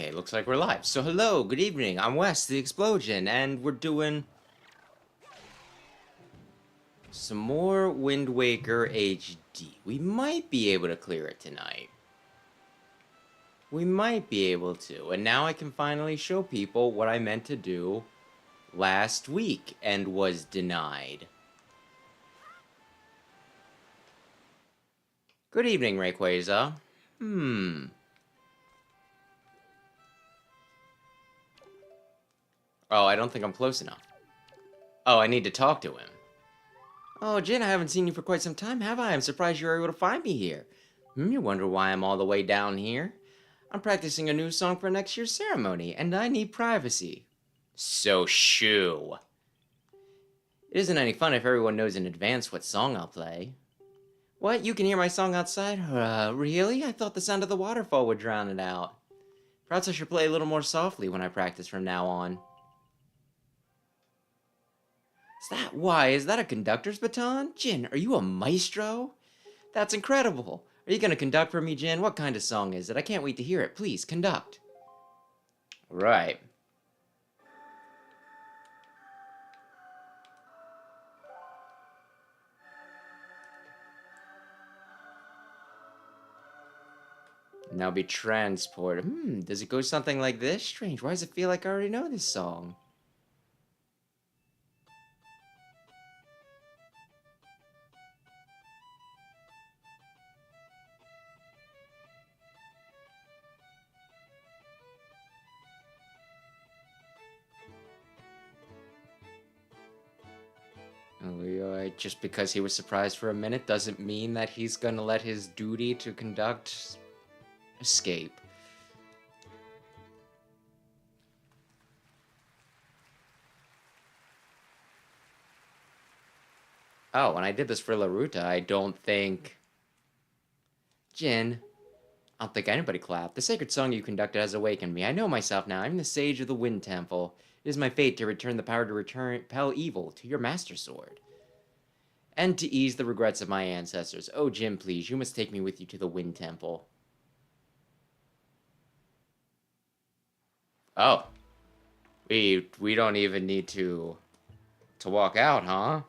Okay, looks like we're live. So hello, good evening, I'm Wes, the Explosion, and we're doing some more Wind Waker HD. We might be able to clear it tonight. We might be able to, and now I can finally show people what I meant to do last week and was denied. Good evening, Rayquaza. Oh, I don't think I'm close enough. Oh, I need to talk to him. Oh, Jin, I haven't seen you for quite some time, have I? I'm surprised you were able to find me here. You wonder why I'm all the way down here? I'm practicing a new song for next year's ceremony, and I need privacy. So shoo. It isn't any fun if everyone knows in advance what song I'll play. What? You can hear my song outside? Really? I thought the sound of the waterfall would drown it out. Perhaps I should play a little more softly when I practice from now on. Is that a conductor's baton? Jin, are you a maestro? That's incredible. Are you gonna conduct for me, Jin? What kind of song is it? I can't wait to hear it. Please, conduct. Right. Now be transported. Does it go something like this? Strange, why does it feel like I already know this song? Just because he was surprised for a minute doesn't mean that he's gonna let his duty to conduct escape. Oh, when I did this for Laruta, I don't think... Jin, I don't think anybody clapped. The sacred song you conducted has awakened me. I know myself now. I'm the sage of the Wind Temple. It is my fate to return the power to repel evil to your Master Sword. And to ease the regrets of my ancestors. Oh, Jin, please, you must take me with you to the Wind Temple. Oh. We don't even need to walk out, huh?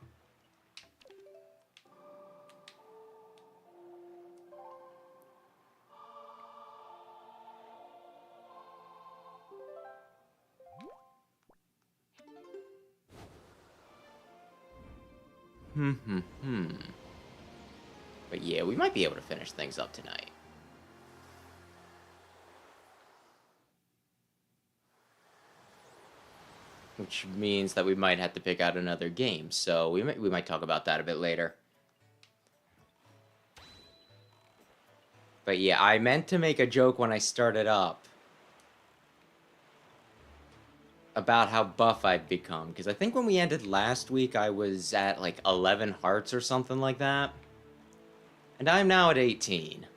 But yeah, we might be able to finish things up tonight. Which means that we might have to pick out another game, so we might talk about that a bit later. But yeah, I meant to make a joke when I started up about how buff I've become, because I think when we ended last week I was at like 11 hearts or something like that. And I'm now at 18.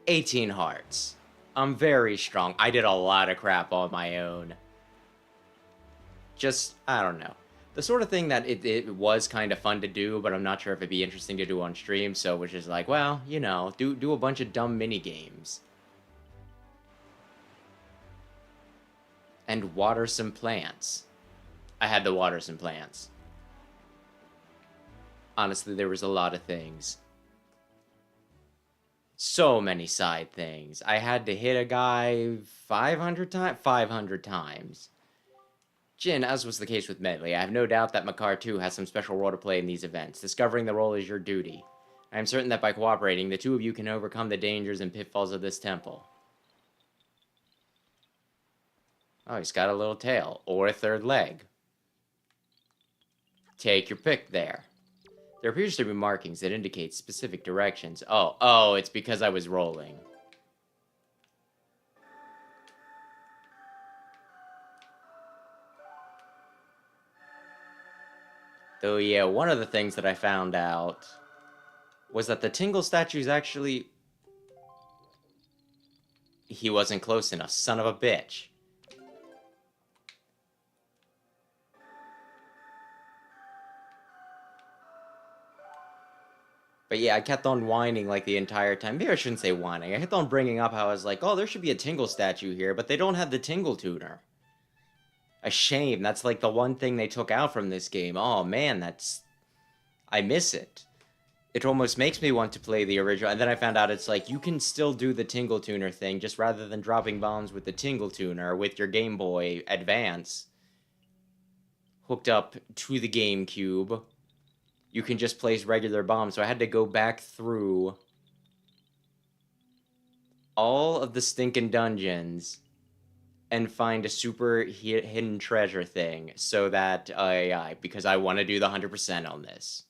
18 hearts. I'm very strong. I did a lot of crap on my own. Just, I don't know. The sort of thing that it was kind of fun to do, but I'm not sure if it'd be interesting to do on stream, so which is like, well, you know, do a bunch of dumb mini games. And water some plants. I had to water some plants. Honestly, there was a lot of things. So many side things. I had to hit a guy 500 times? 500 times. Jin, as was the case with Medley, I have no doubt that Makar too has some special role to play in these events. Discovering the role is your duty. I am certain that by cooperating, the two of you can overcome the dangers and pitfalls of this temple. Oh, he's got a little tail. Or a third leg. Take your pick there. There appears to be markings that indicate specific directions. Oh, it's because I was rolling. Though, yeah, one of the things that I found out was that the Tingle statue's actually... He wasn't close enough, son of a bitch. But yeah, I kept on whining like the entire time. Maybe I shouldn't say whining. I kept on bringing up how I was like, oh, there should be a Tingle statue here, but they don't have the Tingle tuner. A shame. That's like the one thing they took out from this game. Oh man, I miss it. It almost makes me want to play the original. And then I found out it's like, you can still do the Tingle tuner thing, just rather than dropping bombs with the Tingle tuner with your Game Boy Advance hooked up to the GameCube, you can just place regular bombs. So I had to go back through all of the stinking dungeons and find a super hidden treasure thing so that because I want to do the 100% on this.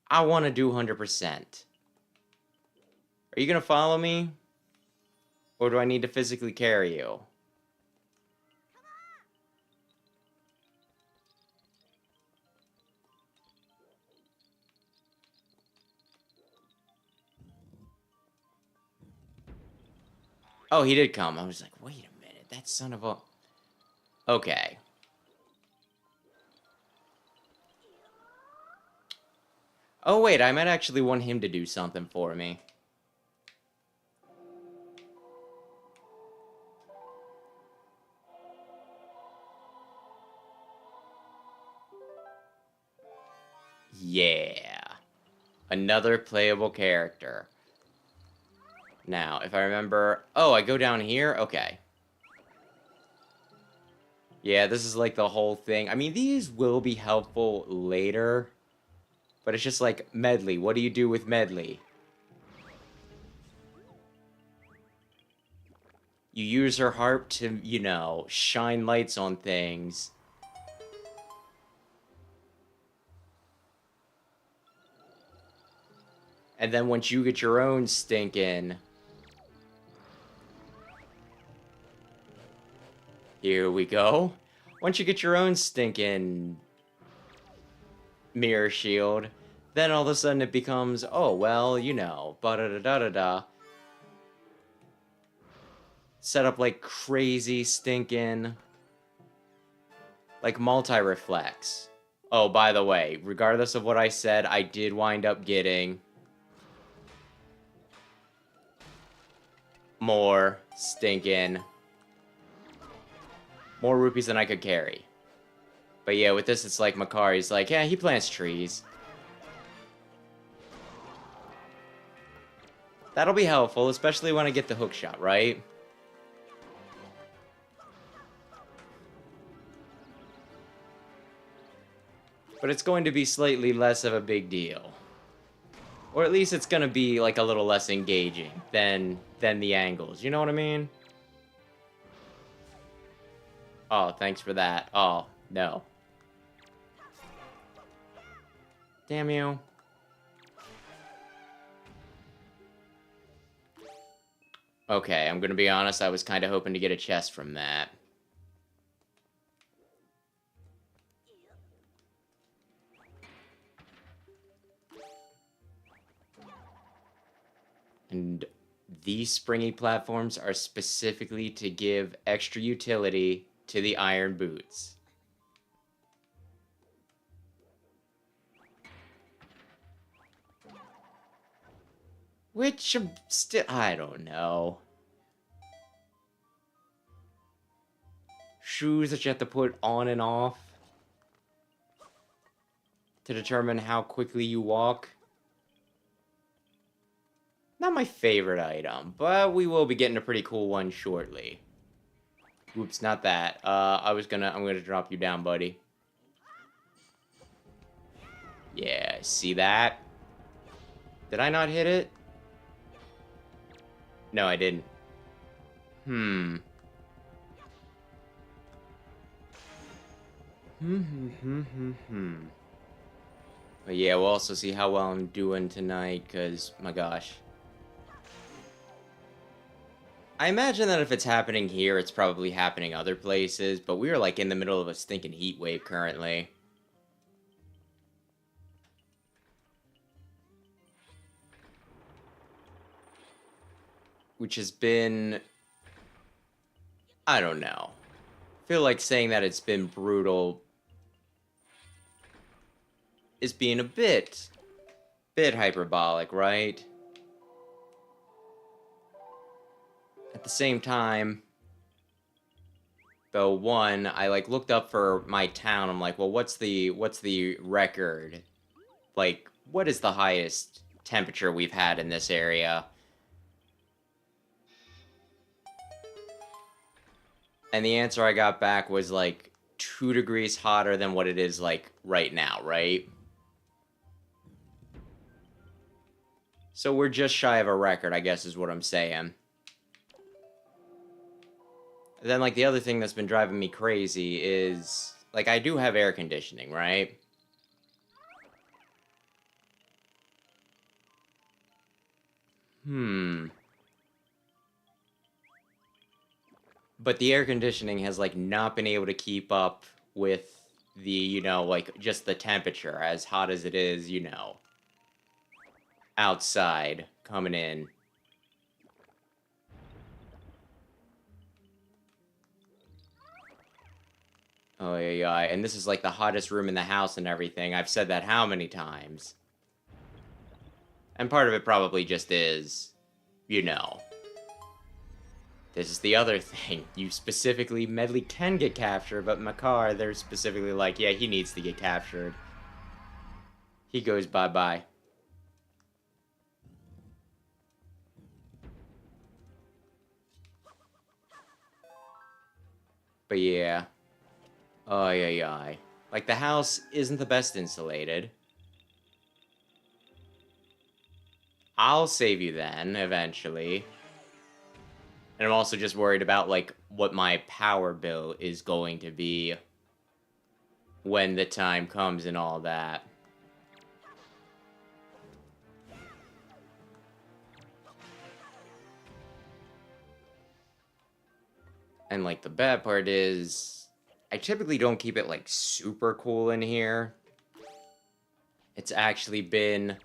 I want to do 100%. Are you going to follow me? Or do I need to physically carry you? Oh, he did come. I was like, wait a minute. That son of a... Okay. Oh, wait. I might actually want him to do something for me. Yeah. Another playable character. Now, if I remember... Oh, I go down here? Okay. Yeah, this is like the whole thing. I mean, these will be helpful later. But it's just like, Medley. What do you do with Medley? You use her harp to, you know, shine lights on things. And then once you get your own stinking... Here we go. Once you get your own stinking mirror shield, then all of a sudden it becomes, oh, well, you know, ba-da-da-da-da-da. Set up like crazy stinking, like multi-reflex. Oh, by the way, regardless of what I said, I did wind up getting more stinking... More rupees than I could carry. But yeah, with this, it's like Makari's like, yeah, he plants trees. That'll be helpful, especially when I get the hookshot, right? But it's going to be slightly less of a big deal. Or at least it's going to be like a little less engaging than the angles. You know what I mean? Oh, thanks for that. Oh, no. Damn you. Okay, I'm gonna be honest, I was kind of hoping to get a chest from that. And these springy platforms are specifically to give extra utility to the iron boots. Which, still, I don't know. Shoes that you have to put on and off to determine how quickly you walk. Not my favorite item, but we will be getting a pretty cool one shortly. Oops, not that. I'm gonna drop you down, buddy. Yeah, see that? Did I not hit it? No, I didn't. But yeah, we'll also see how well I'm doing tonight, because, my gosh. I imagine that if it's happening here, it's probably happening other places, but we are like in the middle of a stinking heat wave currently. Which has been... I don't know. I feel like saying that it's been brutal is being a bit Bit hyperbolic, right? At the same time, though, one, I like looked up for my town. I'm like, well, what's the record? Like, what is the highest temperature we've had in this area? And the answer I got back was like 2 degrees hotter than what it is like right now, right? So we're just shy of a record, I guess is what I'm saying. And then, like, the other thing that's been driving me crazy is, like, I do have air conditioning, right? But the air conditioning has, like, not been able to keep up with the, you know, like, just the temperature, as hot as it is, you know, outside, coming in. Oh, yeah, and this is, like, the hottest room in the house and everything. I've said that how many times? And part of it probably just is, you know. This is the other thing. You specifically, Medley can get captured, but Makar, they're specifically like, yeah, he needs to get captured. He goes bye-bye. But yeah. Oh, yeah. Like, the house isn't the best insulated. I'll save you then, eventually. And I'm also just worried about, like, what my power bill is going to be when the time comes and all that. And, like, the bad part is, I typically don't keep it, like, super cool in here. It's actually been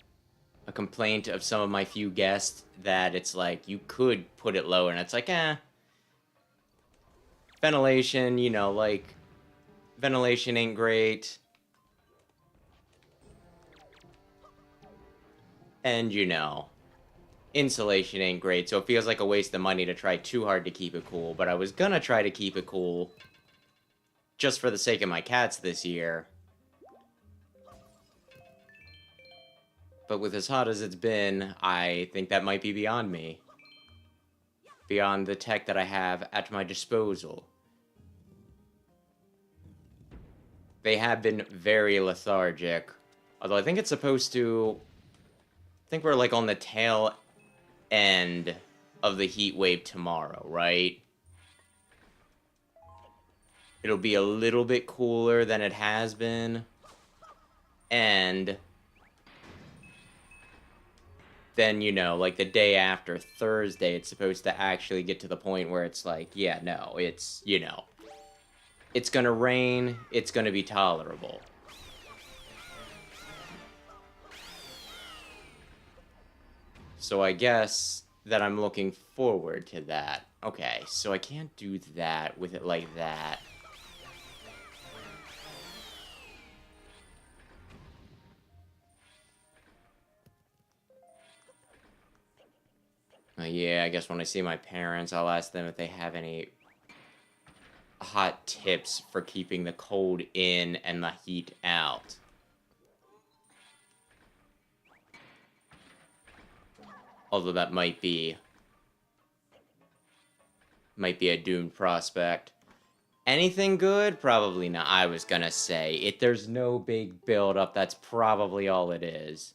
a complaint of some of my few guests that it's like, you could put it lower, and it's like, ventilation, you know, like, ventilation ain't great. And, you know, insulation ain't great, so it feels like a waste of money to try too hard to keep it cool. But I was gonna try to keep it cool just for the sake of my cats this year. But with as hot as it's been, I think that might be beyond me. Beyond the tech that I have at my disposal. They have been very lethargic. Although I think it's supposed to... I think we're like on the tail end of the heat wave tomorrow, right? It'll be a little bit cooler than it has been. And then, you know, like the day after Thursday, it's supposed to actually get to the point where it's like, yeah, no, it's, you know, it's gonna rain, it's gonna be tolerable. So I guess that I'm looking forward to that. Okay, so I can't do that with it like that. Yeah, I guess when I see my parents, I'll ask them if they have any hot tips for keeping the cold in and the heat out. Although that might be a doomed prospect. Anything good? Probably not. I was gonna say, if there's no big build-up, that's probably all it is.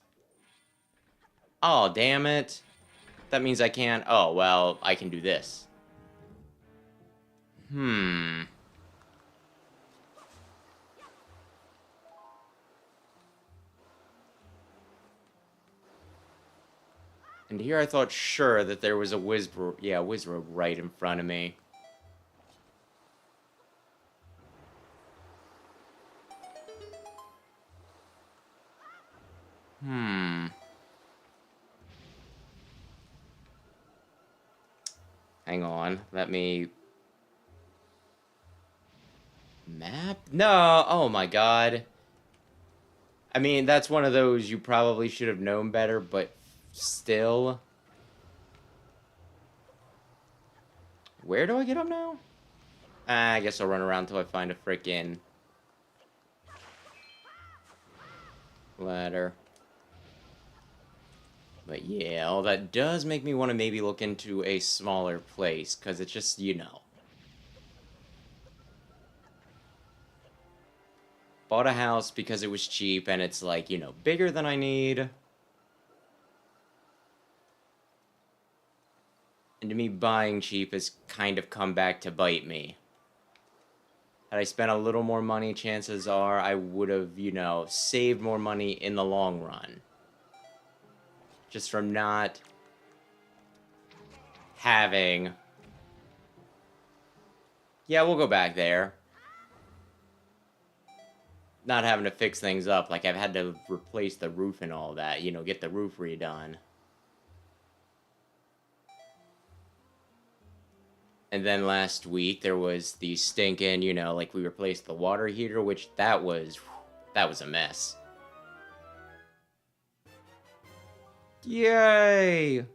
Oh, damn it. That means I can't... Oh, well, I can do this. And here I thought sure that there was a Wizrobe right in front of me. Hang on, let me... Map? No! Oh my god. I mean, that's one of those you probably should have known better, but still. Where do I get up now? I guess I'll run around until I find a frickin' ladder. But yeah, all that does make me want to maybe look into a smaller place, because it's just, you know. Bought a house because it was cheap, and it's like, you know, bigger than I need. And to me, buying cheap has kind of come back to bite me. Had I spent a little more money, chances are I would have, you know, saved more money in the long run. Just from not having... Yeah, we'll go back there. Not having to fix things up, like I've had to replace the roof and all that, you know, get the roof redone. And then last week there was the stinking, you know, like we replaced the water heater, which that was a mess. Yay!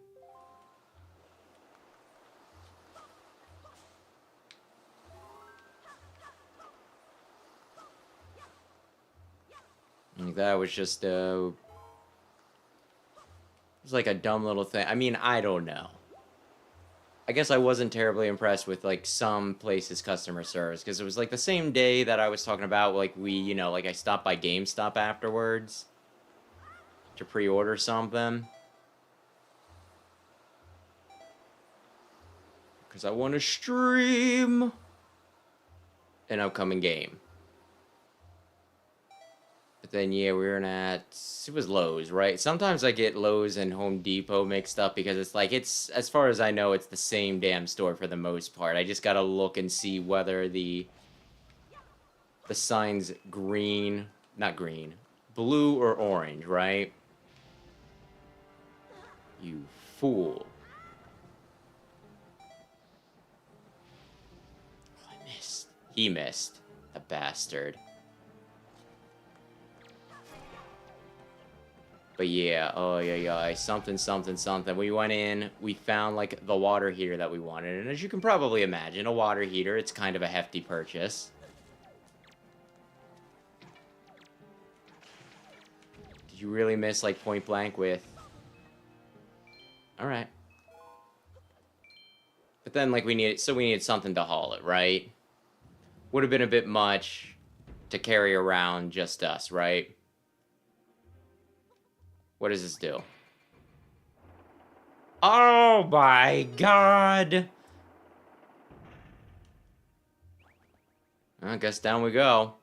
Like that was just it was like a dumb little thing. I mean, I don't know. I guess I wasn't terribly impressed with, like, some places' customer service, because it was, like, the same day that I was talking about, like, you know, like, I stopped by GameStop afterwards to pre-order something. Because I want to stream an upcoming game. But then, yeah, we were it was Lowe's, right? Sometimes I get Lowe's and Home Depot mixed up because it's like, as far as I know, it's the same damn store for the most part. I just gotta look and see whether the sign's green, not green, blue or orange, right? You fool. Oh, I missed. He missed. The bastard. But yeah, oh yeah, something. We went in, we found, like, the water heater that we wanted. And as you can probably imagine, a water heater, it's kind of a hefty purchase. Did you really miss, like, point blank with... Alright. But then, like, we needed something to haul it, right? Would have been a bit much to carry around just us, right? What does this do? Oh my god! I guess down we go.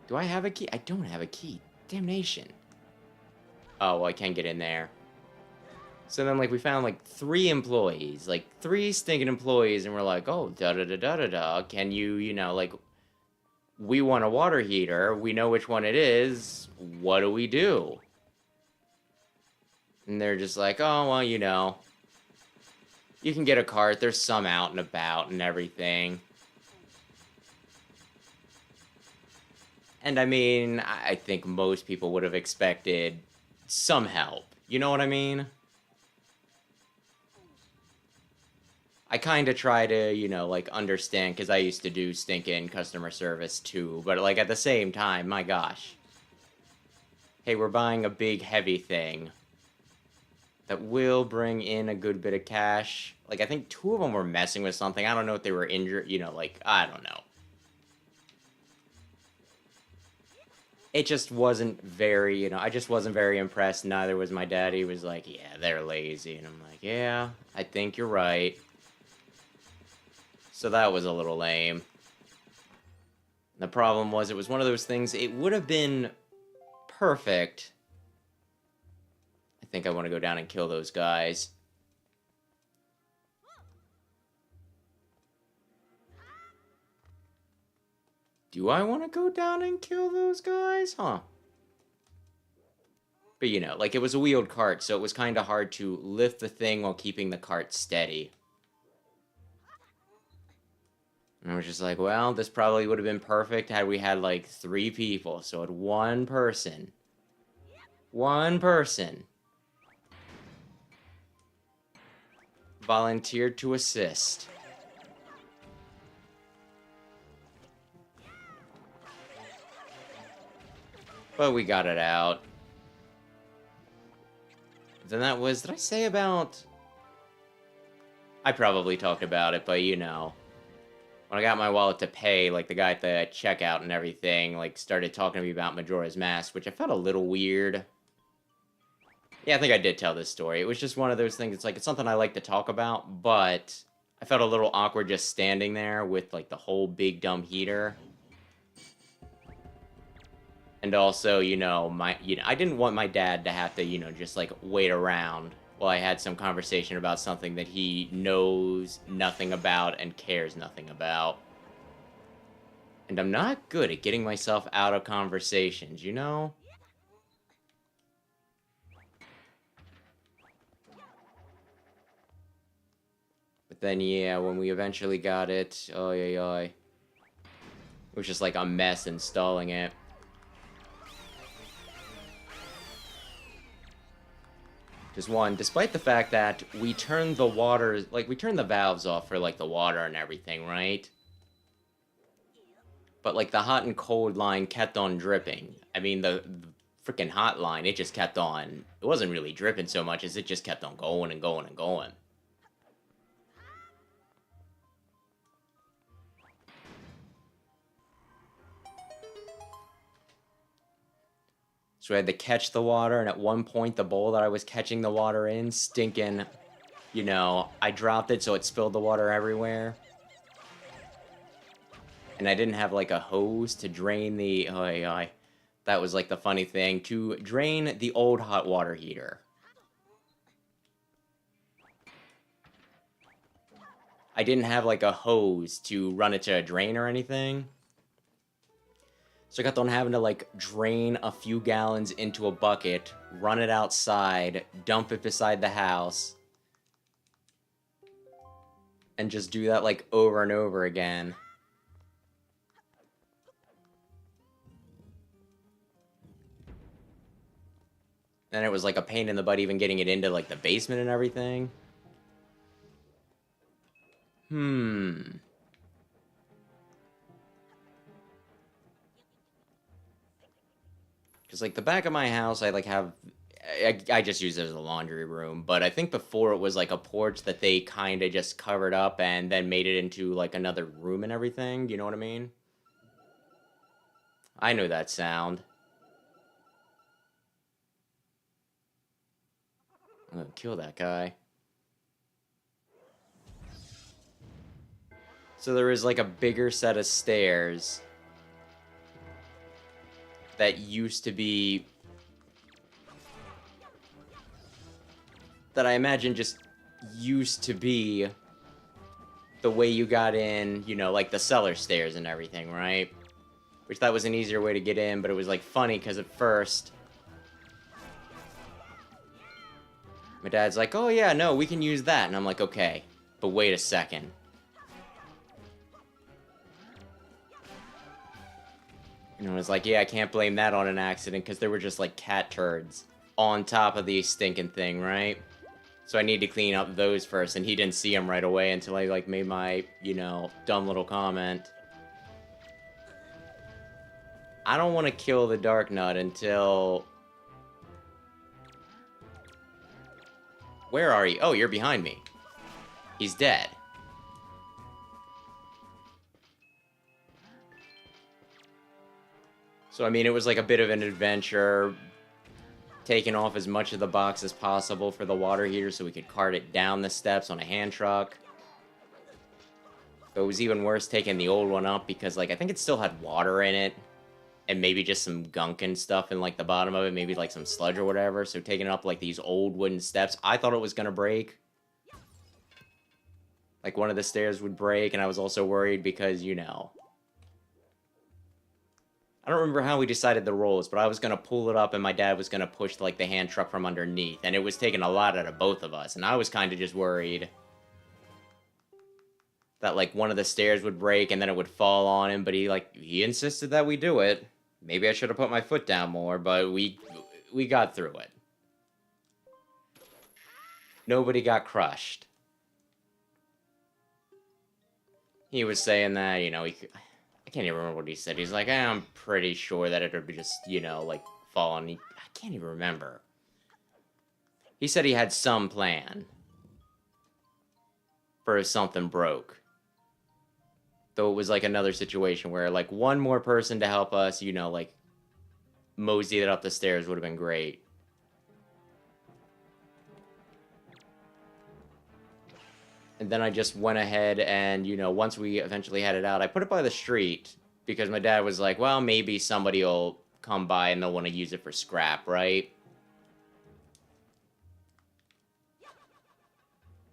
Do I have a key? I don't have a key. Damnation. Oh, well, I can't get in there. So then, like, we found, like, 3 employees. Like, 3 stinking employees, and we're like, oh, da-da-da-da-da-da. Can you know, like... We want a water heater. We know which one it is. What do we do? And they're just like, oh, well, you know. You can get a cart. There's some out and about and everything. And I mean, I think most people would have expected some help. You know what I mean? I kind of try to, you know, like, understand, because I used to do stinking customer service, too. But, like, at the same time, my gosh. Hey, we're buying a big, heavy thing that will bring in a good bit of cash. Like, I think 2 of them were messing with something. I don't know if they were injured, you know, like, I don't know. It just wasn't very, you know, I just wasn't very impressed. Neither was my dad. He was like, yeah, they're lazy. And I'm like, yeah, I think you're right. So that was a little lame. The problem was, it was one of those things, it would have been perfect. I think I want to go down and kill those guys. Do I want to go down and kill those guys? Huh. But, you know, like, it was a wheeled cart, so it was kind of hard to lift the thing while keeping the cart steady. And I was just like, well, this probably would have been perfect had we had like 3 people. So at one person volunteered to assist. But we got it out. Then that was, did I say about... I probably talked about it, but you know. When I got my wallet to pay, like, the guy at the checkout and everything, like, started talking to me about Majora's Mask, which I felt a little weird. Yeah, I think I did tell this story. It was just one of those things, it's like, it's something I like to talk about, but I felt a little awkward just standing there with, like, the whole big dumb heater. And also, you know, I didn't want my dad to have to, you know, just, like, wait around while I had some conversation about something that he knows nothing about and cares nothing about. And I'm not good at getting myself out of conversations, you know? But then, yeah, when we eventually got it, it was just like a mess installing it. Just one, despite the fact that we turned the water, like, we turned the valves off for, like, the water and everything, right? But, like, the hot and cold line kept on dripping. I mean, the freaking hot line, it just kept on, it wasn't really dripping so much as it just kept on going and going and going. So I had to catch the water, and at one point, the bowl that I was catching the water in, stinking, you know, I dropped it so it spilled the water everywhere. And I didn't have, like, a hose to drain the... that was, like, the funny thing. To drain the old hot water heater. I didn't have, like, a hose to run it to a drain or anything. So I got done having to, like, drain a few gallons into a bucket, run it outside, dump it beside the house, and just do that, like, over and over again. And it was, like, a pain in the butt even getting it into, like, the basement and everything. Because, like, the back of my house, I, like, have... I just use it as a laundry room, but I think before it was, like, a porch that they kind of just covered up and then made it into, like, another room and everything. You know what I mean? I know that sound. I'm gonna kill that guy. So there is, like, a bigger set of stairs that used to be... that I imagine just used to be the way you got in, you know, like the cellar stairs and everything, right? Which that was an easier way to get in, but it was, like, funny because at first... my dad's like, oh yeah, no, we can use that. And I'm like, okay, but wait a second. And I was like, yeah, I can't blame that on an accident because there were just, like, cat turds on top of the stinking thing, right? So I need to clean up those first, and he didn't see them right away until I, like, made my, you know, dumb little comment. I don't want to kill the Dark Nut until... Where are you? Oh, you're behind me. He's dead. So, I mean, it was like a bit of an adventure, taking off as much of the box as possible for the water heater so we could cart it down the steps on a hand truck. But it was even worse taking the old one up because, like, I think it still had water in it. And maybe just some gunk and stuff in, like, the bottom of it. Maybe, like, some sludge or whatever. So taking it up, like, these old wooden steps, I thought it was gonna break. Like, one of the stairs would break, and I was also worried because, you know... I don't remember how we decided the roles, but I was gonna pull it up, and my dad was gonna push, like, the hand truck from underneath. And it was taking a lot out of both of us, and I was kind of just worried that like one of the stairs would break and then it would fall on him, but he insisted that we do it. Maybe I should have put my foot down more, but we got through it. Nobody got crushed. He was saying that, you know, I can't even remember what he said. He's like, I'm pretty sure that it would just, you know, like, fall on. I can't even remember. He said he had some plan for if something broke. Though it was, like, another situation where, like, one more person to help us, you know, like, mosey it up the stairs would have been great. And then I just went ahead and, you know, once we eventually had it out, I put it by the street because my dad was like, well, maybe somebody will come by and they'll want to use it for scrap, right?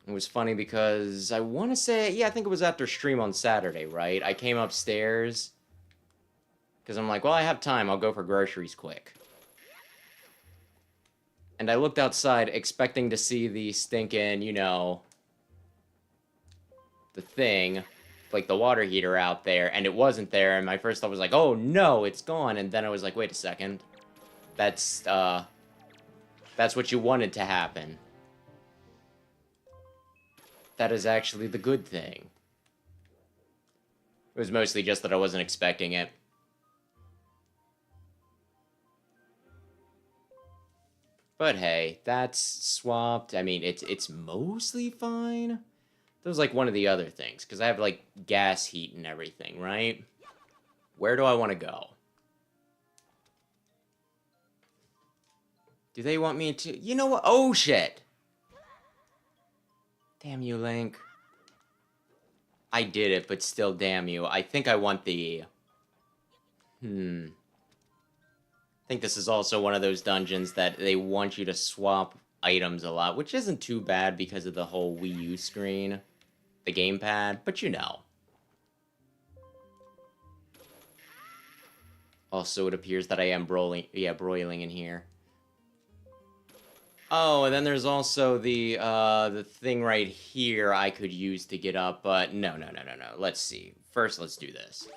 It was funny because I want to say, yeah, I think it was after stream on Saturday, right? I came upstairs because I'm like, well, I have time. I'll go for groceries quick. And I looked outside expecting to see the stinking, you know, the thing, like the water heater out there, and it wasn't there, and my first thought was like, oh no, it's gone, and then I was like, wait a second. That's what you wanted to happen. That is actually the good thing. It was mostly just that I wasn't expecting it. But hey, that's swapped. I mean, it's mostly fine. That was like one of the other things, because I have like gas heat and everything, right? Where do I want to go? Do they want me to... You know what? Oh, shit! Damn you, Link. I did it, but still, damn you. I think I want the... I think this is also one of those dungeons that they want you to swap items a lot, which isn't too bad because of the whole Wii U screen. The gamepad, but you know. Also, it appears that I am broiling in here. Oh, and then there's also the thing right here I could use to get up, but no. Let's see. First, let's do this.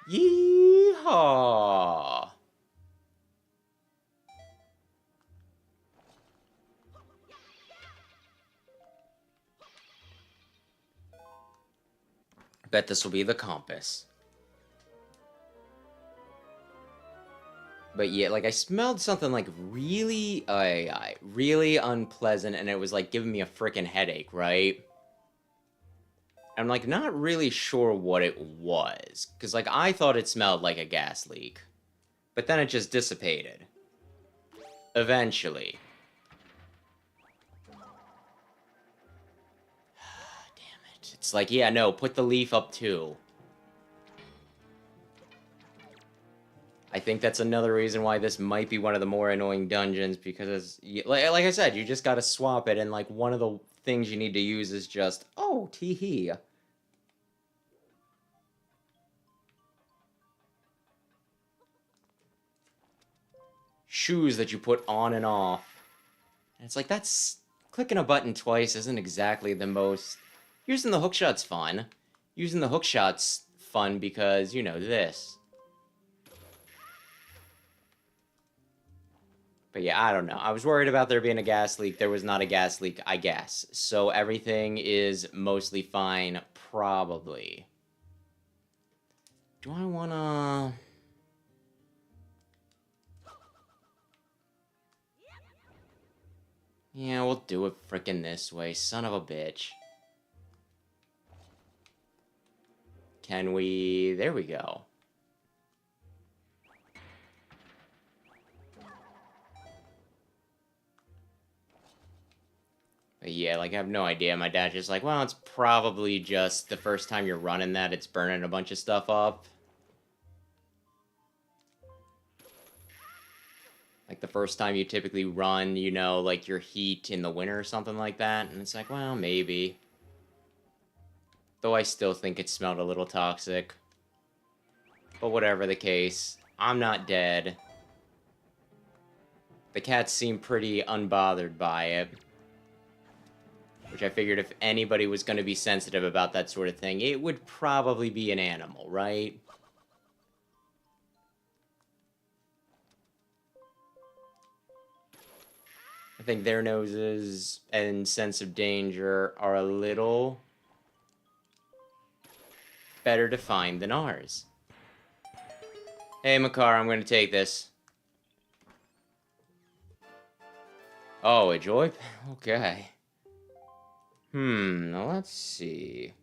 Yeehaw! Bet this will be the compass. But yeah, like, I smelled something, like, really, really unpleasant, and it was, like, giving me a frickin' headache, right? I'm, like, not really sure what it was. Because, like, I thought it smelled like a gas leak. But then it just dissipated. Eventually. Damn it. It's like, yeah, no, put the leaf up, too. I think that's another reason why this might be one of the more annoying dungeons, because, like I said, you just gotta swap it, and, like, one of the things you need to use is just, oh, tee-hee. Shoes that you put on and off. And it's like, that's... Clicking a button twice isn't exactly the most... Using the hookshot's fun. Using the hookshot's fun because, you know, this... But yeah, I don't know. I was worried about there being a gas leak. There was not a gas leak, I guess. So everything is mostly fine, probably. Do I wanna... Yeah, we'll do it frickin' this way, son of a bitch. Can we... There we go. But yeah, like, I have no idea. My dad's just like, well, it's probably just the first time you're running that, it's burning a bunch of stuff up. Like, the first time you typically run, you know, like, your heat in the winter or something like that. And it's like, well, maybe. Though I still think it smelled a little toxic. But whatever the case, I'm not dead. The cats seem pretty unbothered by it. Which I figured if anybody was going to be sensitive about that sort of thing, it would probably be an animal, right? I think their noses and sense of danger are a little better defined than ours. Hey, Makar, I'm going to take this. Oh, a joy? Okay. Now let's see.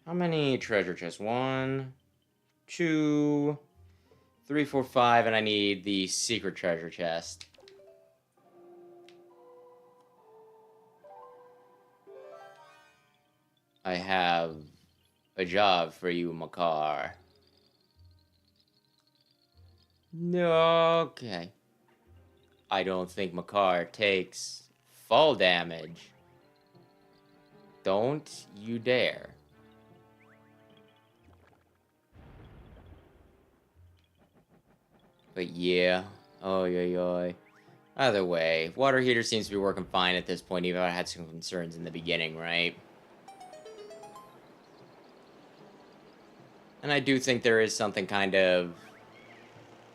How many treasure chests? 1, 2, 3, 4, 5, and I need the secret treasure chest. I have a job for you, Makar. No, okay. I don't think Makar takes fall damage. Don't you dare. But yeah. Oy. Either way, water heater seems to be working fine at this point, even though I had some concerns in the beginning, right? And I do think there is something kind of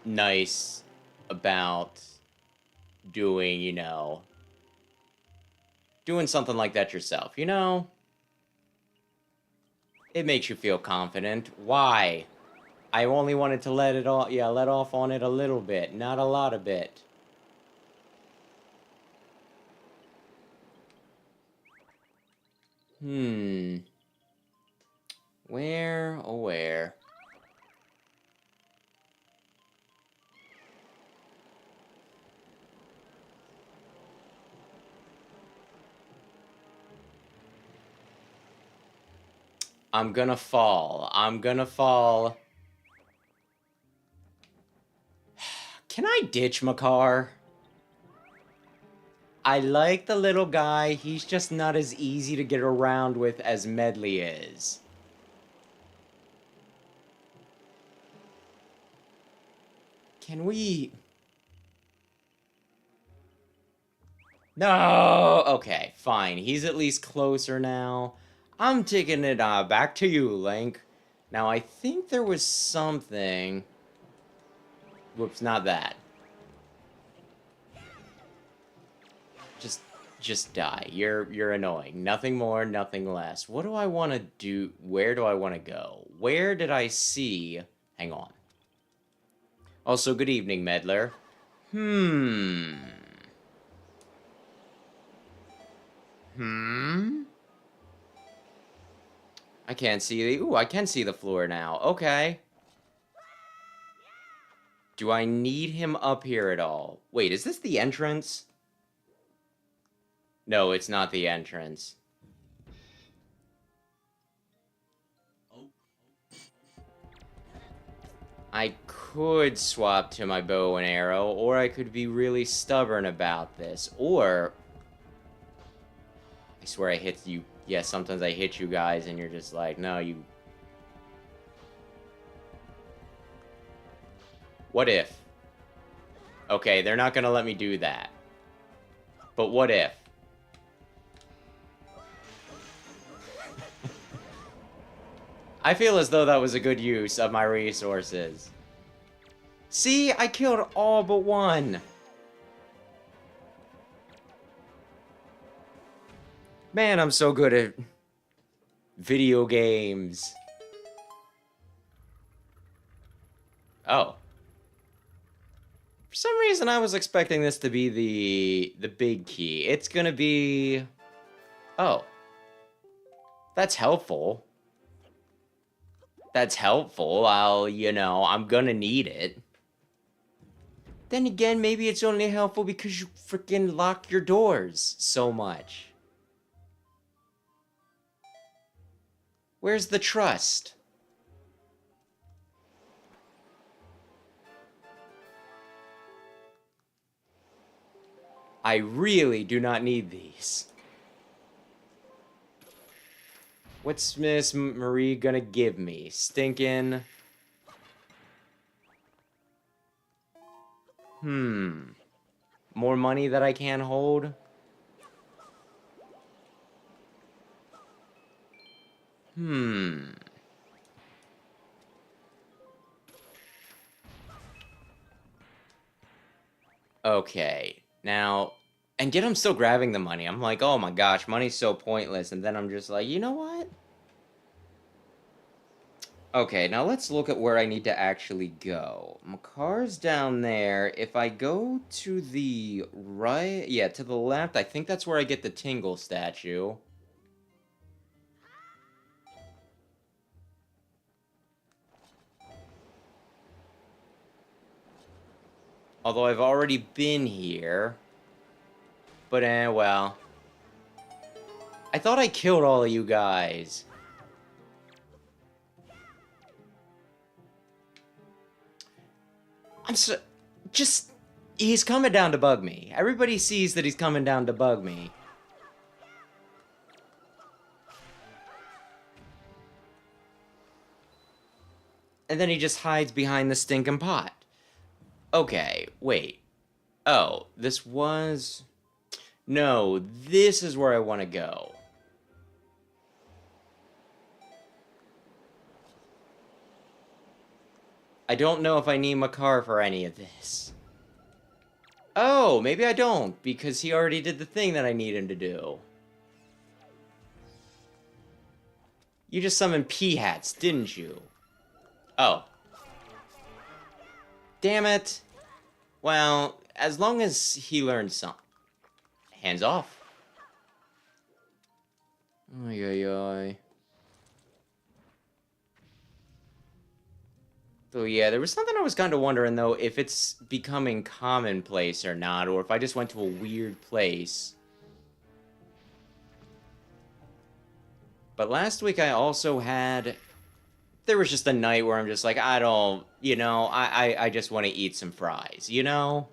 nice about doing, doing something like that yourself, It makes you feel confident. Why? I only wanted to let off on it a little bit, not a lot of bit. Where, oh where? I'm gonna fall. Can I ditch Makar? I like the little guy, he's just not as easy to get around with as Medley is. Can we... No! Okay, fine. He's at least closer now. I'm taking it back to you, Link. Now, I think there was something... Whoops, not that. Just die. You're annoying. Nothing more, nothing less. What do I want to do? Where do I want to go? Where did I see... Hang on. Also, good evening, Meddler. I can't see the... Ooh, I can see the floor now. Okay. Do I need him up here at all? Wait, is this the entrance? No, it's not the entrance. I could swap to my bow and arrow, or I could be really stubborn about this, or... I swear I hit you. Yeah, sometimes I hit you guys and you're just like, no, you... What if? Okay, they're not gonna let me do that. But what if? I feel as though that was a good use of my resources. See, I killed all but one. Man, I'm so good at video games. Oh. For some reason, I was expecting this to be the big key. It's gonna be... Oh. That's helpful. That's helpful. I'm gonna need it. Then again, maybe it's only helpful because you freaking lock your doors so much. Where's the trust? I really do not need these. What's Miss Marie gonna give me? Stinking... More money that I can't hold? Hmm. Okay. Now, and yet I'm still grabbing the money. I'm like, oh my gosh, money's so pointless. And then I'm just like, you know what? Okay, now let's look at where I need to actually go. My car's down there. If I go to the right, yeah, to the left, I think that's where I get the Tingle statue. Although I've already been here. But well. I thought I killed all of you guys. I'm so... Just... He's coming down to bug me. Everybody sees that he's coming down to bug me. And then he just hides behind the stinking pot. Okay, wait. Oh, this was... No, this is where I want to go. I don't know if I need Makar for any of this. Oh, maybe I don't, because he already did the thing that I need him to do. You just summoned P-Hats, didn't you? Oh. Damn it. Well, as long as he learns something. Hands off. Ay, ay, ay. So yeah, there was something I was kind of wondering, though, if it's becoming commonplace or not, or if I just went to a weird place. But last week I also had... There was just a night where I'm just like, I don't... You know, I just want to eat some fries, you know?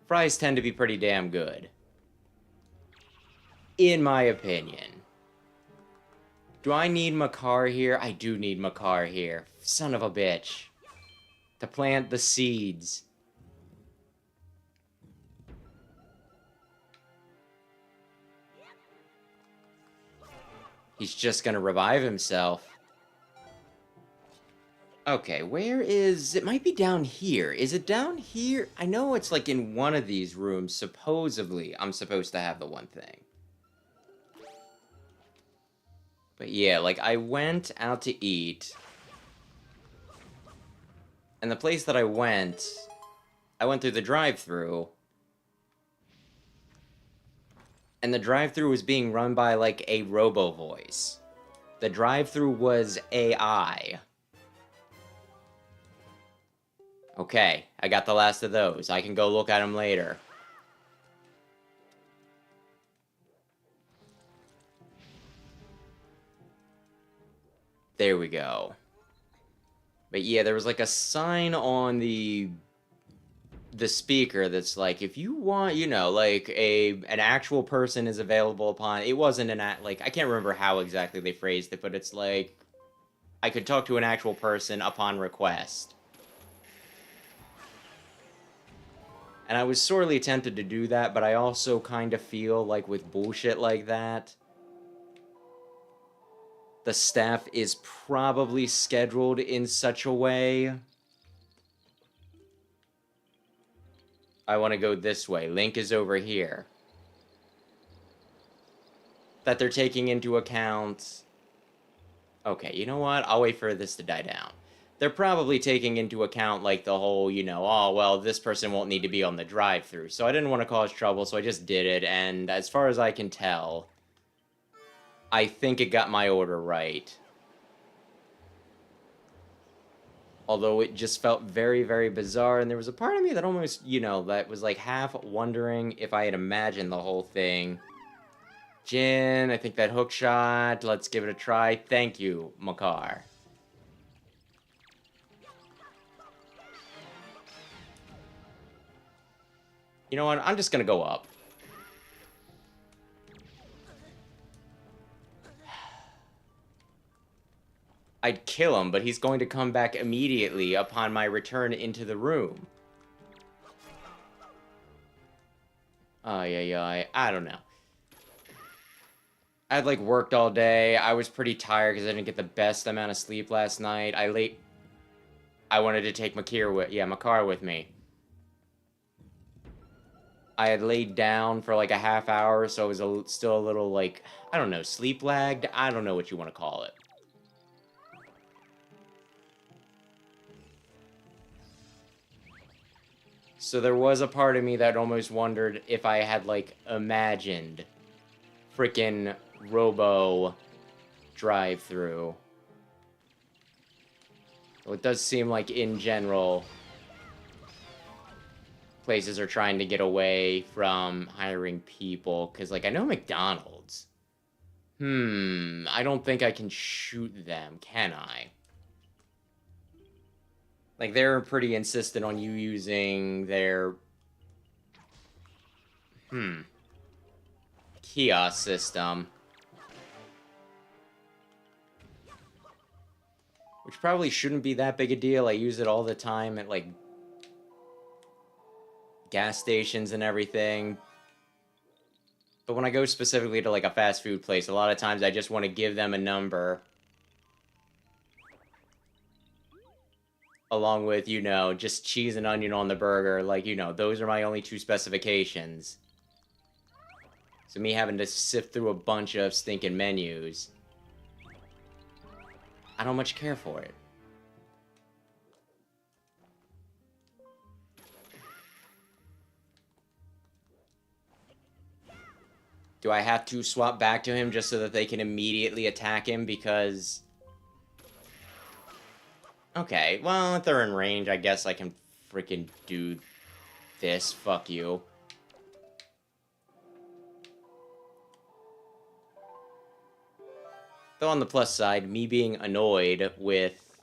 Fries tend to be pretty damn good. In my opinion. Do I need Makar here? I do need Makar here. Son of a bitch. To plant the seeds. He's just gonna revive himself. Okay, where is... It might be down here. Is it down here? I know it's like in one of these rooms, supposedly. I'm supposed to have the one thing. But yeah, like, I went out to eat. And the place that I went through the drive-thru. And the drive-thru was being run by, like, a robo-voice. The drive-thru was AI. Okay, I got the last of those. I can go look at them later. There we go. But yeah, there was like a sign on the speaker that's like, if you want, you know, like an actual person is available upon... It wasn't like, I can't remember how exactly they phrased it, but it's like, I could talk to an actual person upon request. And I was sorely tempted to do that, but I also kind of feel like with bullshit like that, the staff is probably scheduled in such a way. I want to go this way. Link is over here. That they're taking into account... Okay, you know what? I'll wait for this to die down. They're probably taking into account, like, the whole, you know, oh, well, this person won't need to be on the drive-thru. So I didn't want to cause trouble, so I just did it, and as far as I can tell, I think it got my order right. Although it just felt very, very bizarre, and there was a part of me that almost, you know, that was, like, half wondering if I had imagined the whole thing. Jin, I think that hookshot, let's give it a try. Thank you, Makar. You know what? I'm just gonna go up. I'd kill him, but he's going to come back immediately upon my return into the room. Ay, ay, ay. I don't know. I'd like worked all day. I was pretty tired because I didn't get the best amount of sleep last night. I wanted to take my car with me. I had laid down for like a half hour, so I was still a little like, I don't know, sleep lagged. I don't know what you want to call it. So there was a part of me that almost wondered if I had, like, imagined freaking Robo drive-through. Well, it does seem like, in general, places are trying to get away from hiring people. Because, like, I know McDonald's. I don't think I can shoot them, can I? Like, they're pretty insistent on you using their... kiosk system. Which probably shouldn't be that big a deal. I use it all the time at, like, gas stations and everything. But when I go specifically to, like, a fast food place, a lot of times I just want to give them a number. Along with, you know, just cheese and onion on the burger. Like, you know, those are my only two specifications. So me having to sift through a bunch of stinking menus, I don't much care for it. Do I have to swap back to him just so that they can immediately attack him because... Okay, well, if they're in range, I guess I can freaking do this. Fuck you. Though on the plus side, me being annoyed with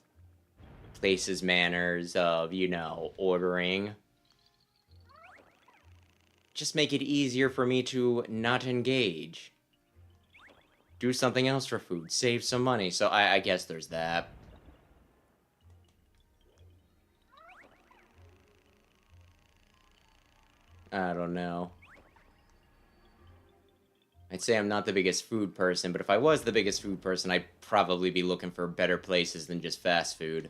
places' manners of, you know, ordering, just make it easier for me to not engage. Do something else for food. Save some money. So I guess there's that. I don't know. I'd say I'm not the biggest food person, but if I was the biggest food person, I'd probably be looking for better places than just fast food.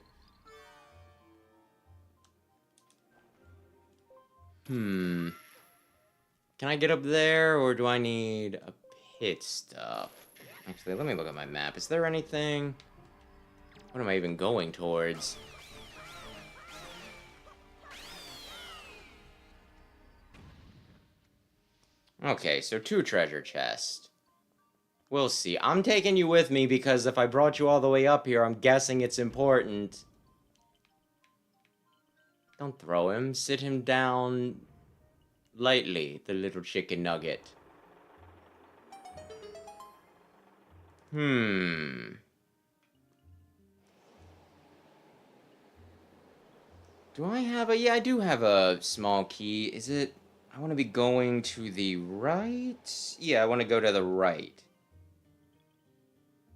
Can I get up there, or do I need a pit stop? Actually, let me look at my map. Is there anything? What am I even going towards? Okay, so 2 treasure chests. We'll see. I'm taking you with me because if I brought you all the way up here, I'm guessing it's important. Don't throw him. Sit him down lightly, the little chicken nugget. Do I have a... Yeah, I do have a small key. Is it... I want to be going to the right? Yeah, I want to go to the right.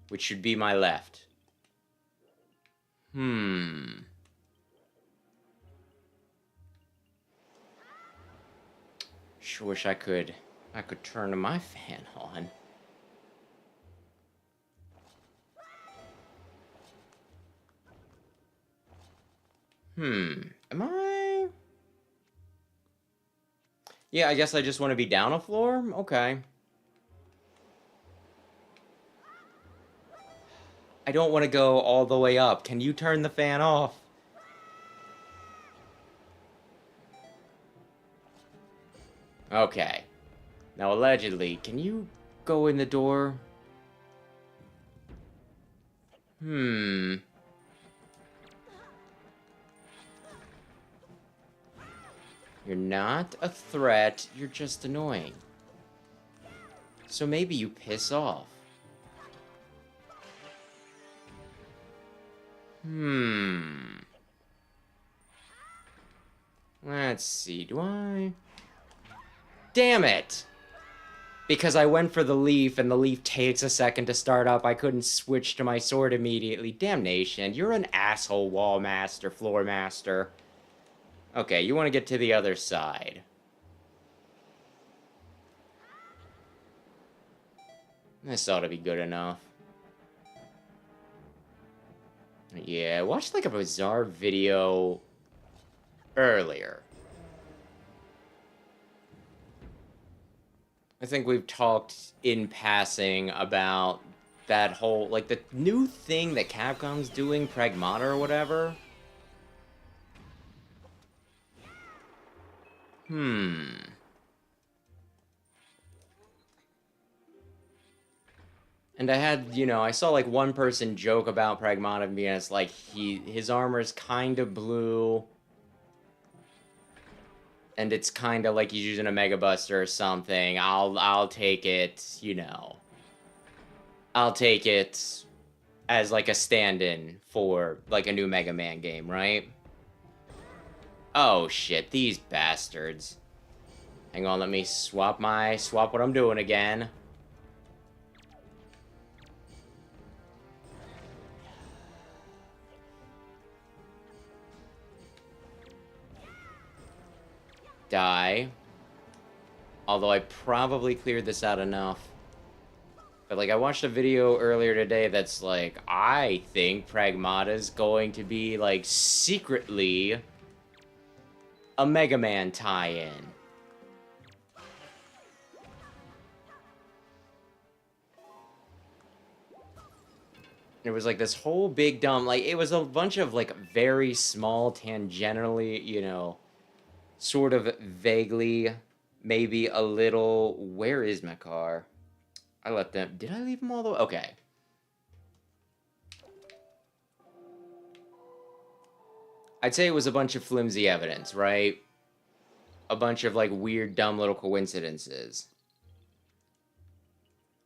Which should be my left. Sure wish I could turn my fan on. Am I... Yeah, I guess I just want to be down a floor? Okay. I don't want to go all the way up. Can you turn the fan off? Okay. Now, allegedly, can you go in the door? You're not a threat, you're just annoying. So maybe you piss off. Let's see, do I... Damn it! Because I went for the leaf, and the leaf takes a second to start up, I couldn't switch to my sword immediately. Damnation, you're an asshole, wall master, floor master. Okay, you want to get to the other side. This ought to be good enough. Yeah, I watched like a bizarre video earlier. I think we've talked in passing about that whole, like, the new thing that Capcom's doing, Pragmata or whatever. And I had, I saw like one person joke about Pragmata being it's like his armor's kind of blue. And it's kind of like he's using a Mega Buster or something. I'll take it, I'll take it as like a stand-in for like a new Mega Man game, right? Oh shit, these bastards. Hang on, let me swap what I'm doing again. Die. Although I probably cleared this out enough. But, like, I watched a video earlier today that's like, I think Pragmata's going to be, like, secretly a Mega Man tie-in. It was, like, this whole big dumb, like, it was a bunch of, like, very small, tangentially, sort of vaguely, maybe a little... Where is my car? I left them... Did I leave them all the way? Okay. I'd say it was a bunch of flimsy evidence, right? A bunch of, like, weird, dumb little coincidences.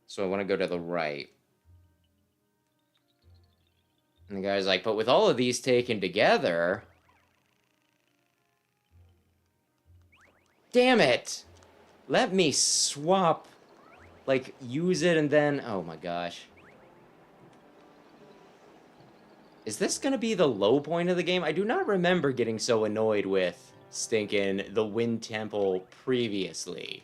So I want to go to the right. And the guy's like, but with all of these taken together... Damn it! Let me swap... Like, use it and then... Oh my gosh. Is this gonna be the low point of the game? I do not remember getting so annoyed with stinking the Wind Temple previously.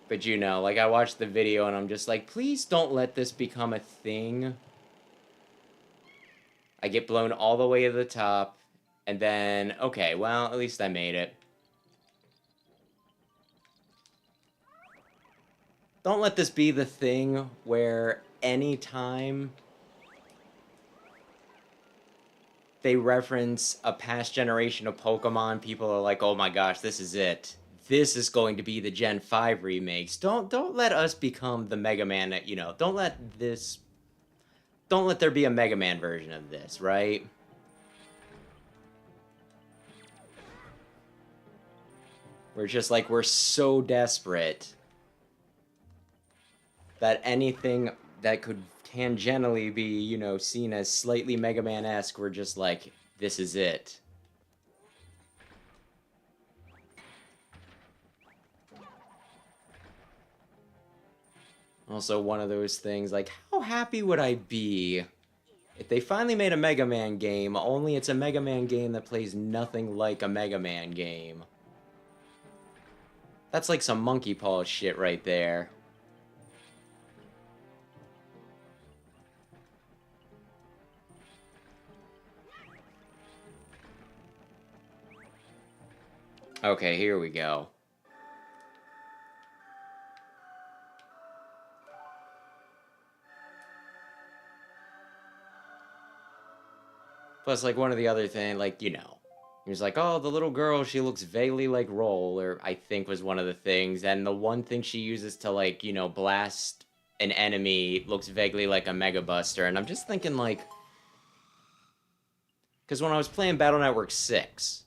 But like, I watched the video and I'm just like, please don't let this become a thing. I get blown all the way to the top, and then, okay, well, at least I made it. Don't let this be the thing where anytime they reference a past generation of Pokemon, people are like, oh my gosh, this is it. This is going to be the Gen 5 remakes. Don't let us become the Mega Man that, don't let there be a Mega Man version of this, right? We're just like, we're so desperate that anything that could tangentially be, seen as slightly Mega Man-esque, we're just like, this is it. Also, one of those things, like, how happy would I be if they finally made a Mega Man game, only it's a Mega Man game that plays nothing like a Mega Man game? That's like some monkey paw shit right there. Okay, here we go. Plus, like, one of the other things, like, he was like, oh, the little girl, she looks vaguely like Roll, or I think was one of the things, and the one thing she uses to, like, blast an enemy looks vaguely like a Mega Buster, and I'm just thinking, like, because when I was playing Battle Network 6,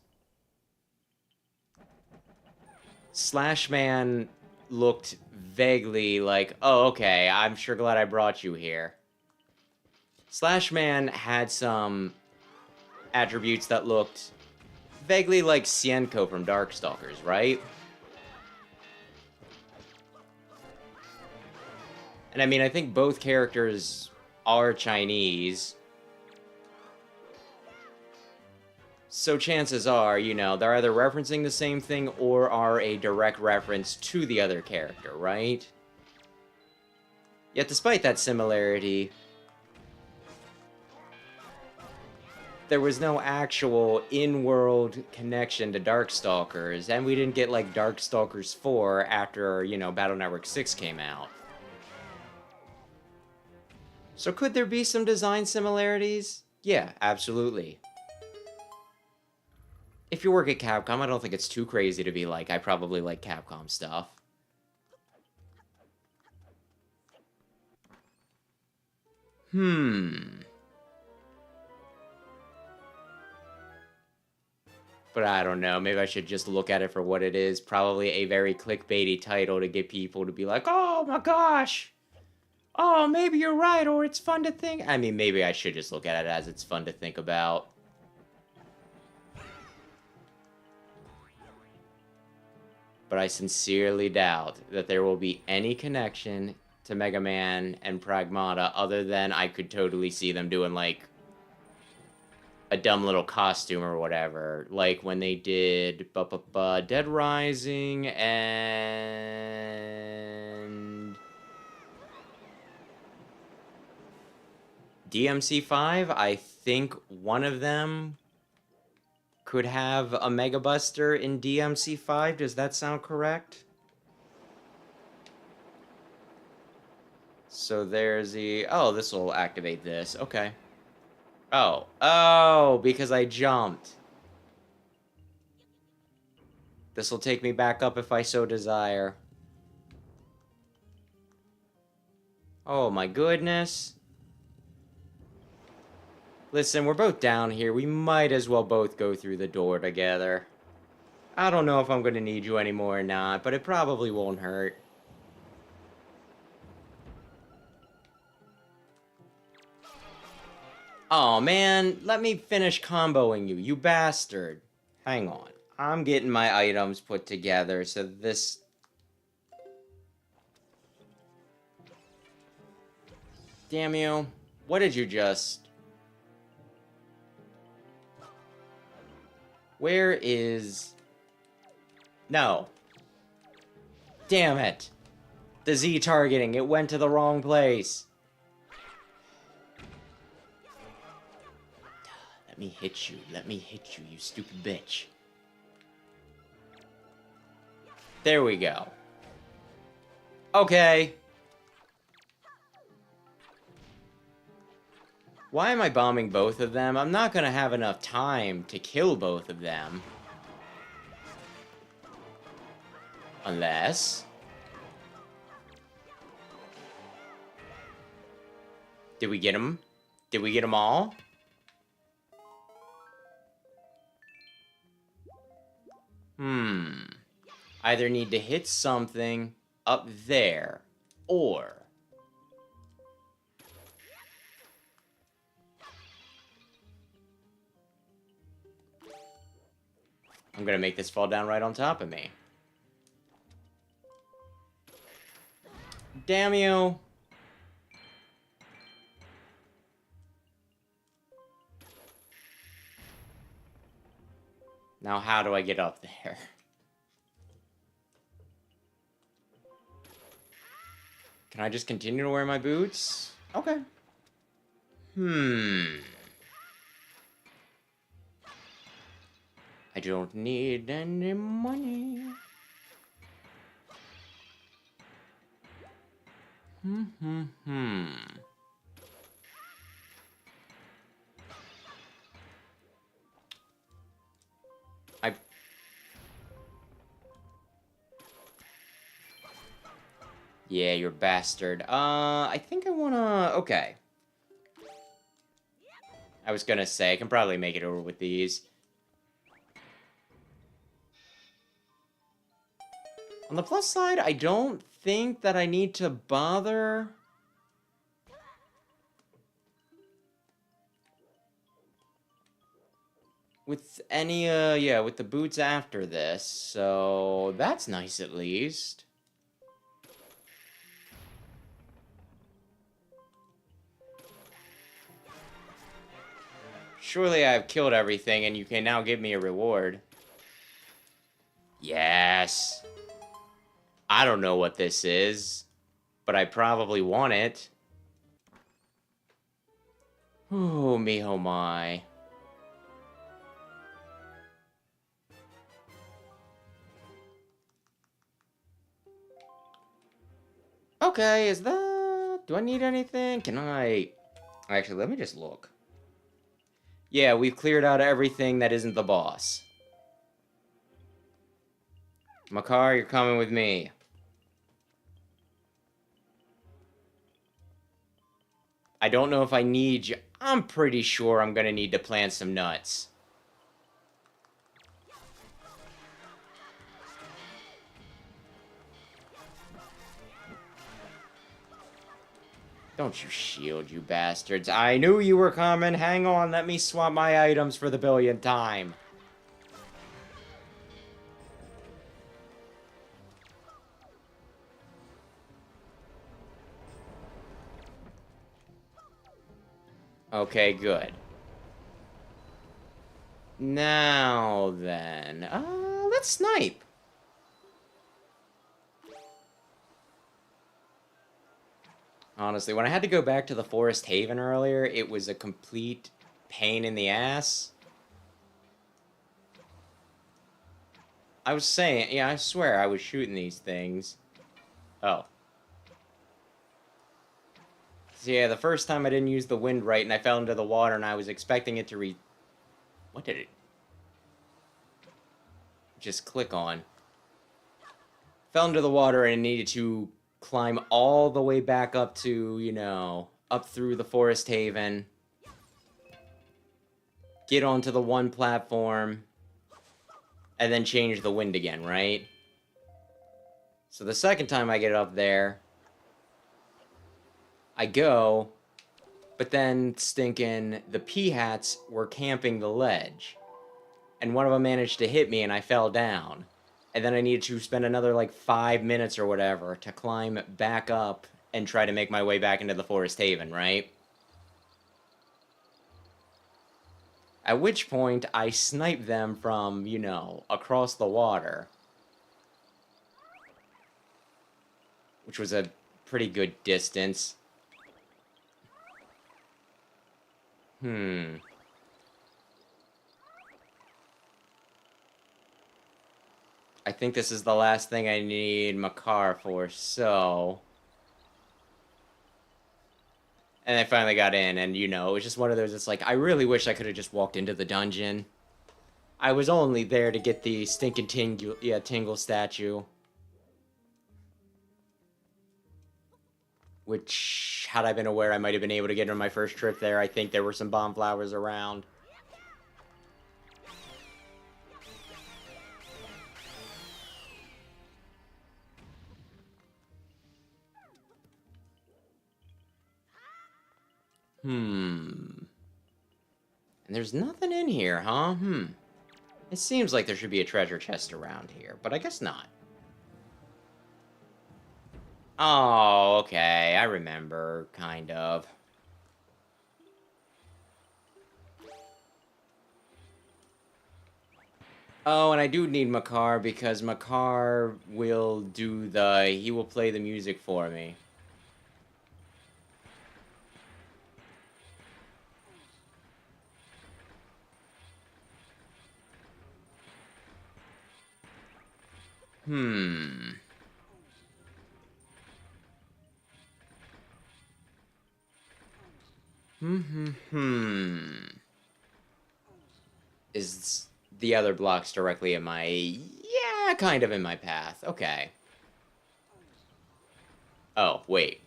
Slash Man looked vaguely like, oh, okay, I'm sure glad I brought you here. Slash Man had some attributes that looked vaguely like Xienko from Darkstalkers, right? And I mean, I think both characters are Chinese. So chances are, you know, they're either referencing the same thing or are a direct reference to the other character, right? Yet despite that similarity, there was no actual in-world connection to Darkstalkers, and we didn't get, like, Darkstalkers 4 after, you know, Battle Network 6 came out. So could there be some design similarities? Yeah, absolutely. If you work at Capcom, I don't think it's too crazy to be like, I probably like Capcom stuff. But I don't know, maybe I should just look at it for what it is. Probably a very clickbaity title to get people to be like, oh my gosh! Oh, maybe you're right, or it's fun to think. I mean, maybe I should just look at it as it's fun to think about. But I sincerely doubt that there will be any connection to Mega Man and Pragmata other than I could totally see them doing, like, a dumb little costume or whatever. Like when they did Dead Rising and DMC5, I think one of them could have a Mega Buster in DMC5. Does that sound correct? So there's the... Oh, this will activate this. Okay. Oh. Oh, because I jumped. This will take me back up if I so desire. Oh my goodness. Listen, we're both down here. We might as well both go through the door together. I don't know if I'm going to need you anymore or not, but it probably won't hurt. Oh man, let me finish comboing you, you bastard. Hang on. I'm getting my items put together, so this... Damn you. What did you just... Where is... No. Damn it. The Z targeting, it went to the wrong place. Let me hit you. Let me hit you, you stupid bitch. There we go. Okay. Why am I bombing both of them? I'm not gonna have enough time to kill both of them. Unless... Did we get them? Did we get them all? Either need to hit something up there, or... I'm gonna make this fall down right on top of me. Damn you! Now how do I get up there? Can I just continue to wear my boots? Okay. I don't need any money. Yeah, you're a bastard. I think I wanna... Okay. I was gonna say, I can probably make it over with these. On the plus side, I don't think that I need to bother... with any, yeah, with the boots after this. So, that's nice at least. Surely I've killed everything and you can now give me a reward. Yes. I don't know what this is, but I probably want it. Oh, me oh my. Okay, is that... Do I need anything? Can I... Actually, let me just look. Yeah, we've cleared out everything that isn't the boss. Makar, you're coming with me. I don't know if I need you. I'm pretty sure I'm gonna need to plant some nuts. Don't you shield, you bastards. I knew you were coming. Hang on, let me swap my items for the billionth time. Okay, good. Now then, let's snipe. Honestly, when I had to go back to the Forest Haven earlier, it was a complete pain in the ass. I was saying, yeah, I swear I was shooting these things. Oh. So yeah, the first time I didn't use the wind right and I fell into the water and I was expecting it to What did it just click on? Fell into the water and needed to climb all the way back up to, you know, up through the Forest Haven. Get onto the one platform. And then change the wind again, right? So the second time I get up there, I go, but then stinking the P-hats were camping the ledge. And one of them managed to hit me and I fell down. And then I needed to spend another like 5 minutes or whatever to climb back up and try to make my way back into the Forest Haven, right? At which point I sniped them from, you know, across the water. Which was a pretty good distance. I think this is the last thing I need Makar for, so... And I finally got in, and, you know, it was just one of those, it's like, I really wish I could have just walked into the dungeon. I was only there to get the stinking Tingle statue. Which, had I been aware, I might have been able to get on my first trip there. I think there were some bomb flowers around. And there's nothing in here, huh? It seems like there should be a treasure chest around here, but I guess not. Oh, okay, I remember, kind of. Oh, and I do need Makar, because Makar will do he will play the music for me. Is the other blocks directly in my... Yeah, kind of in my path. Okay. Oh, wait.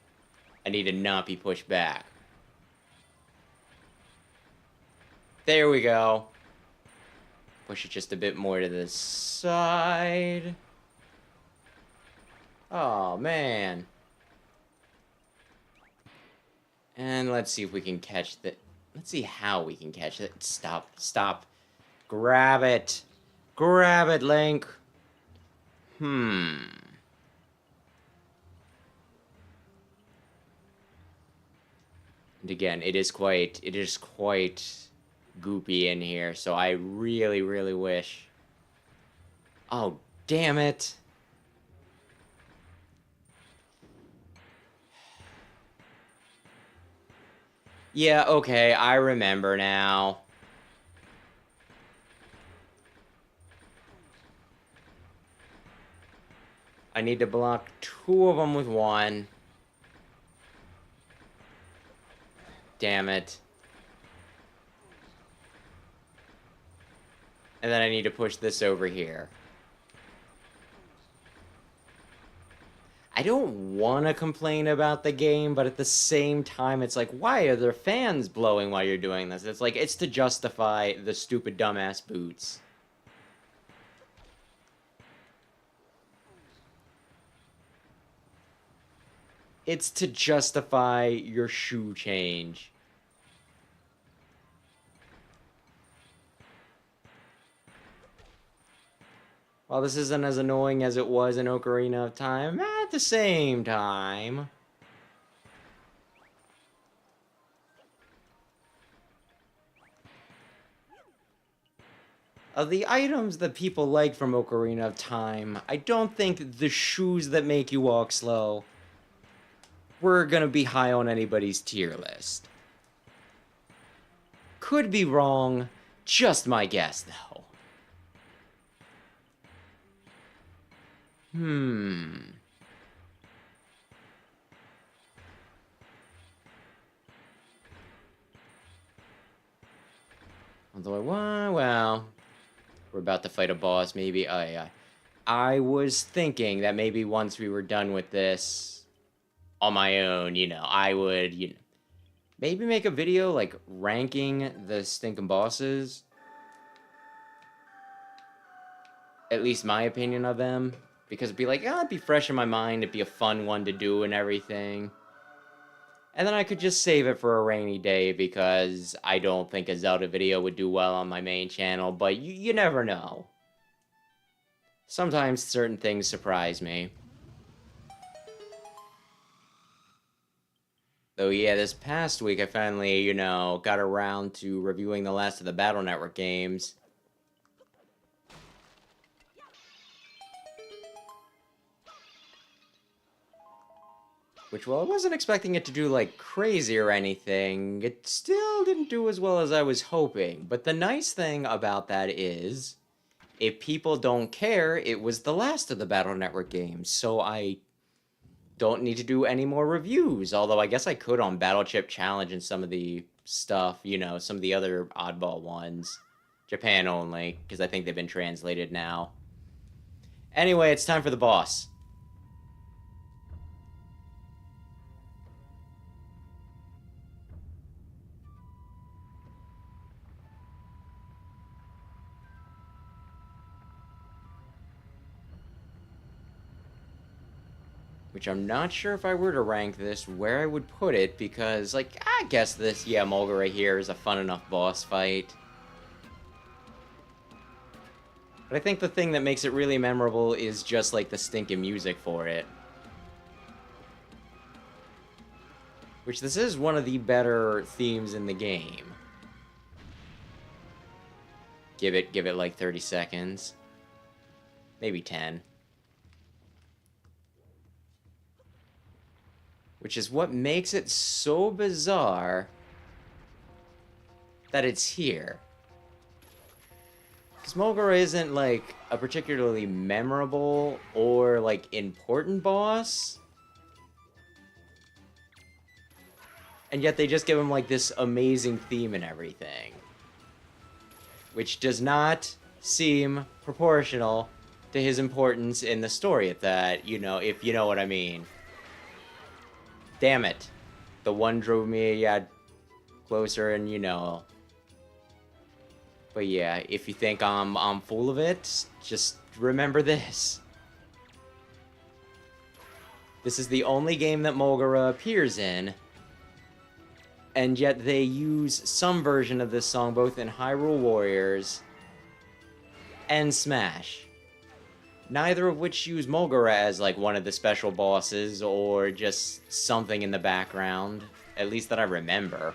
I need to not be pushed back. There we go. Push it just a bit more to the side. Oh, man. And let's see if we can catch the... Let's see how we can catch it. Stop. Stop. Grab it. Grab it, Link. And again, it is quite goopy in here, so I really, really wish... Oh, damn it! Yeah, okay, I remember now. I need to block 2 of them with 1. Damn it. And then I need to push this over here. I don't want to complain about the game, but at the same time, it's like, why are there fans blowing while you're doing this? It's like, it's to justify the stupid dumbass boots. It's to justify your shoe change. While this isn't as annoying as it was in Ocarina of Time, at the same time... Of the items that people like from Ocarina of Time, I don't think the shoes that make you walk slow were gonna be high on anybody's tier list. Could be wrong, just my guess, though. Although well, we're about to fight a boss, maybe. I was thinking that maybe once we were done with this on my own, I would, maybe make a video, like, ranking the stinking bosses. At least my opinion of them. Because it'd be like, it'd be fresh in my mind, it'd be a fun one to do and everything. And then I could just save it for a rainy day, because I don't think a Zelda video would do well on my main channel, but you never know. Sometimes certain things surprise me. Though, yeah, this past week I finally, got around to reviewing the last of the Battle Network games. Which, well, I wasn't expecting it to do, like, crazy or anything. It still didn't do as well as I was hoping. But the nice thing about that is, if people don't care, it was the last of the Battle Network games. So I don't need to do any more reviews. Although I guess I could on Battle Chip Challenge and some of the stuff, some of the other oddball ones. Japan only, because I think they've been translated now. Anyway, it's time for the boss. Which I'm not sure if I were to rank this where I would put it, because, like, I guess this, yeah, Mulga right here is a fun enough boss fight. But I think the thing that makes it really memorable is just, like, the stinking music for it. Which, this is one of the better themes in the game. Give it, like, 30 seconds. Maybe 10. Which is what makes it so bizarre that it's here. Because Mulgara isn't, like, a particularly memorable or, like, important boss. And yet they just give him, like, this amazing theme and everything. Which does not seem proportional to his importance in the story, if you know what I mean. Damn it. The one drove me, closer and, But yeah, if you think I'm full of it, just remember this. This is the only game that Mulgara appears in, and yet they use some version of this song both in Hyrule Warriors and Smash. Neither of which use Mulgara as, like, one of the special bosses, or just something in the background. At least that I remember.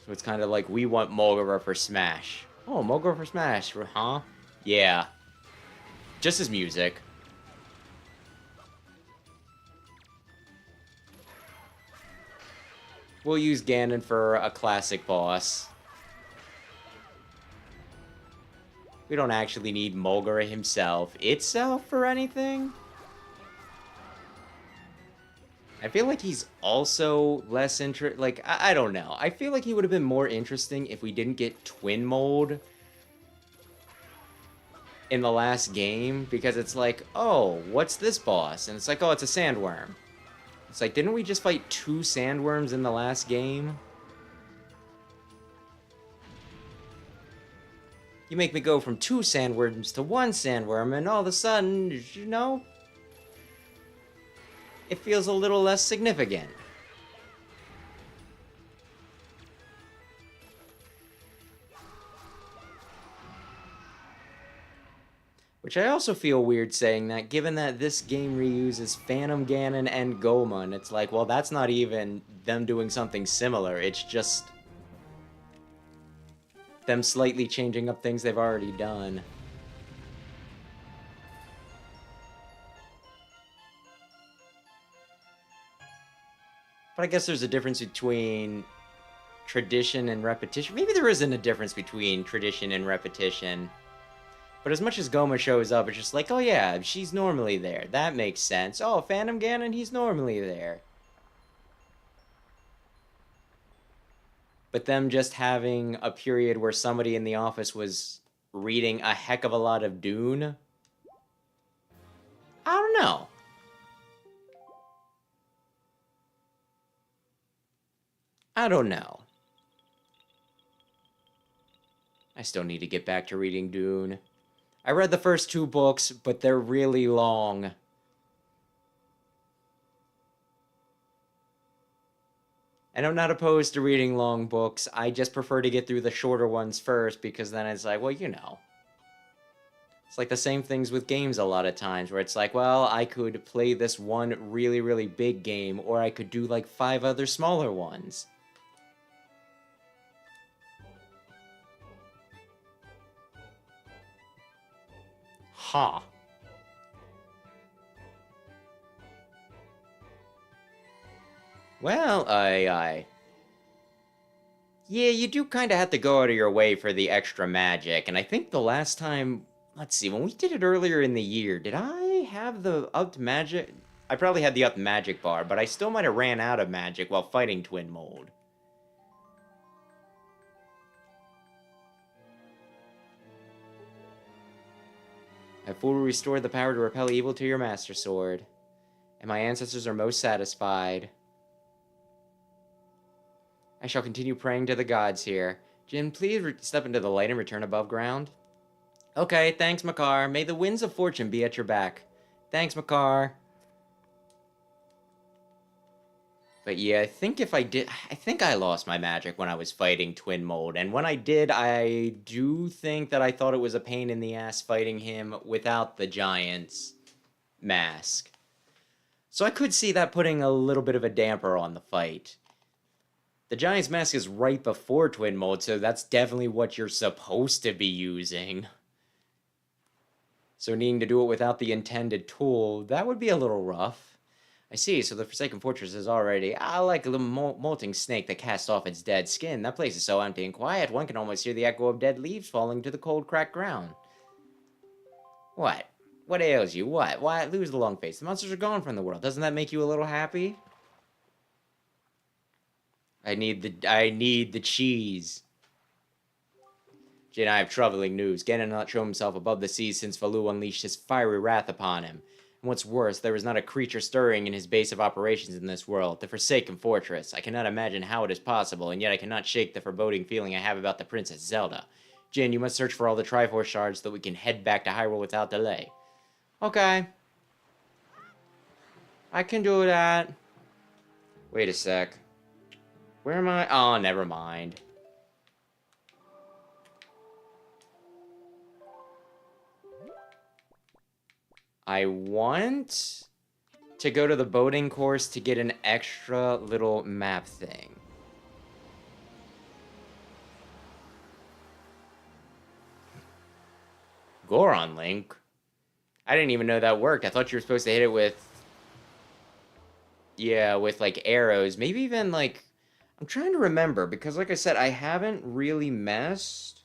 So it's kind of like we want Mulgara for Smash. Oh, Mulgara for Smash, huh? Yeah. Just his music. We'll use Ganon for a classic boss. We don't actually need Mulgara himself itself for anything. I feel like he's also less like, I don't know. I feel like he would have been more interesting if we didn't get Twin Mold in the last game, because it's like, oh, what's this boss? And it's like, oh, it's a sandworm. It's like, didn't we just fight 2 sandworms in the last game? You make me go from 2 sandworms to 1 sandworm, and all of a sudden, you know, it feels a little less significant. Which I also feel weird saying that, given that this game reuses Phantom Ganon and Goma, and it's like, well, that's not even them doing something similar, it's just them slightly changing up things they've already done. But I guess there's a difference between tradition and repetition. Maybe there isn't a difference between tradition and repetition. But as much as Goma shows up, it's just like, oh yeah, she's normally there. That makes sense. Oh, Phantom Ganon, he's normally there. But them just having a period where somebody in the office was reading a heck of a lot of Dune? I don't know. I don't know. I still need to get back to reading Dune. I read the first 2 books, but they're really long. And I'm not opposed to reading long books. I just prefer to get through the shorter ones first, because then it's like, well, you know. It's like the same things with games a lot of times, where it's like, well, I could play this one really, really big game, or I could do like 5 other smaller ones. Ha. Well, yeah, you do kind of have to go out of your way for the extra magic, and I think the last time, let's see, when we did it earlier in the year, did I have the upped magic? I probably had the upped magic bar, but I still might have ran out of magic while fighting Twin Mold. I fully restored the power to repel evil to your Master Sword, and my ancestors are most satisfied. I shall continue praying to the gods here. Jin, please step into the light and return above ground. Okay, thanks, Makar. May the winds of fortune be at your back. Thanks, Makar. But yeah, I think I lost my magic when I was fighting Twin Mold. And when I did, I do think that I thought it was a pain in the ass fighting him without the Giant's mask. So I could see that putting a little bit of a damper on the fight. The Giant's mask is right before Twin Mold, so that's definitely what you're supposed to be using. So needing to do it without the intended tool, that would be a little rough. I see, so the Forsaken Fortress is already... I like a little molting snake that casts off its dead skin. That place is so empty and quiet, one can almost hear the echo of dead leaves falling to the cold, cracked ground. What? What ails you? What? Why lose the long face? The monsters are gone from the world. Doesn't that make you a little happy? I need the cheese. Jin, I have troubling news. Ganon did not show himself above the seas since Valu unleashed his fiery wrath upon him. And what's worse, there is not a creature stirring in his base of operations in this world, the Forsaken Fortress. I cannot imagine how it is possible, and yet I cannot shake the foreboding feeling I have about the Princess Zelda. Jin, you must search for all the Triforce shards so that we can head back to Hyrule without delay. Okay. I can do that. Wait a sec. Where am I? Oh, never mind. I want to go to the boating course to get an extra little map thing. Goron Link? I didn't even know that worked. I thought you were supposed to hit it with... Yeah, with, like, arrows. Maybe even, like... I'm trying to remember, because, like I said, I haven't really messed...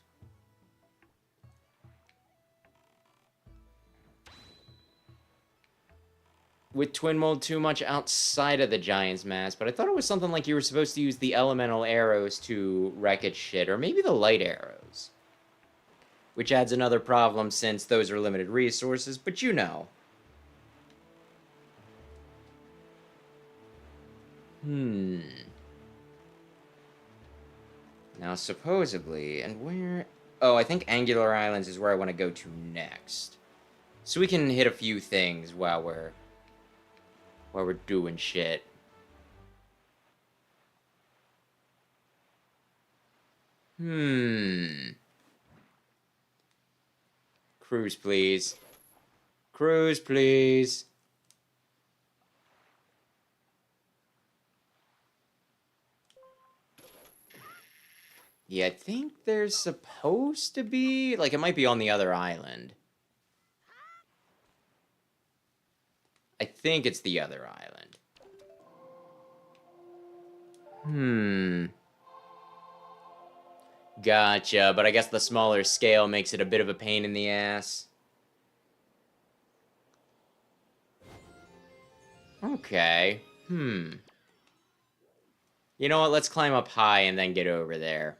with Twin Mold too much outside of the Giant's Mask, but I thought it was something like you were supposed to use the elemental arrows to wreck its shit, or maybe the light arrows. Which adds another problem since those are limited resources, but you know. Now, supposedly, and where... Oh, I think Angular Islands is where I want to go to next. So we can hit a few things while we're doing shit. Cruise, please. Cruise, please. Yeah, I think there's supposed to be... Like, it might be on the other island. I think it's the other island. Gotcha, but I guess the smaller scale makes it a bit of a pain in the ass. Okay. You know what? Let's climb up high and then get over there.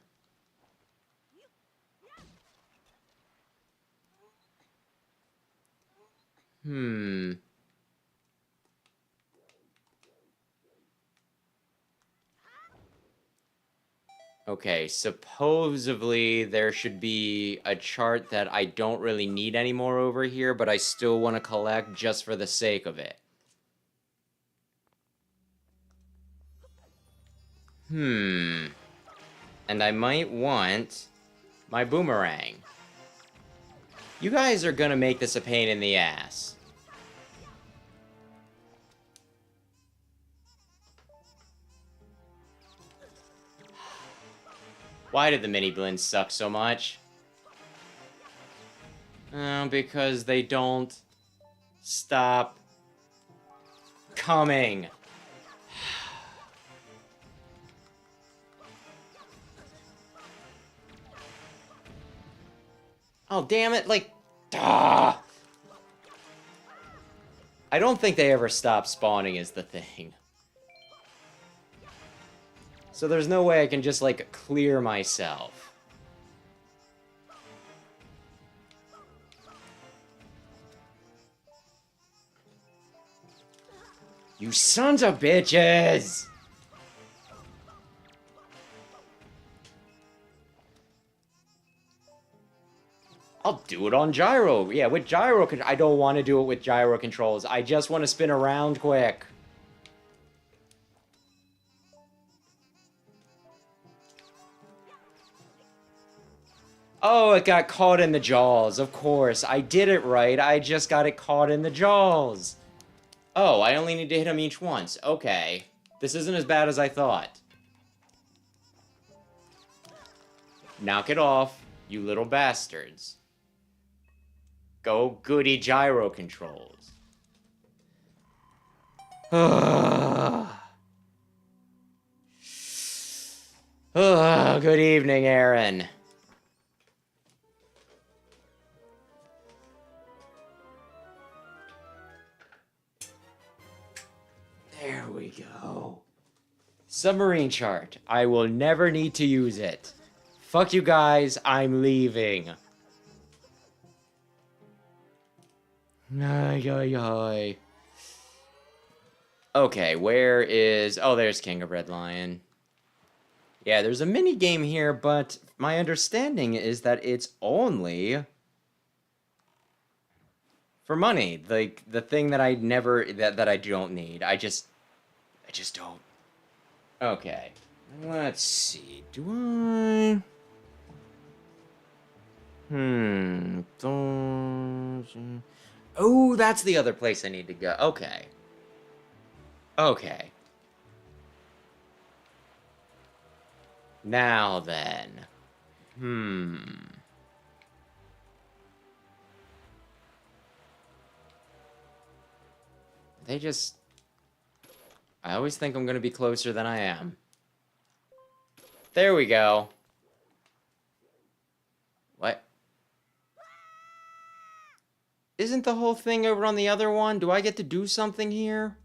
Okay, supposedly there should be a chart that I don't really need anymore over here, but I still want to collect just for the sake of it. And I might want my boomerang. You guys are gonna make this a pain in the ass. Why did the mini blends suck so much? Because they don't stop coming. Oh, damn it, like... I don't think they ever stop spawning is the thing. So there's no way I can just, like, clear myself. You sons of bitches! I'll do it on gyro. Yeah, with gyro... I don't want to do it with gyro controls. I just want to spin around quick. Oh, it got caught in the jaws. Of course. I did it right. I just got it caught in the jaws. Oh, I only need to hit him each once. Okay. This isn't as bad as I thought. Knock it off, you little bastards. Go goody gyro controls. Good evening, Aaron. There we go. Submarine chart. I will never need to use it. Fuck you guys, I'm leaving. Ay, ay, ay. Okay, where is... Oh, there's King of Red Lion. Yeah, there's a mini game here, but my understanding is that it's only for money. Like, the thing that I never... That I don't need. I just don't. Okay. Let's see. Do I... Oh, that's the other place I need to go. Okay. Okay. Now then. They just... I always think I'm going to be closer than I am. There we go. What? Isn't the whole thing over on the other one? Do I get to do something here?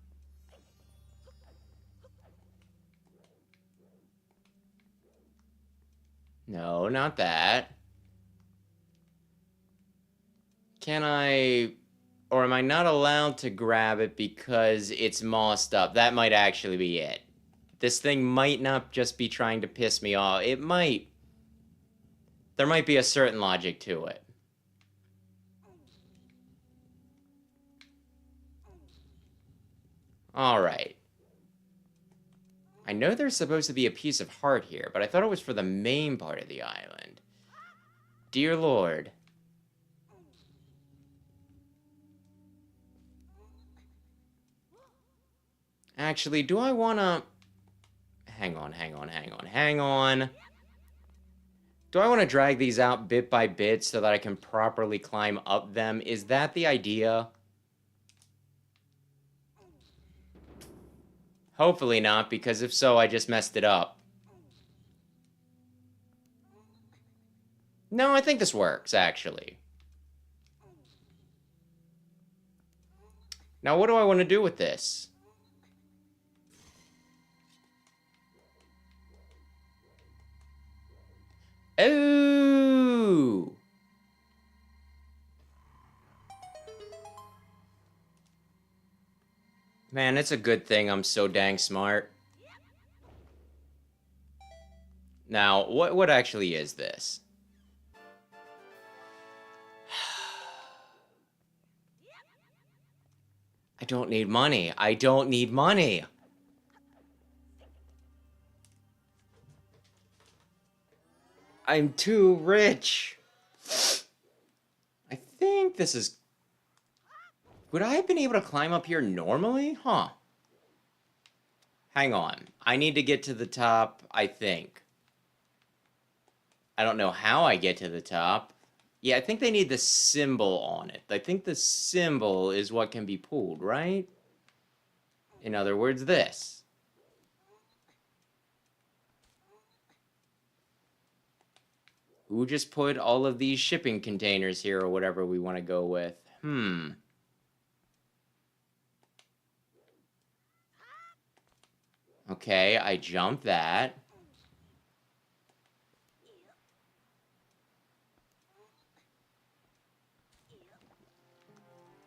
No, not that. Can I... Or am I not allowed to grab it because it's mossed up? That might actually be it. This thing might not just be trying to piss me off. It might. There might be a certain logic to it. Alright. I know there's supposed to be a piece of heart here, but I thought it was for the main part of the island. Dear Lord. Actually, do I want to... Hang on. Do I want to drag these out bit by bit so that I can properly climb up them? Is that the idea? Hopefully not, because if so, I just messed it up. No, I think this works, actually. Now, what do I want to do with this? Oh! Man, it's a good thing I'm so dang smart. Now, what actually is this? I don't need money. I don't need money. I'm too rich. I think this is... Would I have been able to climb up here normally? Huh. Hang on. I need to get to the top, I think. I don't know how I get to the top. Yeah, I think they need the symbol on it. I think the symbol is what can be pulled, right? In other words, this. Who just put all of these shipping containers here or whatever we want to go with? Okay, I jumped that.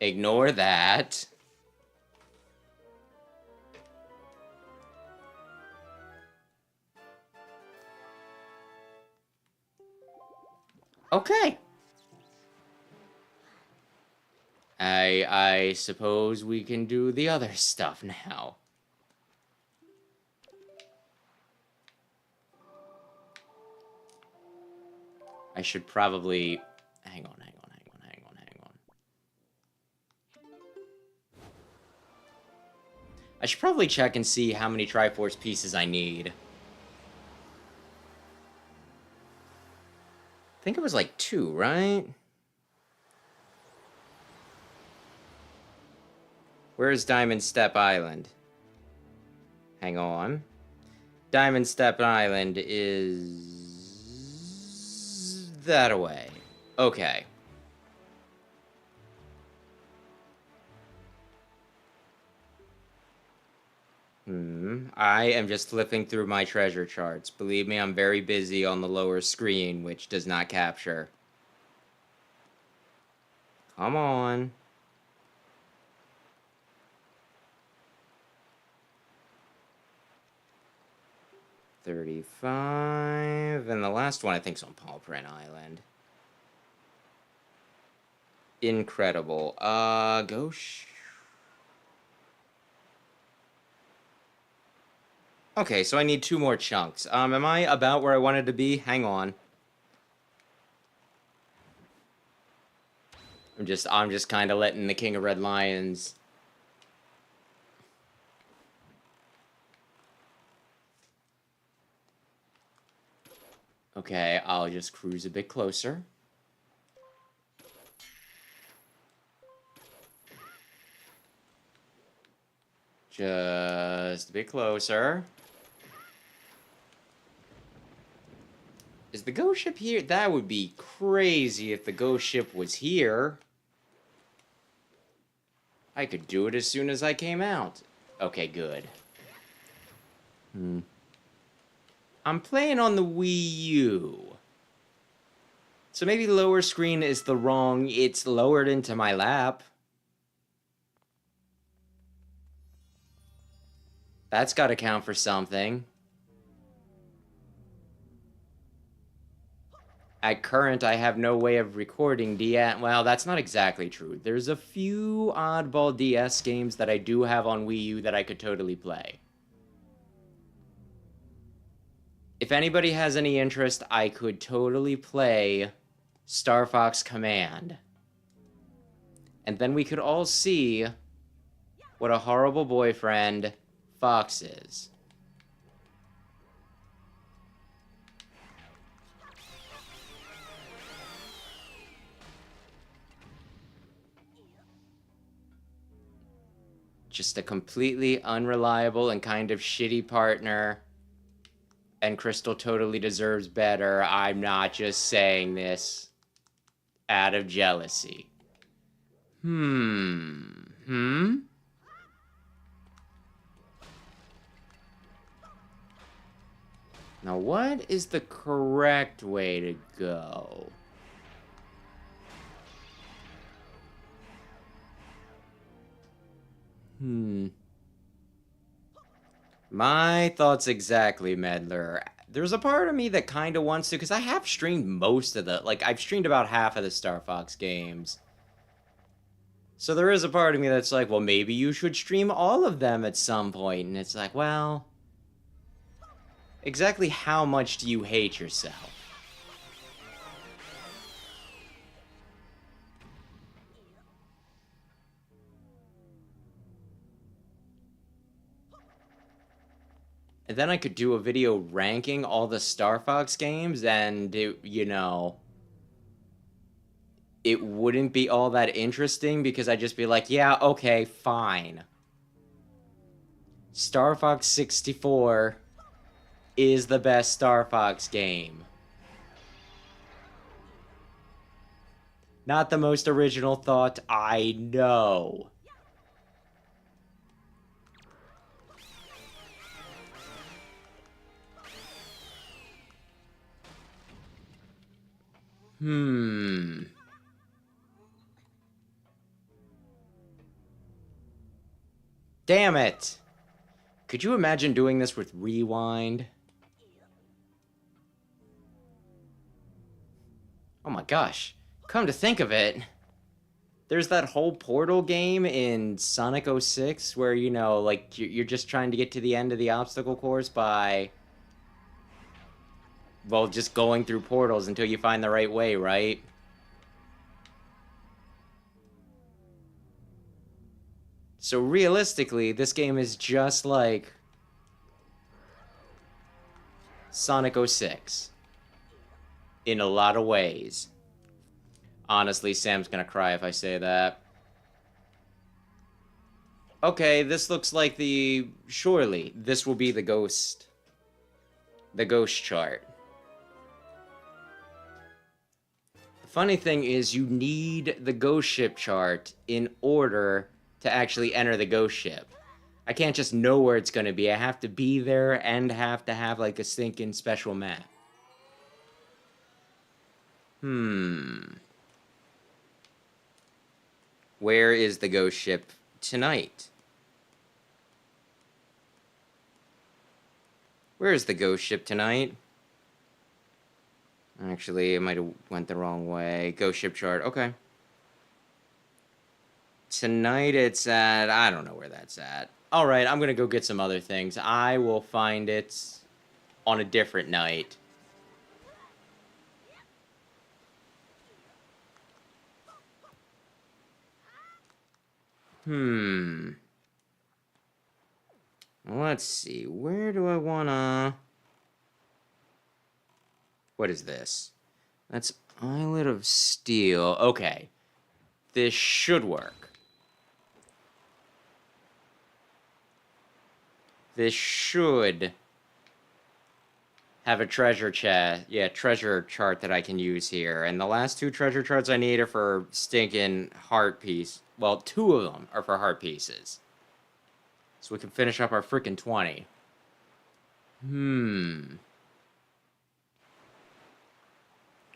Ignore that. Okay. I suppose we can do the other stuff now. I should probably... Hang on. I should probably check and see how many Triforce pieces I need. I think it was like 2, right? Where's Diamond Step Island? Hang on. Diamond Step Island is... that away. Okay. I am just flipping through my treasure charts. Believe me, I'm very busy on the lower screen, which does not capture. Come on. $35, and the last one I think is on Paw Print Island. Incredible. Okay, so I need 2 more chunks. Am I about where I wanted to be? Hang on. I'm just kind of letting the King of Red Lions... Okay, I'll just cruise a bit closer. Just a bit closer. Is the ghost ship here? That would be crazy if the ghost ship was here. I could do it as soon as I came out. Okay, good. I'm playing on the Wii U. So maybe lower screen is the wrong... It's lowered into my lap. That's got to count for something. At current, I have no way of recording DS... Well, that's not exactly true. There's a few oddball DS games that I do have on Wii U that I could totally play. If anybody has any interest, I could totally play Star Fox Command. And then we could all see what a horrible boyfriend Fox is. Just a completely unreliable and kind of shitty partner. And Crystal totally deserves better. I'm not just saying this out of jealousy. Now what is the correct way to go? My thoughts exactly, Medler. There's a part of me that kind of wants to, because I have streamed most of the... Like, I've streamed about half of the Star Fox games. So there is a part of me that's like, well, maybe you should stream all of them at some point. And it's like, well... Exactly how much do you hate yourself? And then I could do a video ranking all the Star Fox games, and, you know... It wouldn't be all that interesting, because I'd just be like, yeah, okay, fine. Star Fox 64 is the best Star Fox game. Not the most original thought, I know. Damn it! Could you imagine doing this with Rewind? Oh my gosh. Come to think of it, there's that whole Portal game in Sonic 06 where, you know, like, you're just trying to get to the end of the obstacle course by... Well, just going through portals until you find the right way, right? So realistically, this game is just like Sonic 06 in a lot of ways. Honestly, Sam's gonna cry if I say that. Okay, this looks like the... Surely, this will be the ghost. The ghost chart. The funny thing is, you need the ghost ship chart in order to actually enter the ghost ship. I can't just know where it's gonna be. I have to be there and have to have, like, a stinking special map. Where is the ghost ship tonight? Where is the ghost ship tonight? Actually, I might have went the wrong way. Ghost ship chart, okay. Tonight it's at... I don't know where that's at. Alright, I'm gonna go get some other things. I will find it on a different night. Let's see. Where do I wanna... What is this? That's Islet of Steel. Okay. This should work. This should have a treasure chest. Yeah, treasure chart that I can use here. And the last 2 treasure charts I need are for stinking heart piece. Well, 2 of them are for heart pieces. So we can finish up our freaking 20.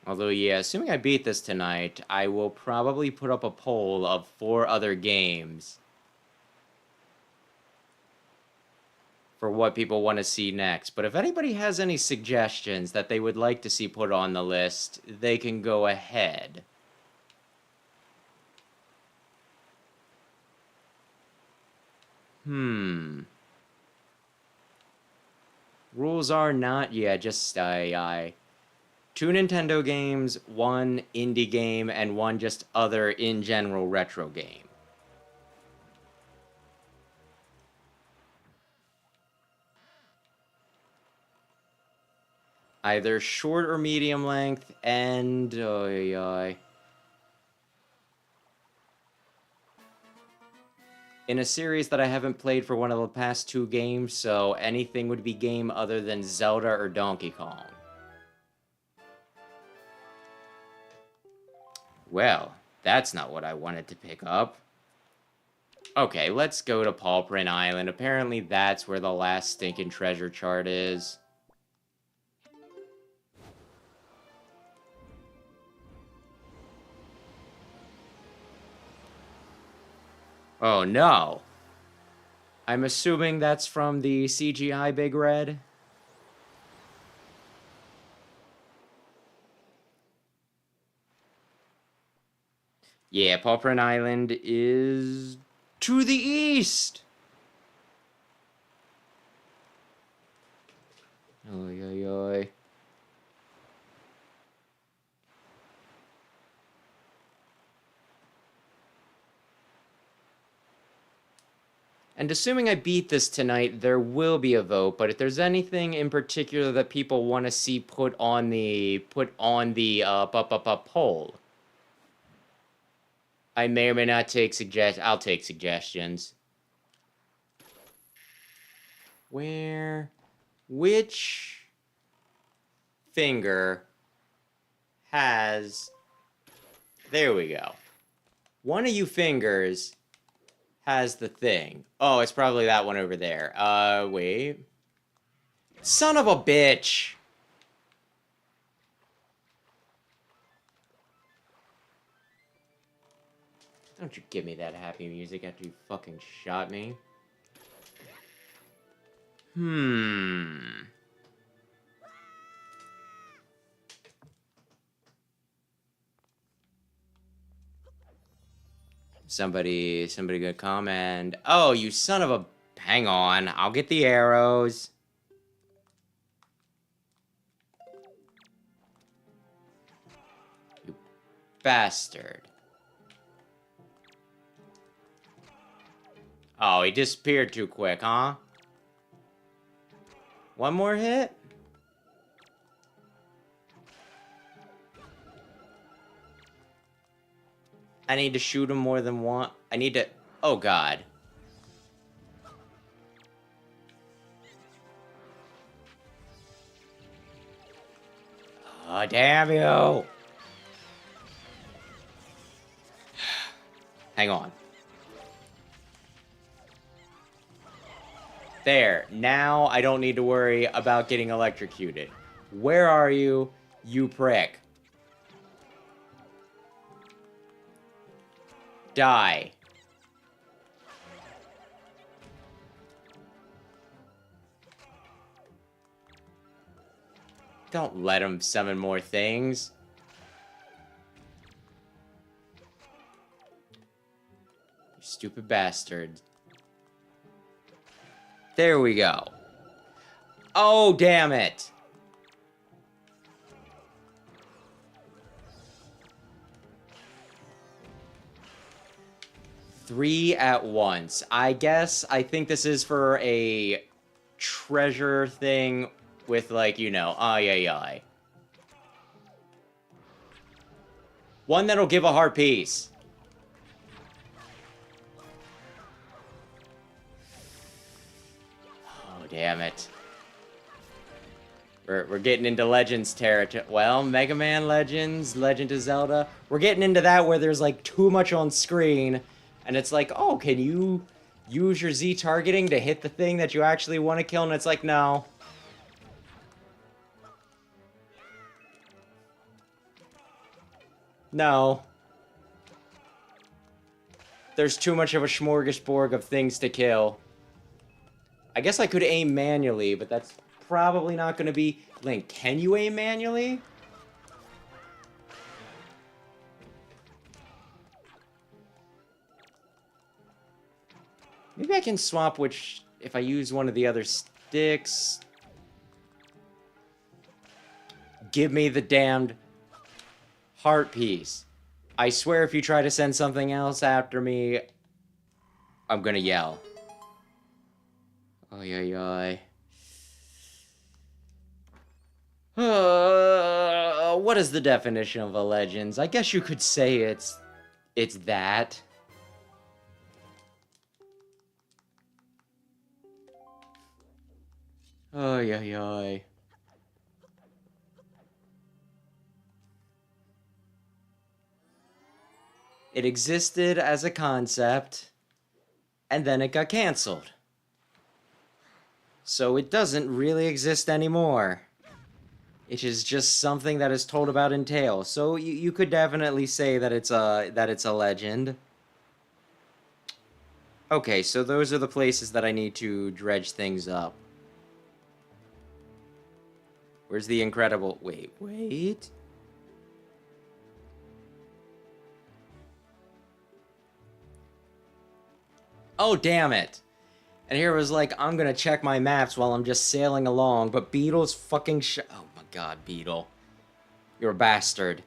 Although, yeah, assuming I beat this tonight, I will probably put up a poll of 4 other games for what people want to see next. But if anybody has any suggestions that they would like to see put on the list, they can go ahead. Rules are not, yeah, just 2 Nintendo games, 1 indie game, and 1 just other in general retro game. Either short or medium length, and in a series that I haven't played for one of the past 2 games, so anything would be game other than Zelda or Donkey Kong. Well, that's not what I wanted to pick up. Okay, let's go to Paw Print Island. Apparently that's where the last stinking treasure chart is. Oh no! I'm assuming that's from the CGI Big Red? Yeah, Paw Print Island is to the east! Oy, oy, oy. And assuming I beat this tonight, there will be a vote, but if there's anything in particular that people want to see put on the poll, I may or may not take I'll take suggestions. Which finger has... There we go. One of you fingers has the thing. Oh, it's probably that one over there. Wait. Son of a bitch! Don't you give me that happy music after you fucking shot me. Somebody gonna comment. Oh, you son of a... Hang on, I'll get the arrows. You bastard. Oh, he disappeared too quick, huh? One more hit? I need to shoot him more than one. I need to... Oh, God. Oh, damn you! Hang on. There. Now I don't need to worry about getting electrocuted. Where are you, you prick? Die. Don't let him summon more things. You stupid bastard. There we go. Oh, damn it. Three at once. I think this is for a treasure thing with, like, you know, ay. One that'll give a heart piece. damn it. We're getting into Legends territory. Well, Mega Man Legends, Legend of Zelda. We're getting into that where there's, like, too much on screen. And it's like, oh, can you use your Z targeting to hit the thing that you actually want to kill? And it's like, no. No. There's too much of a smorgasbord of things to kill. I guess I could aim manually, but that's probably not going to be... Link, can you aim manually? Maybe I can swap which... If I use one of the other sticks... Give me the damned heart piece. I swear if you try to send something else after me, I'm gonna yell. Oy, oy, oy. What is the definition of a Legends? I guess you could say it's that. Oy, oy, oy. It existed as a concept, and then it got canceled. So it doesn't really exist anymore. It is just something that is told about in tales. So you could definitely say that it's a legend. Okay, so those are the places that I need to dredge things up. Where's the incredible... Wait. Oh, damn it. And here was like, I'm gonna check my maps while I'm just sailing along, but Beetle's fucking oh my god, Beetle. You're a bastard.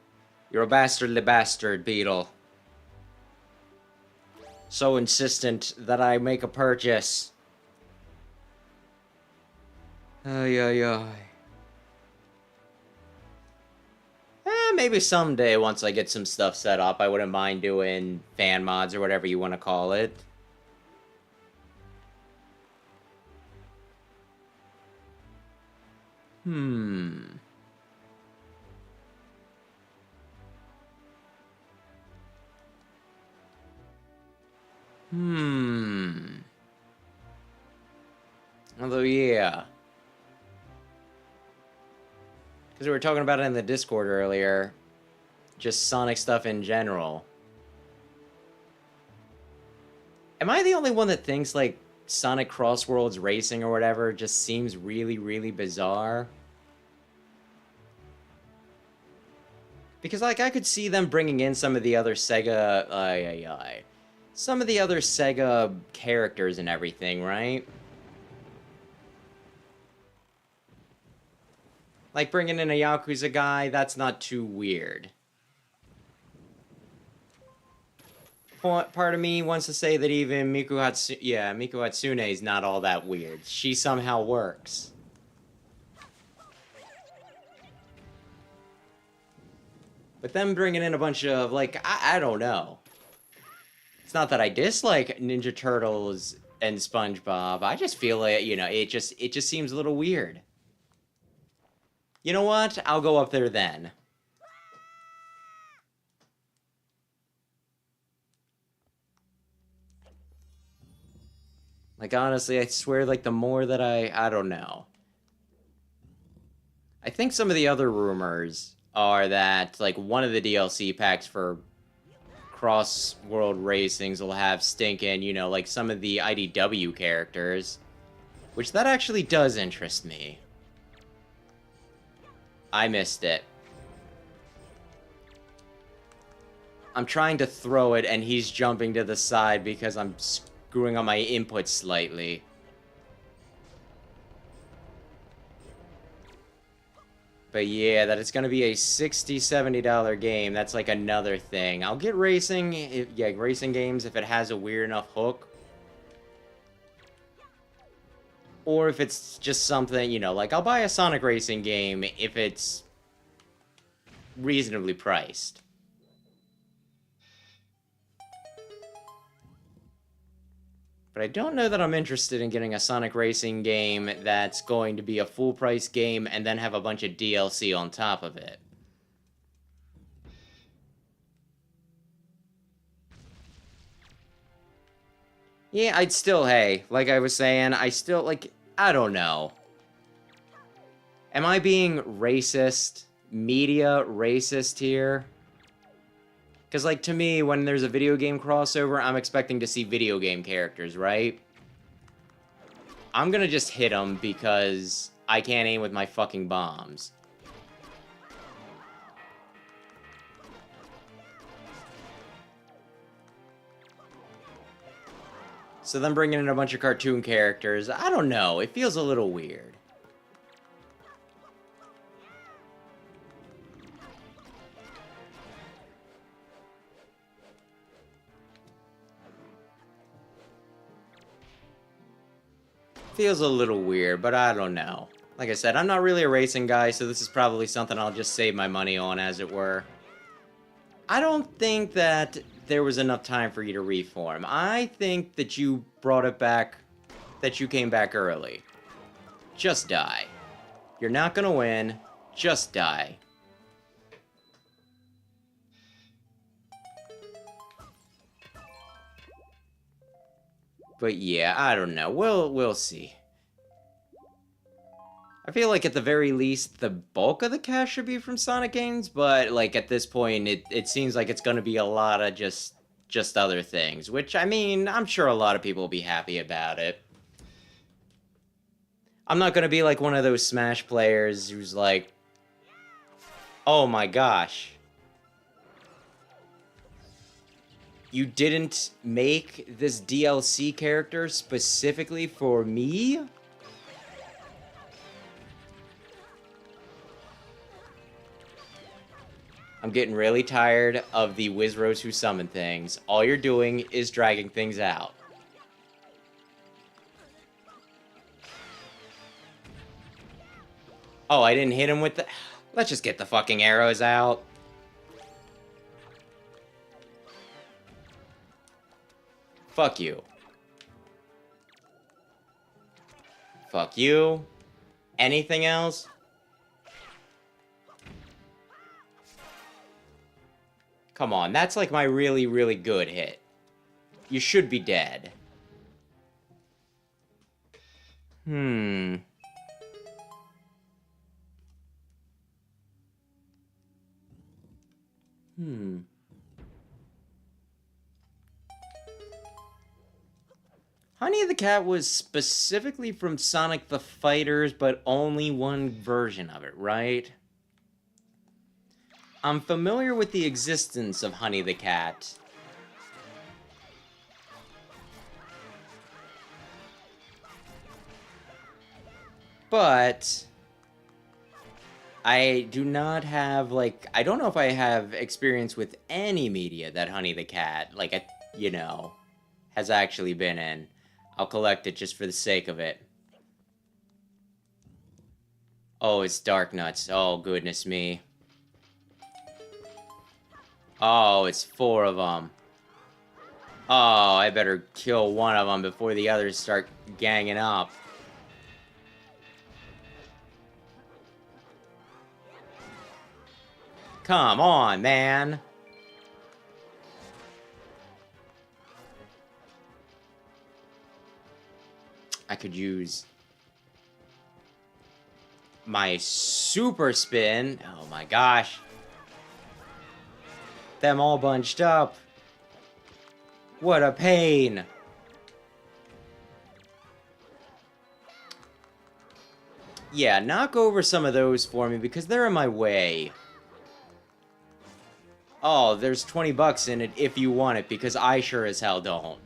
You're a bastardly bastard, Beetle. So insistent that I make a purchase. Ay, ay, ay. Maybe someday, once I get some stuff set up, I wouldn't mind doing fan mods or whatever you want to call it. Although, yeah. Because we were talking about it in the Discord earlier. Just Sonic stuff in general. Am I the only one that thinks, like, Sonic Crossworlds Racing or whatever just seems really, really bizarre? Because, like, I could see them bringing in some of the other Sega... some of the other Sega characters and everything, right? Like, bringing in a Yakuza guy, that's not too weird. Part of me wants to say that even Miku Hatsune is not all that weird. She somehow works. But them bringing in a bunch of, like, I don't know. It's not that I dislike Ninja Turtles and SpongeBob. I just feel like, you know, it just seems a little weird. You know what? I'll go up there then. Like, honestly, I swear, like, the more that I don't know. I think some of the other rumors are that, like, one of the DLC packs for Cross-World Racings will have stinking, you know, like, some of the IDW characters. Which, that actually does interest me. I missed it. I'm trying to throw it, and he's jumping to the side because I'm screwing on my input slightly. But yeah, that it's going to be a $60, $70 game. That's like another thing. I'll get racing, racing games if it has a weird enough hook. Or if it's just something, you know, like I'll buy a Sonic racing game if it's reasonably priced. But I don't know that I'm interested in getting a Sonic Racing game that's going to be a full-price game and then have a bunch of DLC on top of it. Yeah, I'd still, hey, like I was saying, I still, like, I don't know. Am I being racist? Media racist here? Because, like, to me, when there's a video game crossover, I'm expecting to see video game characters, right? I'm gonna just hit them because I can't aim with my fucking bombs. So then bringing in a bunch of cartoon characters, I don't know, it feels a little weird. Feels a little weird, but I don't know. Like I said, I'm not really a racing guy, so this is probably something I'll just save my money on, as it were. I don't think that there was enough time for you to reform. I think that you brought it back, that you came back early. Just die. You're not gonna win. Just die. But yeah, I don't know. We'll see. I feel like at the very least, the bulk of the cash should be from Sonic games, but like at this point, it seems like it's gonna be a lot of just other things, which, I mean, I'm sure a lot of people will be happy about it. I'm not gonna be like one of those Smash players who's like, oh my gosh. You didn't make this DLC character specifically for me? I'm getting really tired of the Wizros who summon things. All you're doing is dragging things out. Oh, I didn't hit him with the... Let's just get the fucking arrows out. Fuck you. Fuck you. Anything else? Come on, that's like my really, really good hit. You should be dead. Hmm. Honey the Cat was specifically from Sonic the Fighters, but only one version of it, right? I'm familiar with the existence of Honey the Cat. But I do not have, like, I don't know if I have experience with any media that Honey the Cat, like, you know, has actually been in. I'll collect it just for the sake of it. Oh, it's Dark Nuts. Oh, goodness me. Oh, it's 4 of them. Oh, I better kill one of them before the others start ganging up. Come on, man. I could use my super spin. Oh my gosh. Them all bunched up. What a pain. Yeah, knock over some of those for me because they're in my way. Oh, there's 20 bucks in it if you want it because I sure as hell don't.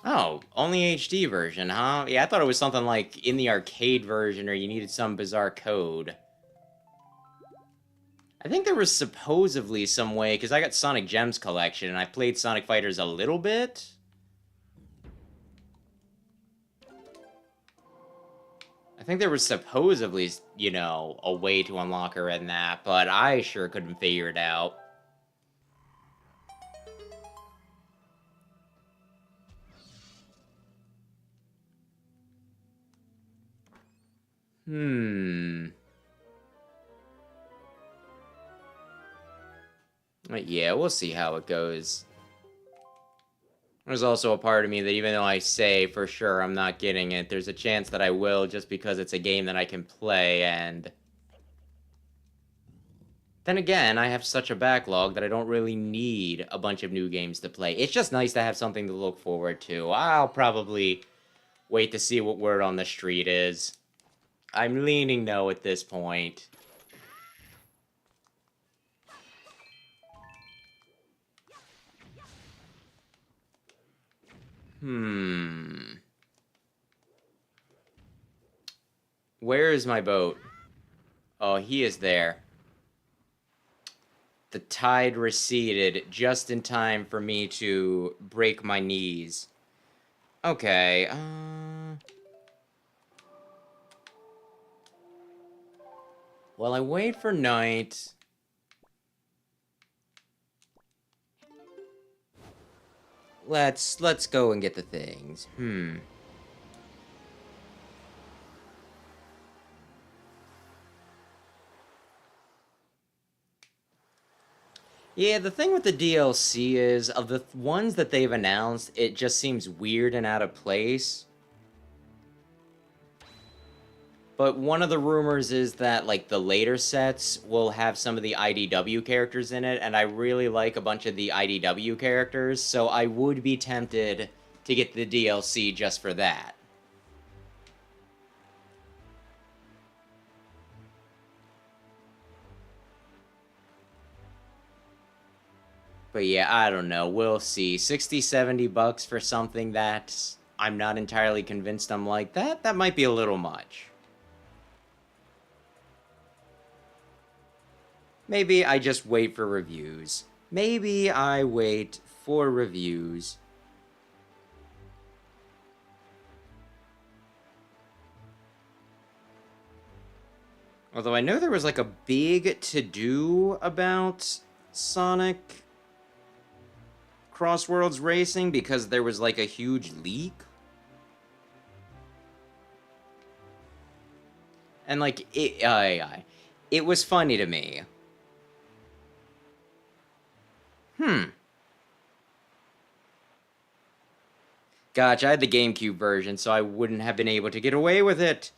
Oh, only HD version, huh? Yeah, I thought it was something like in the arcade version or you needed some bizarre code. I think there was supposedly some way, because I got Sonic Gems collection, and I played Sonic Fighters a little bit. I think there was supposedly, you know, a way to unlock her in that, but I sure couldn't figure it out. Yeah, we'll see how it goes. There's also a part of me that even though I say for sure I'm not getting it, there's a chance that I will just because it's a game that I can play, and then again, I have such a backlog that I don't really need a bunch of new games to play. It's just nice to have something to look forward to. I'll probably wait to see what word on the street is. I'm leaning no at this point. Where is my boat? Oh, he is there. The tide receded just in time for me to break my knees. Okay, while I wait for night... Let's go and get the things. Yeah, the thing with the DLC is, of the ones that they've announced, it just seems weird and out of place. But one of the rumors is that, like, the later sets will have some of the IDW characters in it, and I really like a bunch of the IDW characters, so I would be tempted to get the DLC just for that. But yeah, I don't know. We'll see. 60, 70 bucks for something that I'm not entirely convinced I'm like, that might be a little much. Maybe I just wait for reviews. Maybe I wait for reviews. Although I know there was like a big to-do about Sonic Crossworlds Racing because there was like a huge leak. And like, it was funny to me. Gotcha, I had the GameCube version, so I wouldn't have been able to get away with it.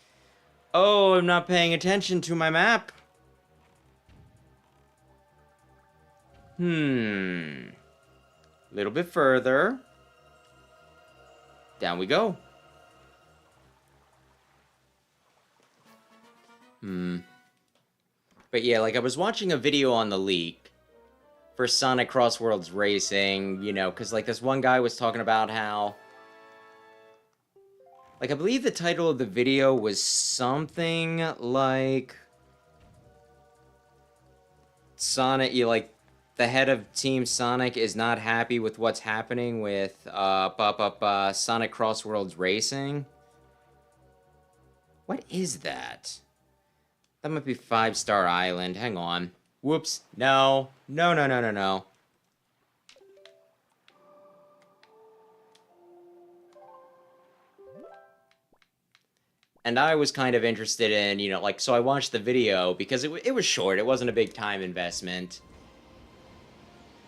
Oh, I'm not paying attention to my map. Little bit further. Down we go. But yeah, like I was watching a video on the leak for Sonic Crossworlds Racing, you know, because like this one guy was talking about how... Like, I believe the title of the video was something like... Sonic, like, the head of Team Sonic is not happy with what's happening with, Sonic Crossworlds Racing. What is that? That might be 5-Star Island. Hang on. Whoops. No. No. And I was kind of interested in, you know, like, so I watched the video because it was short. It wasn't a big time investment.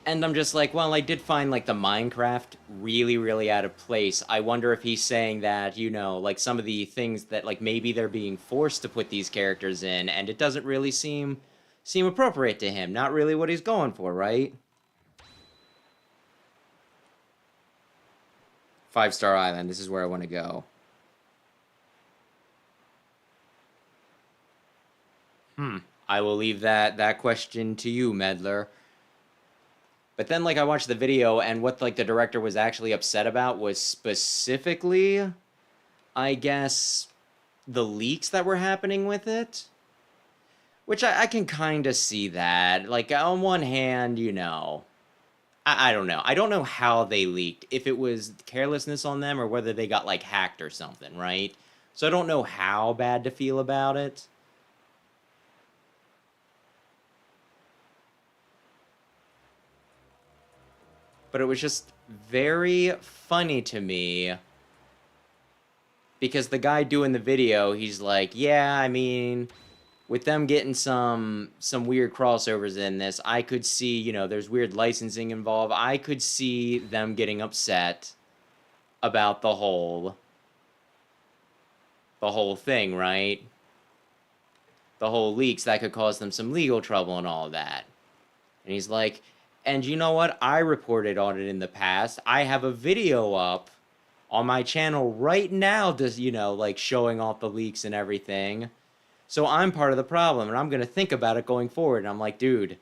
And I'm just like, well, I did find, like, the Minecraft really, really out of place. I wonder if he's saying that, you know, like, some of the things that, like, maybe they're being forced to put these characters in, and it doesn't really seem appropriate to him. Not really what he's going for, right? 5-Star Island, this is where I want to go. I will leave that question to you, Medler. But then, like, I watched the video, and what, like, the director was actually upset about was specifically, I guess, the leaks that were happening with it. Which I can kind of see that. Like, on one hand, you know, I don't know. I don't know how they leaked. If it was carelessness on them or whether they got, like, hacked or something, right? So I don't know how bad to feel about it. But it was just very funny to me because the guy doing the video, he's like, yeah, I mean, with them getting some weird crossovers in this, I could see, you know, there's weird licensing involved. I could see them getting upset about the whole thing, right? The whole leaks that could cause them some legal trouble and all that. And he's like, and you know what? I reported on it in the past. I have a video up on my channel right now, just, you know, like showing off the leaks and everything. So I'm part of the problem, and I'm going to think about it going forward. And I'm like, dude,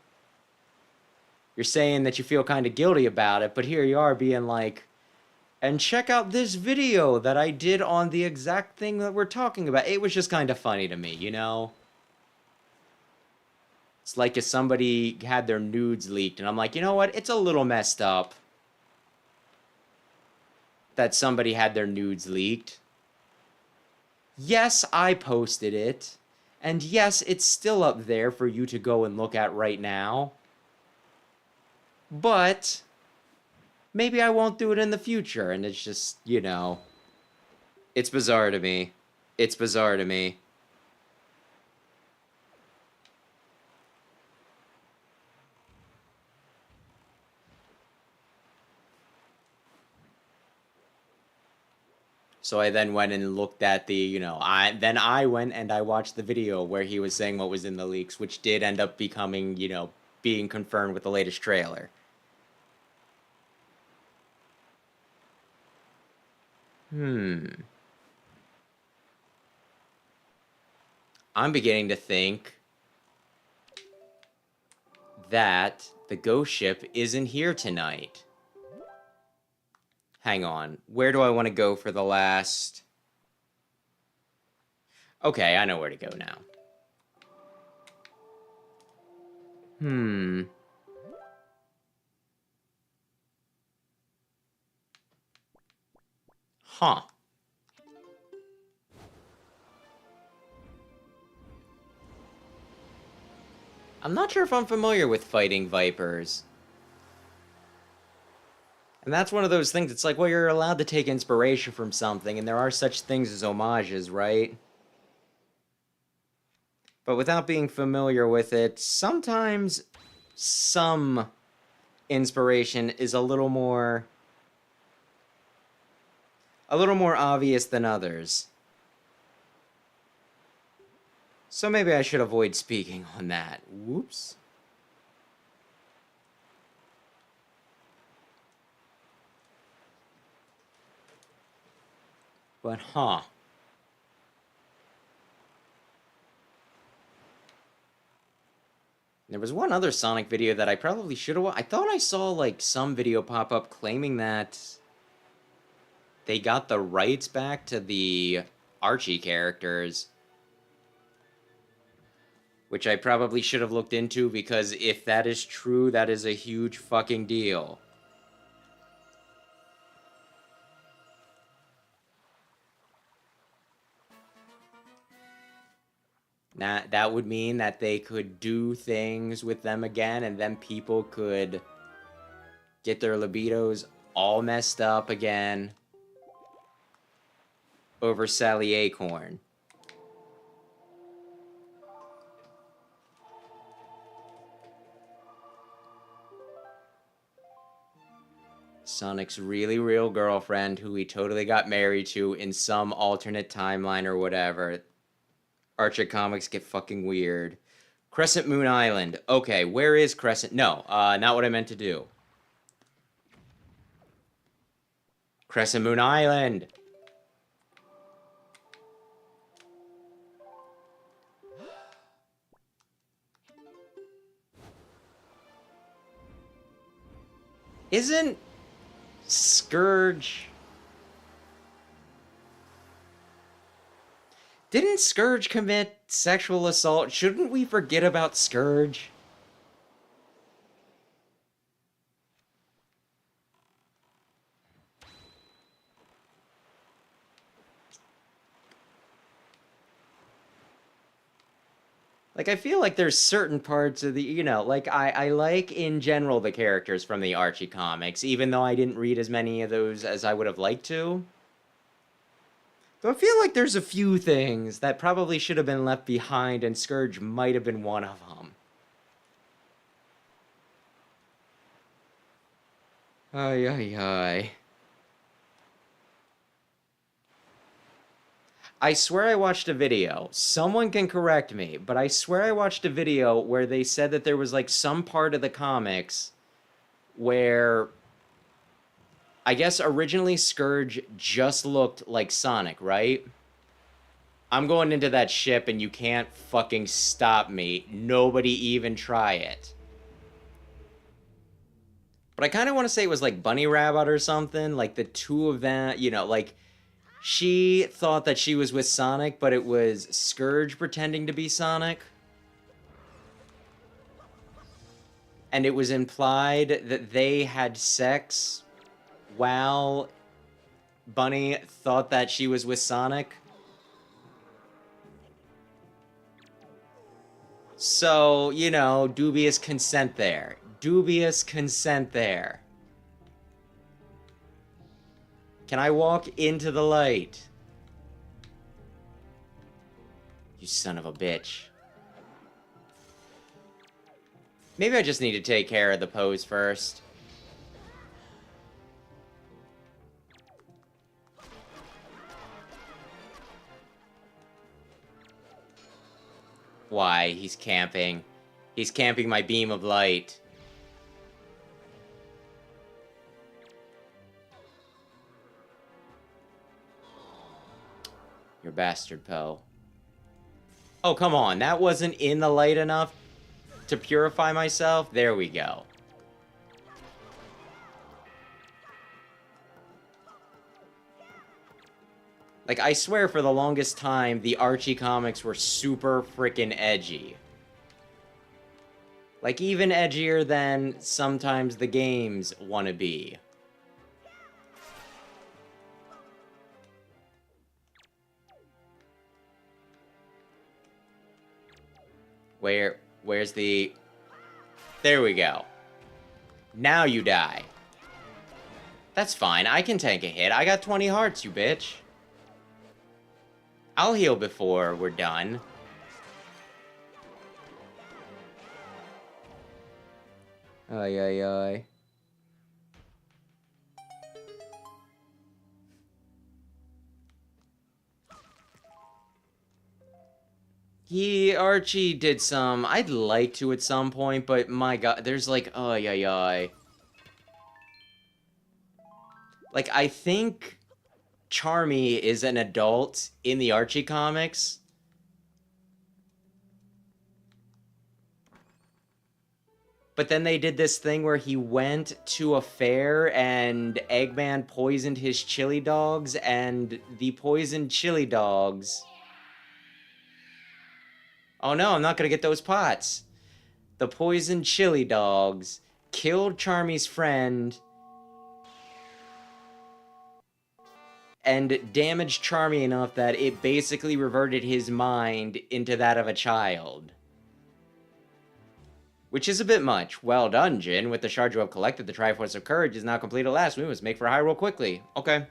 you're saying that you feel kind of guilty about it, but here you are being like, and check out this video that I did on the exact thing that we're talking about. It was just kind of funny to me, you know? It's like if somebody had their nudes leaked, and I'm like, you know what? It's a little messed up that somebody had their nudes leaked. Yes, I posted it. And yes, it's still up there for you to go and look at right now. But maybe I won't do it in the future. And it's just, you know, it's bizarre to me. It's bizarre to me. So I then went and looked at the, you know, I went and I watched the video where he was saying what was in the leaks, which did end up becoming, you know, being confirmed with the latest trailer. I'm beginning to think that the ghost ship isn't here tonight. Hang on. Where do I want to go for the last... Okay, I know where to go now. Huh. I'm not sure if I'm familiar with fighting vipers. And that's one of those things, it's like, well, you're allowed to take inspiration from something, and there are such things as homages, right? But without being familiar with it, sometimes some inspiration is a little more obvious than others. So maybe I should avoid speaking on that. Whoops. But, huh. There was one other Sonic video that I probably should have... I thought I saw, like, some video pop up claiming that they got the rights back to the Archie characters. Which I probably should have looked into, because if that is true, that is a huge fucking deal. Now, that would mean that they could do things with them again, and then people could get their libidos all messed up again over Sally Acorn. Sonic's really real girlfriend, who he totally got married to in some alternate timeline or whatever. Archer comics get fucking weird. Crescent Moon Island. Okay, where is Crescent? No, not what I meant to do. Crescent Moon Island. Isn't Scourge... Didn't Scourge commit Sexual assault. Shouldn't we forget about Scourge? Like, I feel like there's certain parts of the, like, I like, in general, the characters from the Archie comics, even though I didn't read as many of those as I would have liked to. Though I feel like there's a few things that probably should have been left behind, and Scourge might have been one of them. Ay, ay, ay. I swear I watched a video. Someone can correct me, but I swear I watched a video where they said that there was, like, some part of the comics where I guess originally Scourge just looked like Sonic, right? I'm going into that ship and you can't fucking stop me. Nobody even try it. But I kind of want to say it was like Bunny Rabbit or something. Like the two of them, like she thought that she was with Sonic, but it was Scourge pretending to be Sonic. And it was implied that they had sex while Bunny thought that she was with Sonic. So, dubious consent there. Dubious consent there. Can I walk into the light? You son of a bitch. Maybe I just need to take care of the pose first. Why? He's camping. He's camping my beam of light. You're a bastard, Poe. Oh, come on. That wasn't in the light enough to purify myself? There we go. Like, I swear for the longest time, the Archie comics were super freaking edgy. Like, even edgier than sometimes the games want to be. Where's the... There we go. Now you die. That's fine, I can tank a hit. I got 20 hearts, you bitch. I'll heal before we're done. Ay, ay, ay. Archie did some... I'd like to at some point, but my god, there's like... Ay, ay, ay. Like, I think Charmy is an adult in the Archie comics. But then they did this thing where he went to a fair and Eggman poisoned his chili dogs, and the poisoned chili dogs... Oh no, I'm not gonna get those pots. The poisoned chili dogs killed Charmy's friend and damaged Charmy enough that it basically reverted his mind into that of a child. Which is a bit much. Well done, Jin. With the shards you have collected, the Triforce of Courage is now complete at last. We must make for a high roll quickly. Okay.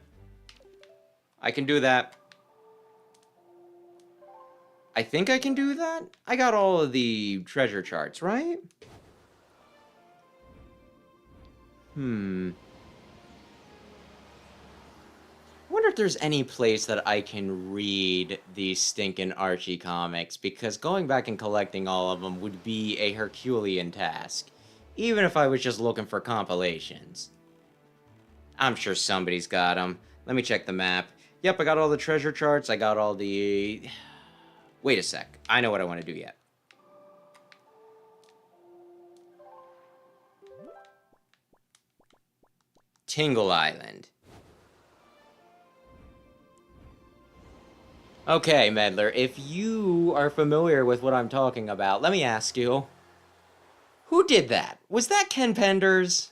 I can do that. I think I can do that? I got all of the treasure charts, right? I wonder if there's any place that I can read these stinking Archie comics, because going back and collecting all of them would be a Herculean task, even if I was just looking for compilations. I'm sure somebody's got them. Let me check the map. Yep, I got all the treasure charts. I got all the... Wait a sec. I know what I want to do yet. Tingle Island. Okay, Medler, if you are familiar with what I'm talking about, let me ask you, who did that? Was that Ken Penders?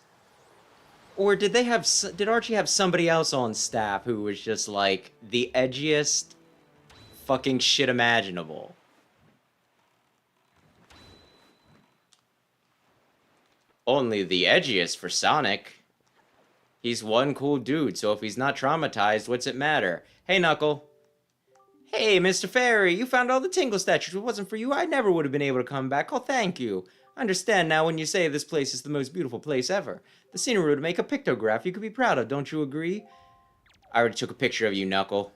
Or did Archie have somebody else on staff who was just like the edgiest fucking shit imaginable? Only the edgiest for Sonic. He's one cool dude, so if he's not traumatized, what's it matter? Hey, Knuckle. Hey, Mr. Fairy, you found all the Tingle statues. If it wasn't for you, I never would have been able to come back. Oh, thank you. I understand now when you say this place is the most beautiful place ever. The scenery would make a pictograph you could be proud of, don't you agree? I already took a picture of you, Knuckle.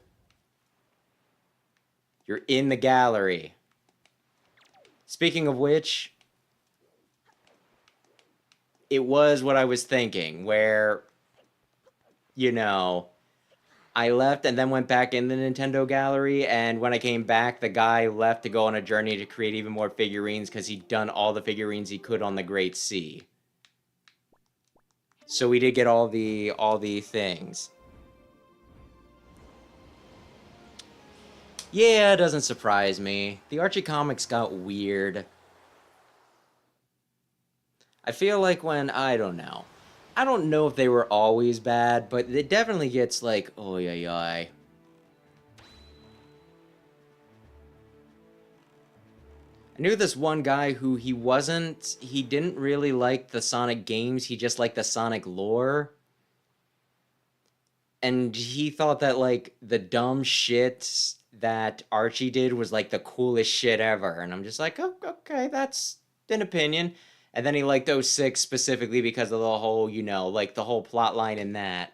You're in the gallery. Speaking of which, it was what I was thinking, where, you know, I left and then went back in the Nintendo gallery, and when I came back, the guy left to go on a journey to create even more figurines because he'd done all the figurines he could on the Great Sea. So we did get all the things. Yeah, it doesn't surprise me. The Archie comics got weird. I feel like I don't know. I don't know if they were always bad, but it definitely gets like, oh yeah. I knew this one guy who he didn't really like the Sonic games, he just liked the Sonic lore. And he thought that, like, the dumb shit that Archie did was, like, the coolest shit ever. And I'm just like, oh, okay, that's an opinion. And then he liked '06 specifically because of the whole, like, the whole plot line in that.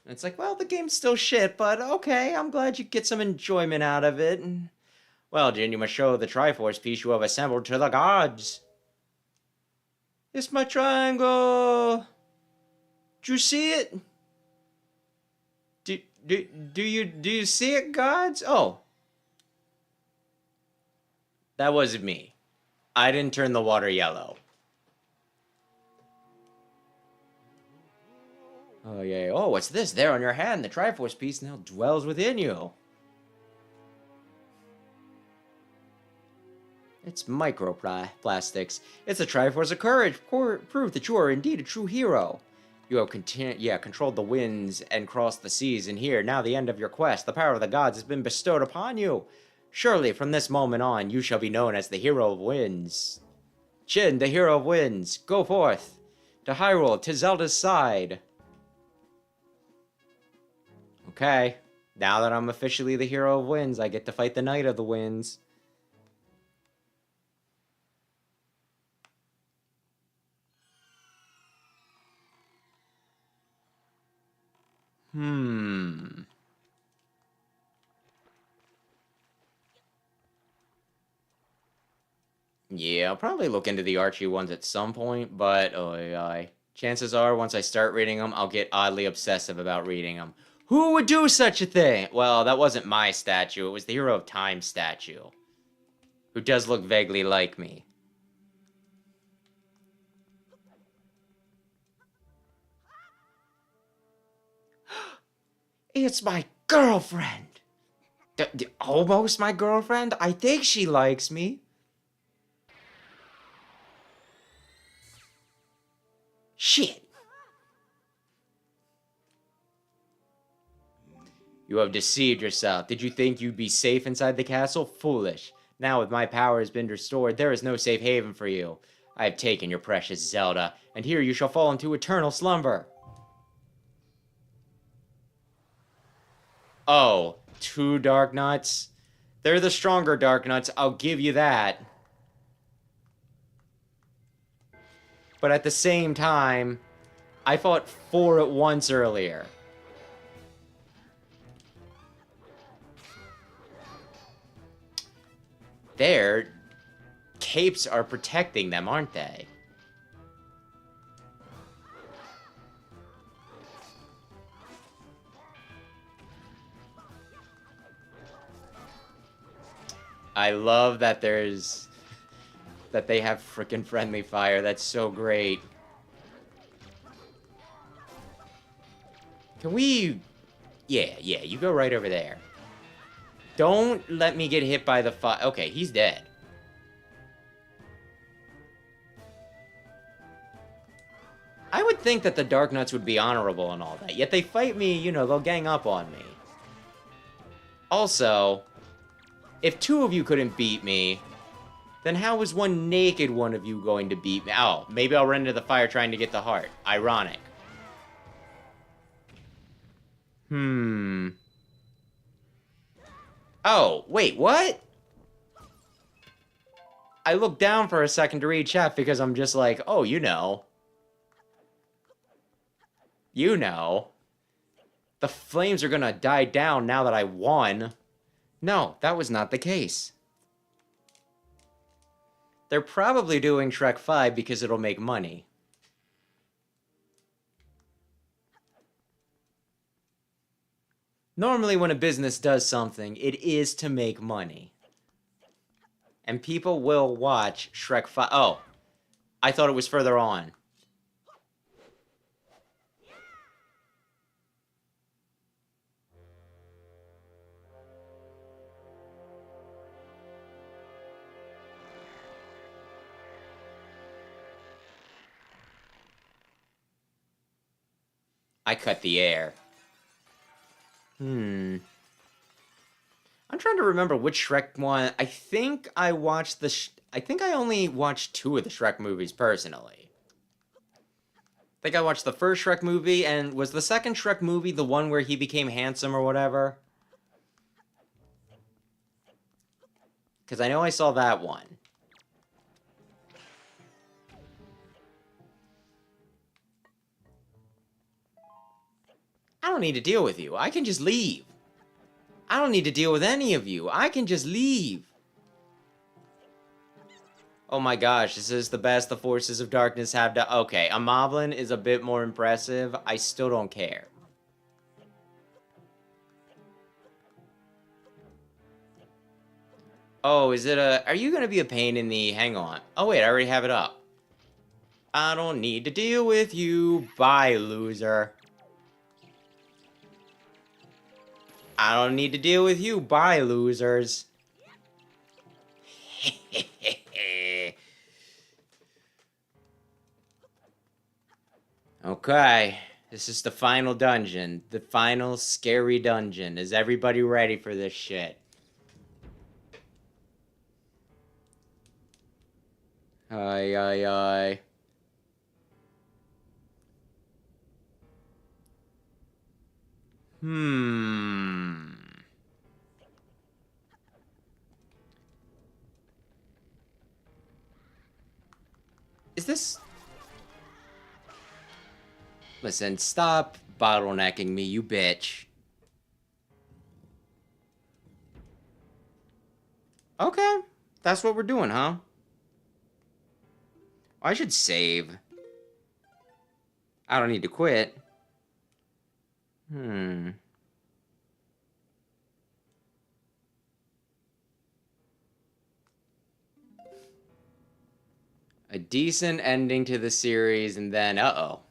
And it's like, well, the game's still shit, but okay, I'm glad you get some enjoyment out of it. And, well, Jin, you must show the Triforce piece you have assembled to the gods. It's my triangle. Did you see it? Do you see it, gods? Oh. That wasn't me. I didn't turn the water yellow. Oh, yeah. Oh, what's this? There on your hand. The Triforce piece now dwells within you. It's microplastics. It's a Triforce of courage. Proof that you are indeed a true hero. You have controlled the winds and crossed the seas, and here, now the end of your quest, the power of the gods has been bestowed upon you. Surely, from this moment on, you shall be known as the Hero of Winds. Chin, the Hero of Winds, go forth. To Hyrule, to Zelda's side. Okay, now that I'm officially the Hero of Winds, I get to fight the Knight of the Winds. Yeah, I'll probably look into the Archie ones at some point, but chances are once I start reading them, I'll get oddly obsessive about reading them. Who would do such a thing? Well, that wasn't my statue. It was the Hero of Time statue, who does look vaguely like me. It's my girlfriend. Almost my girlfriend? I think she likes me. Shit. You have deceived yourself. Did you think you'd be safe inside the castle? Foolish. Now with my power has been restored, there is no safe haven for you. I have taken your precious Zelda, and here you shall fall into eternal slumber. Oh, 2 Dark Nuts? They're the stronger Dark Nuts, I'll give you that. But at the same time, I fought 4 at once earlier. Their capes are protecting them, aren't they? I love that that they have frickin' friendly fire. That's so great. Can we... Yeah, you go right over there. Don't let me get hit by the fire. Okay, he's dead. I would think that the Dark Nuts would be honorable and all that, yet they fight me, you know, they'll gang up on me. Also, if two of you couldn't beat me, then how is one naked one of you going to beat me? Oh, maybe I'll run into the fire trying to get the heart. Ironic. Oh, wait, what? I looked down for a second to read chat because I'm just like, oh, you know. You know. The flames are gonna die down now that I won. No, that was not the case. They're probably doing Shrek 5 because it'll make money. Normally when a business does something, it is to make money. And people will watch Shrek 5. Oh, I thought it was further on. I cut the air. I'm trying to remember which Shrek one. I think I watched I think I only watched 2 of the Shrek movies personally. I think I watched the first Shrek movie, and was the second Shrek movie the one where he became handsome or whatever? Because I know I saw that one. I don't need to deal with you. I can just leave. I don't need to deal with any of you. I can just leave. Oh my gosh, this is the best the forces of darkness have done. Okay, a Moblin is a bit more impressive. I still don't care. Oh, is it a... Are you going to be a pain in the... Hang on. Oh wait, I already have it up. I don't need to deal with you. Bye, loser. I don't need to deal with you. Bye, losers. Okay. This is the final dungeon. The final scary dungeon. Is everybody ready for this shit? Aye, aye, aye. Is this... Listen, stop bottlenecking me, you bitch. Okay, that's what we're doing, huh? I should save. I don't need to quit. A decent ending to the series, and then, uh-oh.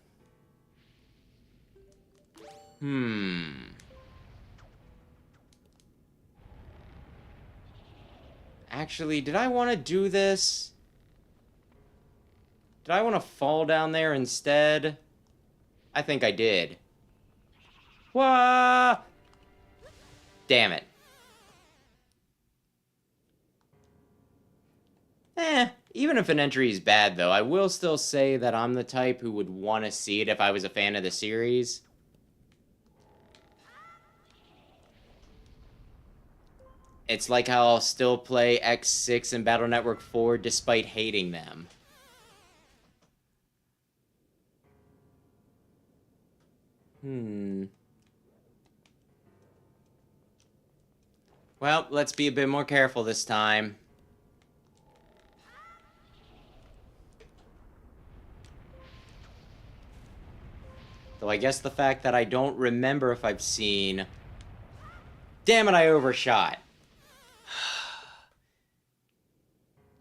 Actually, did I want to do this? Did I want to fall down there instead? I think I did. Wah! Damn it. Even if an entry is bad, though, I will still say that I'm the type who would want to see it if I was a fan of the series. It's like how I'll still play X6 and Battle Network 4 despite hating them. Well, let's be a bit more careful this time. Though I guess the fact that I don't remember if I've seen... Damn it, I overshot.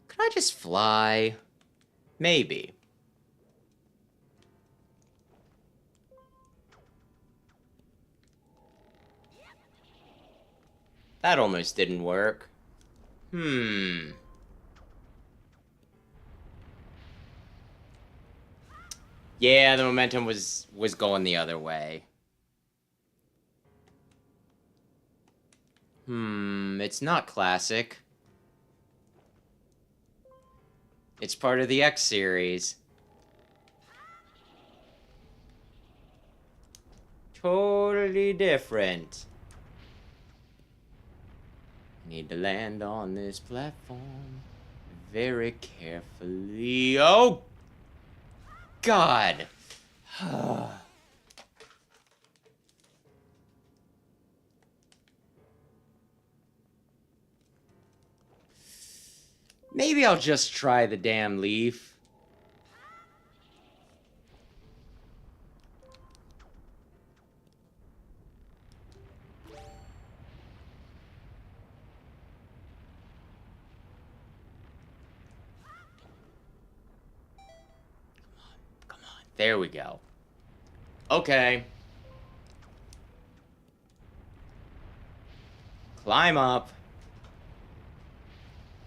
Could I just fly? Maybe. That almost didn't work. Yeah, the momentum was going the other way. It's not classic. It's part of the X series. Totally different. Need to land on this platform very carefully. Oh! God! Maybe I'll just try the damn leaf. Come on. There we go. Okay. Climb up.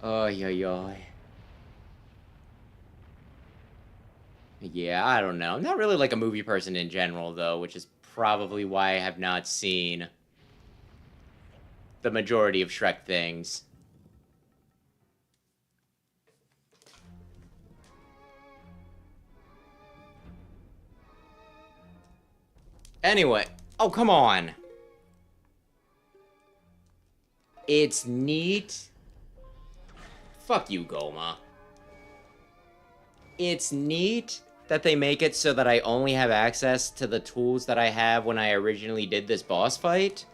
Oy, oy, oy. Yeah, I don't know. I'm not really like a movie person in general, though, which is probably why I have not seen the majority of Shrek things. Anyway. Oh, come on. It's neat. Fuck you, Goma. It's neat that they make it so that I only have access to the tools that I have when I originally did this boss fight.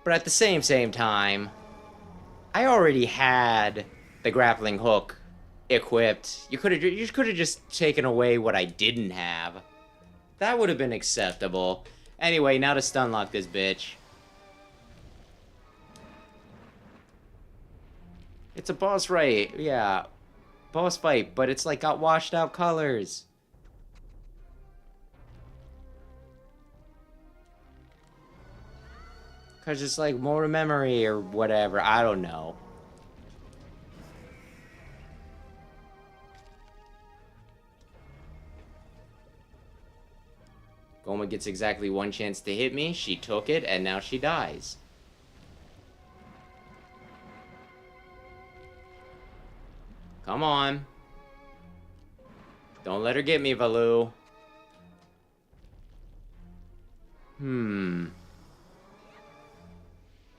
But at the same time, I already had the grappling hook equipped. You could have just taken away what I didn't have. That would have been acceptable. Anyway, now to stun lock this bitch. It's a boss fight, yeah. Boss fight, but it's like got washed out colors. Cause it's like more memory or whatever, I don't know. Goma gets exactly one chance to hit me, she took it, and now she dies. Come on. Don't let her get me, Valoo.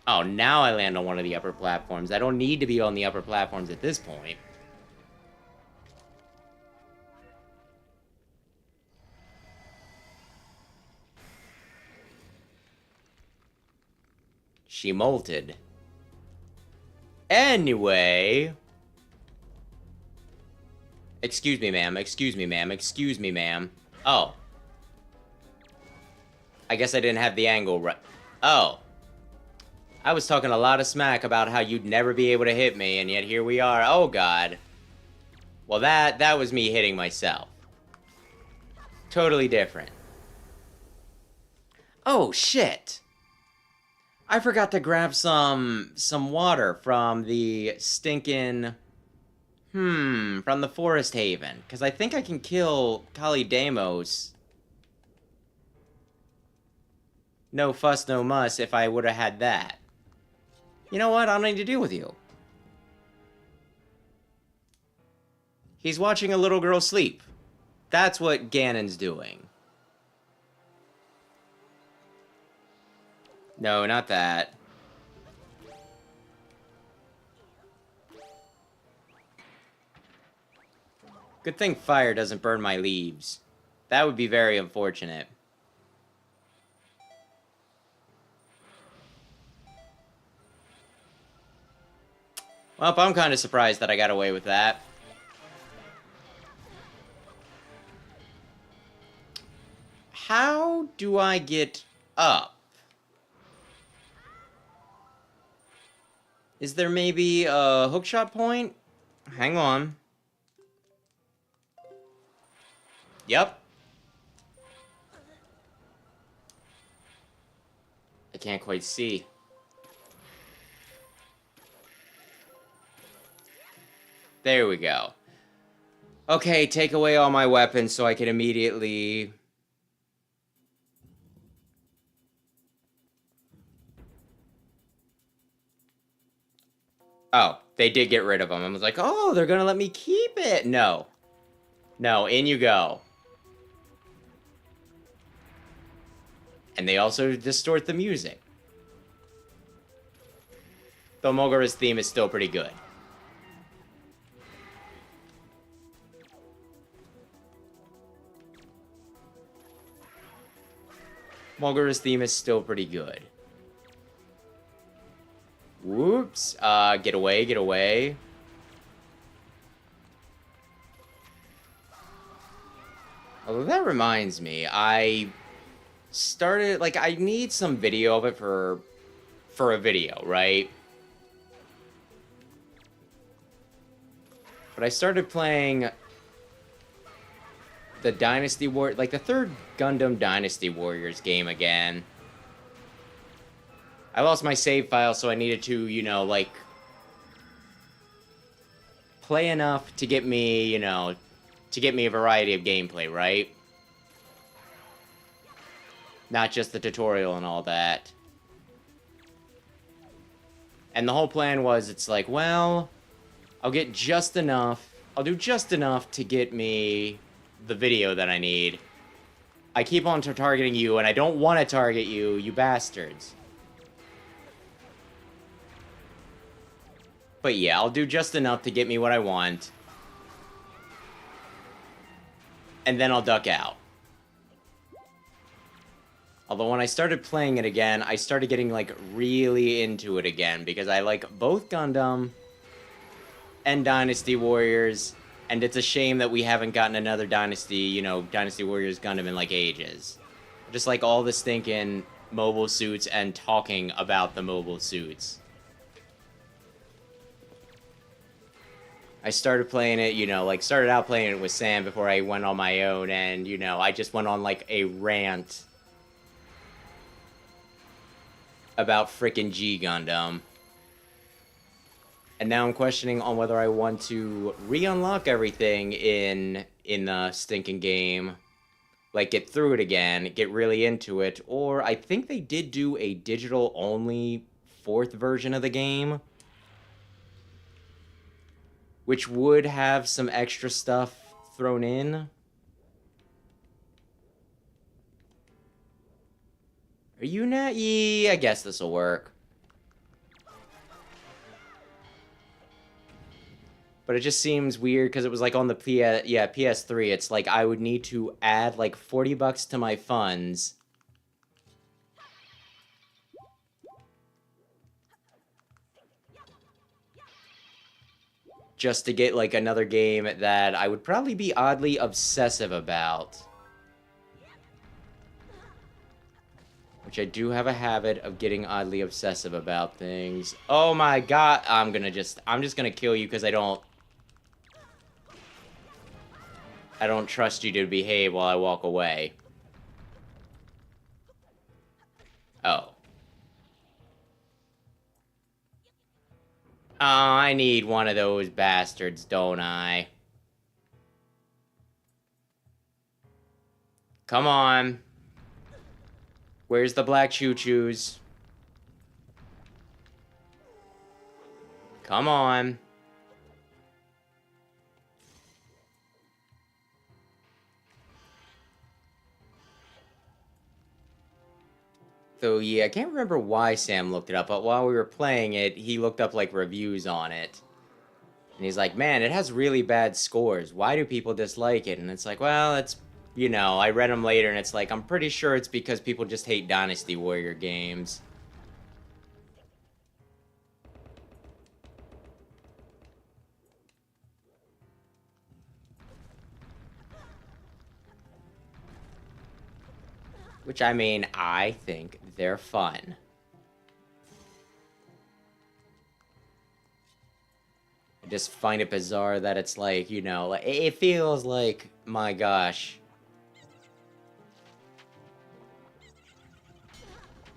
Oh, now I land on one of the upper platforms. I don't need to be on the upper platforms at this point. She molted. Anyway... Excuse me, ma'am. Excuse me, ma'am. Excuse me, ma'am. Oh. I guess I didn't have the angle right. Oh. I was talking a lot of smack about how you'd never be able to hit me, and yet here we are. Oh, God. Well, that was me hitting myself. Totally different. Oh, shit. I forgot to grab some water from the stinking... from the Forest Haven. Because I think I can kill Kali Deimos. No fuss, no muss if I would have had that. You know what? I don't need to deal with you. He's watching a little girl sleep. That's what Ganon's doing. No, not that. Good thing fire doesn't burn my leaves. That would be very unfortunate. Well, I'm kind of surprised that I got away with that. How do I get up? Is there maybe a hookshot point? Hang on. Yep. can't quite see. There we go. Okay, take away all my weapons so I can immediately... Oh, they did get rid of them. I was like, oh, they're gonna let me keep it. No. No, in you go. And they also distort the music. Though Mogura's theme is still pretty good. Mogura's theme is still pretty good. Whoops. Get away, get away. Although that reminds me, I started, like, I need some video of it for a video, right? But I started playing the Dynasty War, like the third Gundam Dynasty Warriors game again. I lost my save file, so I needed to, you know, like, play enough to get me, you know, to get me a variety of gameplay, right? Not just the tutorial and all that. And the whole plan was, it's like, well, I'll get just enough, I'll do just enough to get me the video that I need. I keep on targeting you, and I don't want to target you, you bastards. But yeah, I'll do just enough to get me what I want. And then I'll duck out. Although when I started playing it again, I started getting, like, really into it again, because I like both Gundam and Dynasty Warriors, and it's a shame that we haven't gotten another Dynasty, you know, Dynasty Warriors Gundam in, like, ages. Just like all the stinking mobile suits and talking about the mobile suits. I started playing it, you know, like, started out playing it with Sam before I went on my own, and, you know, I just went on, like, a rant about frickin' G Gundam. And now I'm questioning on whether I want to re-unlock everything in the stinking game. Like, get through it again, get really into it, or I think they did do a digital-only 4th version of the game, which would have some extra stuff thrown in. Are you not? Yeah, I guess this'll work. But it just seems weird because it was like on the PS3. It's like I would need to add like $40 to my funds just to get like another game that I would probably be oddly obsessive about. Which I do have a habit of getting oddly obsessive about things. Oh my god, I'm just gonna kill you because I don't trust you to behave while I walk away. Oh. Oh, I need one of those bastards, don't I? Come on. Where's the black choo-choos? Come on. So yeah, I can't remember why Sam looked it up, but while we were playing it, he looked up like reviews on it. And he's like, man, it has really bad scores. Why do people dislike it? And it's like, well, it's, you know, I read them later and it's like, I'm pretty sure it's because people just hate Dynasty Warrior games. Which, I mean, I think they're fun. I just find it bizarre that it's like, you know, it feels like, my gosh.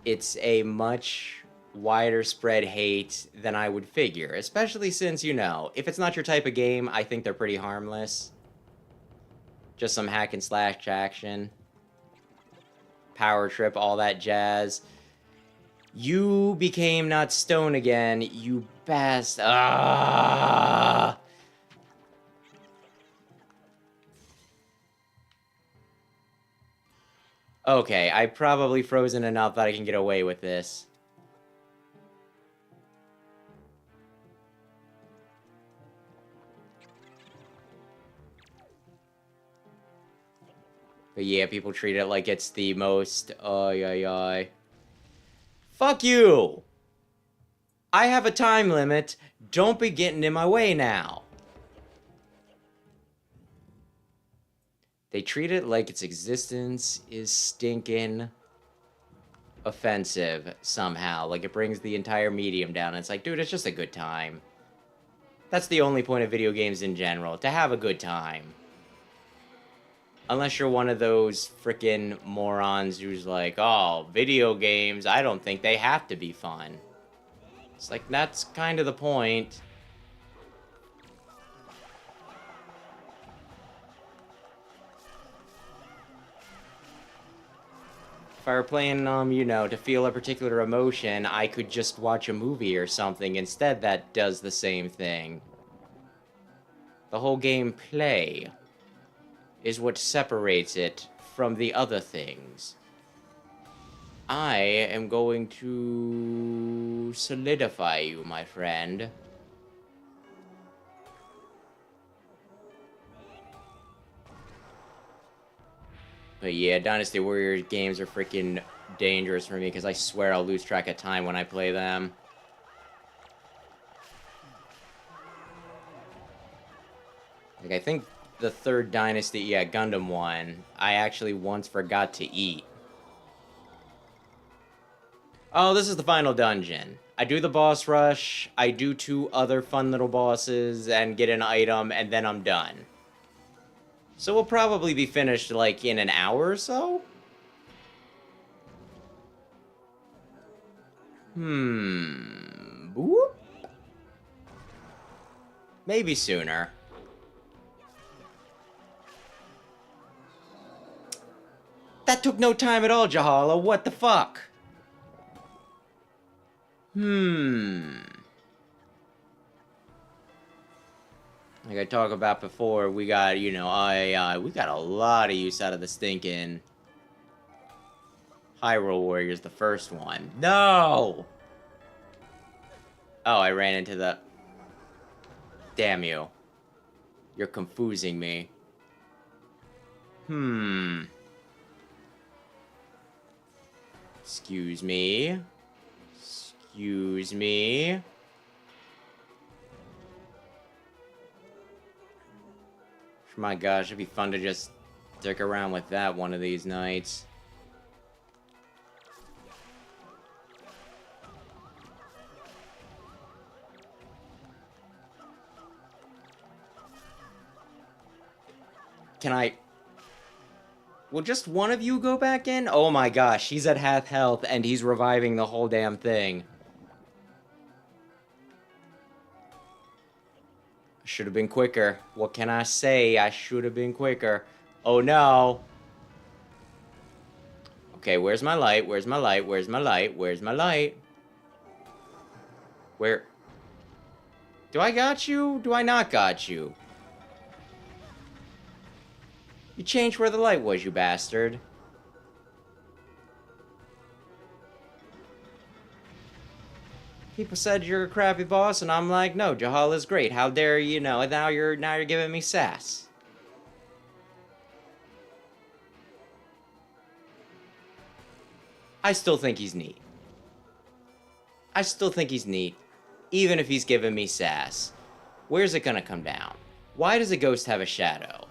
it's a much wider spread hate than I would figure, especially since, you know, if it's not your type of game, I think they're pretty harmless. Just some hack and slash action. Power trip, all that jazz. You became not stone again, you bastard. Ah! Okay, I've probably frozen enough that I can get away with this. But yeah, people treat it like it's the most... Ay. Fuck you! I have a time limit. Don't be getting in my way now. They treat it like its existence is stinking offensive somehow. Like it brings the entire medium down. It's like, dude, it's just a good time. That's the only point of video games in general, to have a good time. Unless you're one of those frickin' morons who's like, oh, video games, I don't think they have to be fun. It's like, that's kind of the point. If I were playing, you know, to feel a particular emotion, I could just watch a movie or something. Instead, that does the same thing. The whole gameplay is what separates it from the other things. I am going to solidify you, my friend. But yeah, Dynasty Warriors games are freaking dangerous for me because I swear I'll lose track of time when I play them. Like, I think the third Dynasty, yeah, Gundam one, I actually once forgot to eat. Oh, this is the final dungeon. I do the boss rush, I do 2 other fun little bosses, and get an item, and then I'm done. So we'll probably be finished, like, in an hour or so? Boop. Maybe sooner. That took no time at all, Jahala. What the fuck? Like I talked about before, we got, you know, we got a lot of use out of the stinking Hyrule Warriors, the first one. No! Oh, I ran into the... Damn you. You're confusing me. Excuse me. Excuse me. My gosh, it'd be fun to just dick around with that one of these nights. Can I... Will just one of you go back in? Oh my gosh, he's at half health and he's reviving the whole damn thing. Should have been quicker. What can I say? I should have been quicker. Oh no. Okay, where's my light? Where's my light? Where's my light? Where's my light? Where? Do I got you? Do I not got you? You changed where the light was, you bastard. People said you're a crappy boss, and I'm like, no, Jahal is great. How dare you know? And now you're giving me sass. I still think he's neat. I still think he's neat, even if he's giving me sass. Where's it gonna come down? Why does a ghost have a shadow?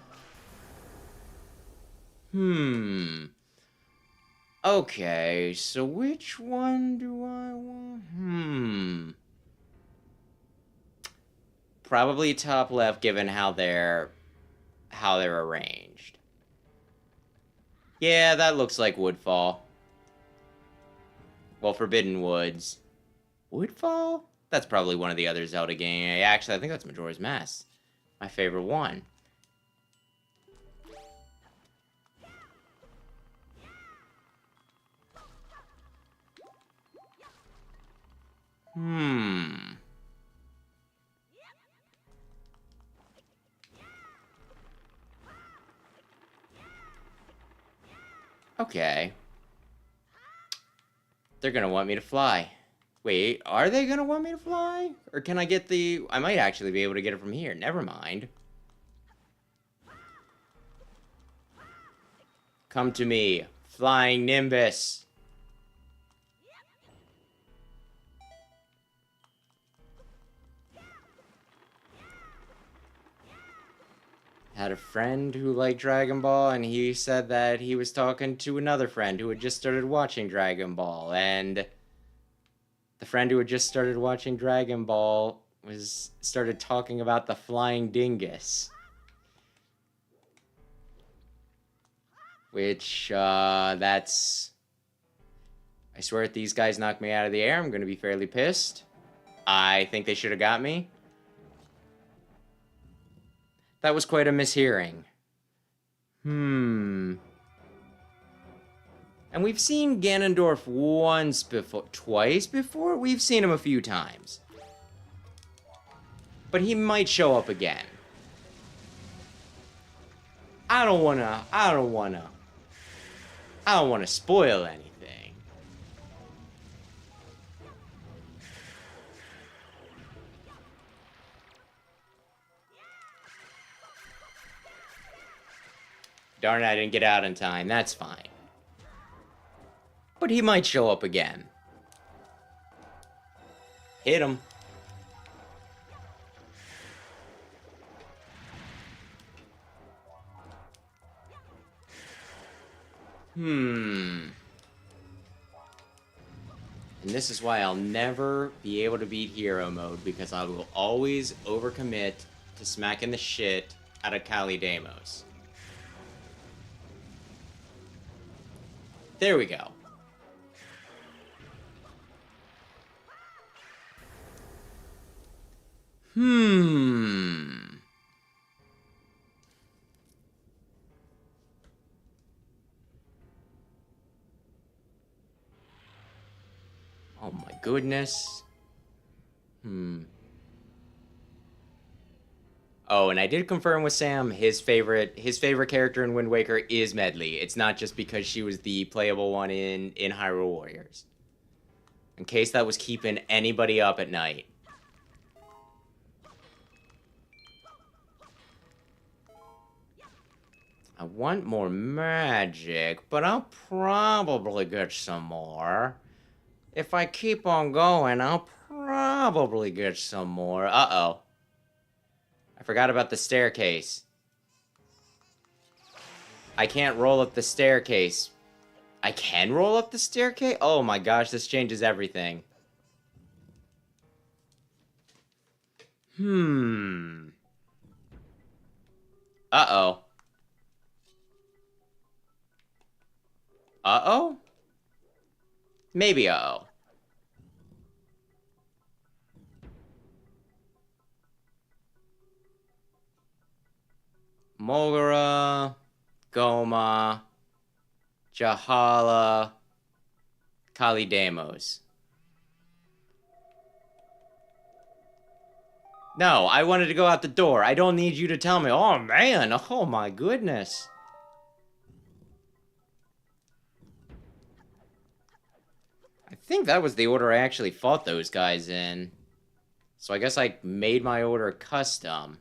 Okay, so which one do I want? Probably top left, given how they're arranged. Yeah, that looks like Woodfall. Well, Forbidden Woods. Woodfall? That's probably one of the other Zelda games. Actually, I think that's Majora's Mask. My favorite one. Okay. They're gonna want me to fly. Wait, are they gonna want me to fly? Or can I get the... I might actually be able to get it from here. Never mind. Come to me, Flying Nimbus. Had a friend who liked Dragon Ball, and he said that he was talking to another friend who had just started watching Dragon Ball, and the friend who had just started watching Dragon Ball started talking about the flying dingus. Which, that's... I swear if these guys knock me out of the air, I'm gonna be fairly pissed. I think they should have got me. That was quite a mishearing. And we've seen Ganondorf twice before? We've seen him a few times. But he might show up again. I don't wanna spoil anything. Darn, I didn't get out in time. That's fine. But he might show up again. Hit him. And this is why I'll never be able to beat Hero Mode, because I will always overcommit to smacking the shit out of Kali Demos. There we go. Oh my goodness. Oh, and I did confirm with Sam, his favorite character in Wind Waker is Medley. It's not just because she was the playable one in Hyrule Warriors. In case that was keeping anybody up at night. I want more magic, but I'll probably get some more. If I keep on going, I'll probably get some more. Uh-oh. I forgot about the staircase. I can't roll up the staircase. I can roll up the staircase? Oh my gosh, this changes everything. Uh-oh. Uh-oh? Maybe uh-oh. Mogura, Goma, Jahala, Kali Demos. No, I wanted to go out the door. I don't need you to tell me. Oh, man. Oh, my goodness. I think that was the order I actually fought those guys in. So I guess I made my order custom.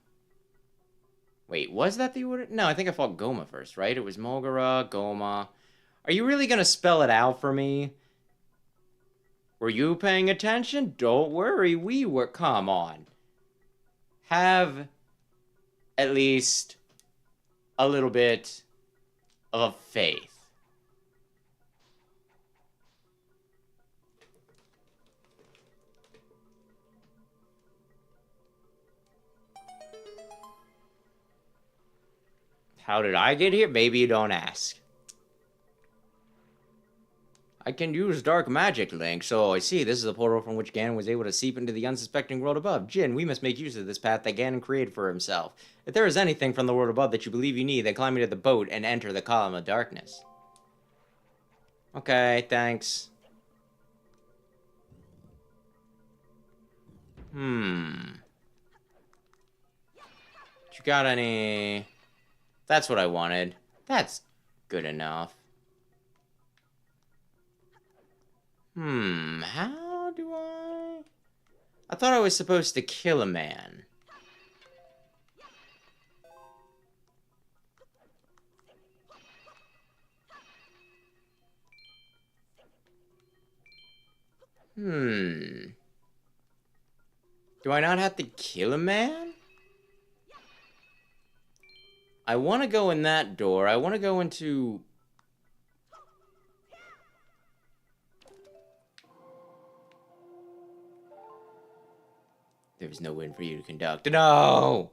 Wait, was that the order? No, I think I fought Goma first, right? It was Mogura, Goma. Are you really gonna spell it out for me? Were you paying attention? Don't worry, we were. Come on. Have at least a little bit of faith. How did I get here? Maybe you don't ask. I can use dark magic, Link. So I see this is a portal from which Ganon was able to seep into the unsuspecting world above. Jin, we must make use of this path that Ganon created for himself. If there is anything from the world above that you believe you need, then climb into the boat and enter the column of darkness. Okay, thanks. You got any... That's what I wanted. That's good enough. How do I thought I was supposed to kill a man. Do I not have to kill a man? I want to go in that door. I want to go into... There's no win for you to conduct. No!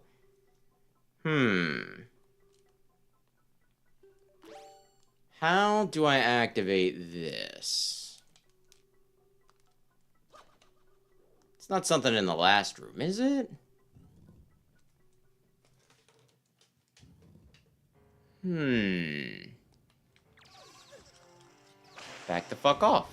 How do I activate this? It's not something in the last room, is it? Back the fuck off.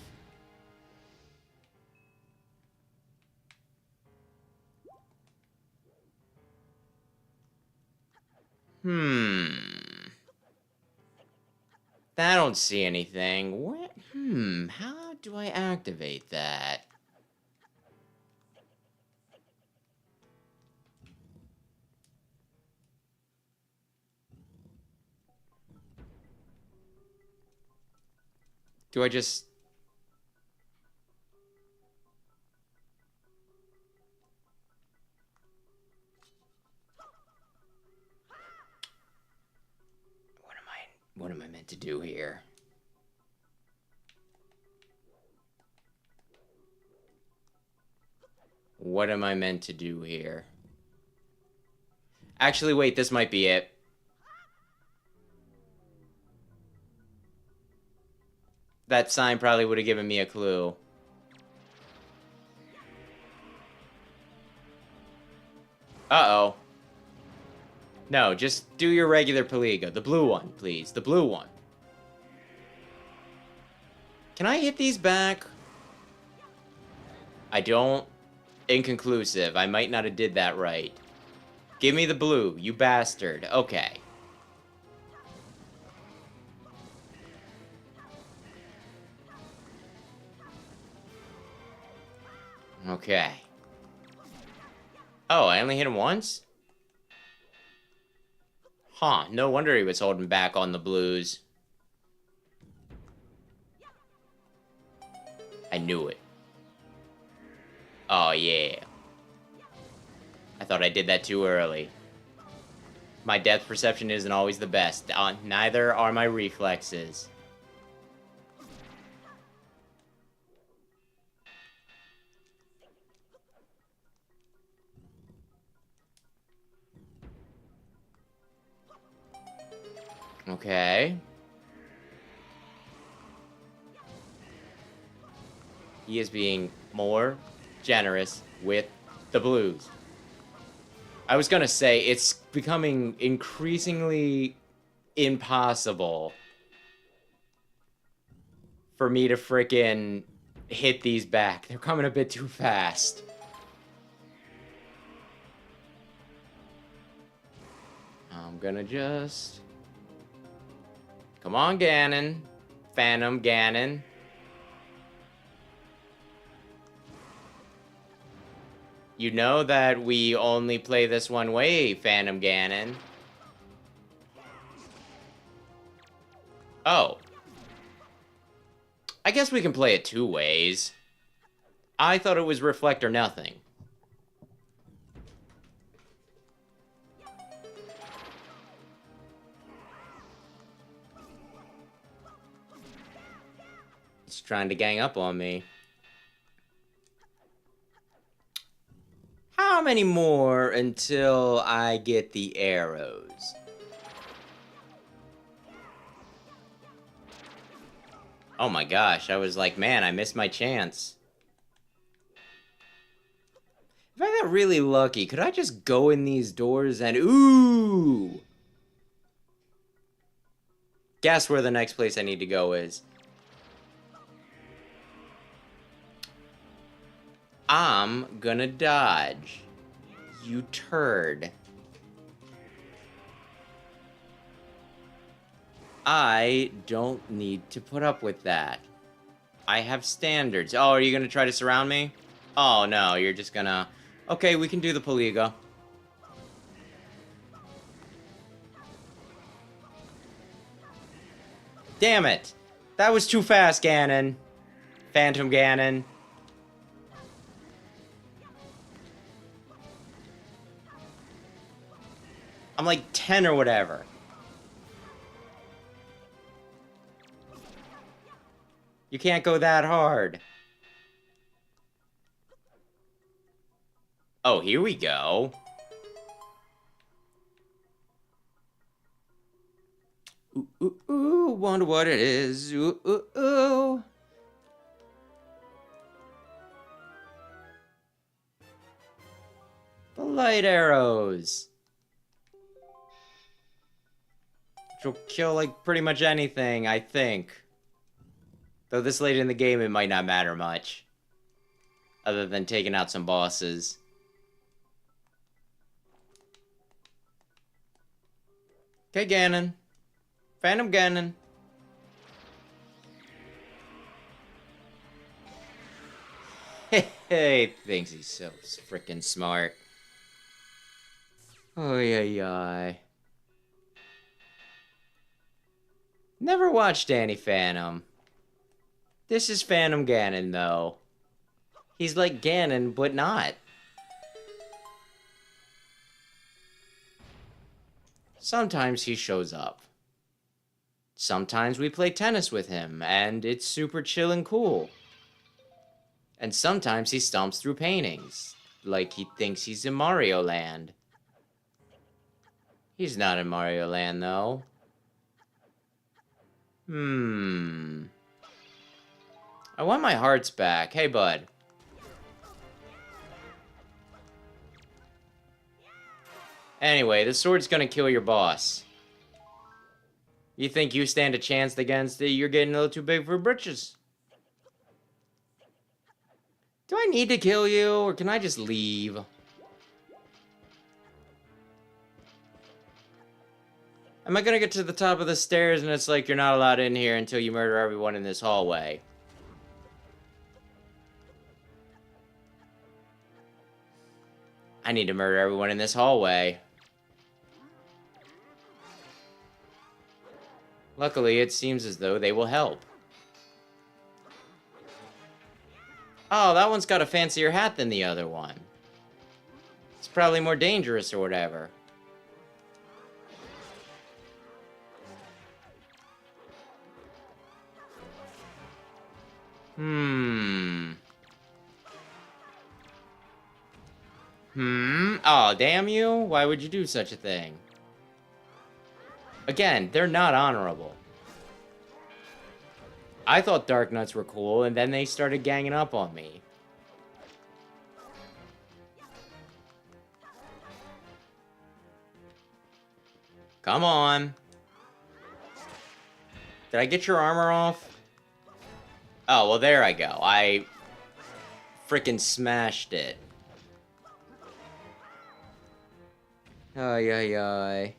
I don't see anything. What? How do I activate that? Do I just... What am I meant to do here? What am I meant to do here? Actually, wait, this might be it. That sign probably would have given me a clue. Uh-oh. No, just do your regular Paliga. The blue one, please. The blue one. Can I hit these back? I don't. Inconclusive. I might not have did that right. Give me the blue, you bastard. Okay. Okay. Oh, I only hit him once? Huh, no wonder he was holding back on the blues. I knew it. Oh, yeah. I thought I did that too early. My depth perception isn't always the best. Neither are my reflexes. Okay. He is being more generous with the blues. I was gonna say, it's becoming increasingly impossible for me to frickin' hit these back. They're coming a bit too fast. I'm gonna just... Come on, Ganon. Phantom Ganon. You know that we only play this one way, Phantom Ganon. Oh. I guess we can play it two ways. I thought it was reflect or nothing. He's trying to gang up on me. How many more until I get the arrows? Oh my gosh, I was like, man, I missed my chance. If I got really lucky, could I just go in these doors and... Ooh! Guess where the next place I need to go is. I'm gonna dodge. You turd. I don't need to put up with that. I have standards. Oh, are you gonna try to surround me? Oh, no, you're just gonna... Okay, we can do the Poliga. Damn it! That was too fast, Ganon. Phantom Ganon. I'm like 10 or whatever. You can't go that hard. Oh, here we go. Ooh, ooh, ooh, wonder what it is. Ooh, ooh, ooh. The light arrows. Which will kill, like, pretty much anything, I think. Though this late in the game, it might not matter much. Other than taking out some bosses. Okay, Ganon. Phantom Ganon. Hey, thinks he's so freaking smart. Oh, yeah. Never watched Danny Phantom. This is Phantom Ganon, though. He's like Ganon, but not. Sometimes he shows up. Sometimes we play tennis with him, and it's super chill and cool. And sometimes he stomps through paintings, like he thinks he's in Mario Land. He's not in Mario Land, though. I want my hearts back. Hey, bud. Anyway, the sword's gonna kill your boss. You think you stand a chance against it? You're getting a little too big for britches. Do I need to kill you, or can I just leave? Am I gonna get to the top of the stairs and it's like you're not allowed in here until you murder everyone in this hallway? I need to murder everyone in this hallway. Luckily, it seems as though they will help. Oh, that one's got a fancier hat than the other one. It's probably more dangerous or whatever. Oh, damn you? Why would you do such a thing? Again, they're not honorable. I thought Dark Nuts were cool, and then they started ganging up on me. Come on. Did I get your armor off? Oh, well, there I go. I frickin' smashed it. Ay, ay, ay.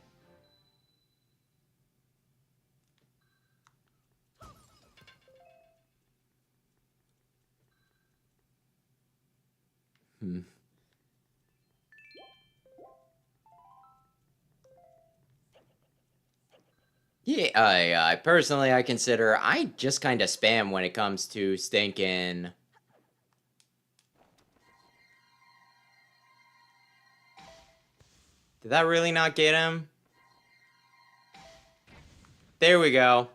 Yeah, I personally, I consider I just kind of spam when it comes to stinking. Did that really not get him? There we go.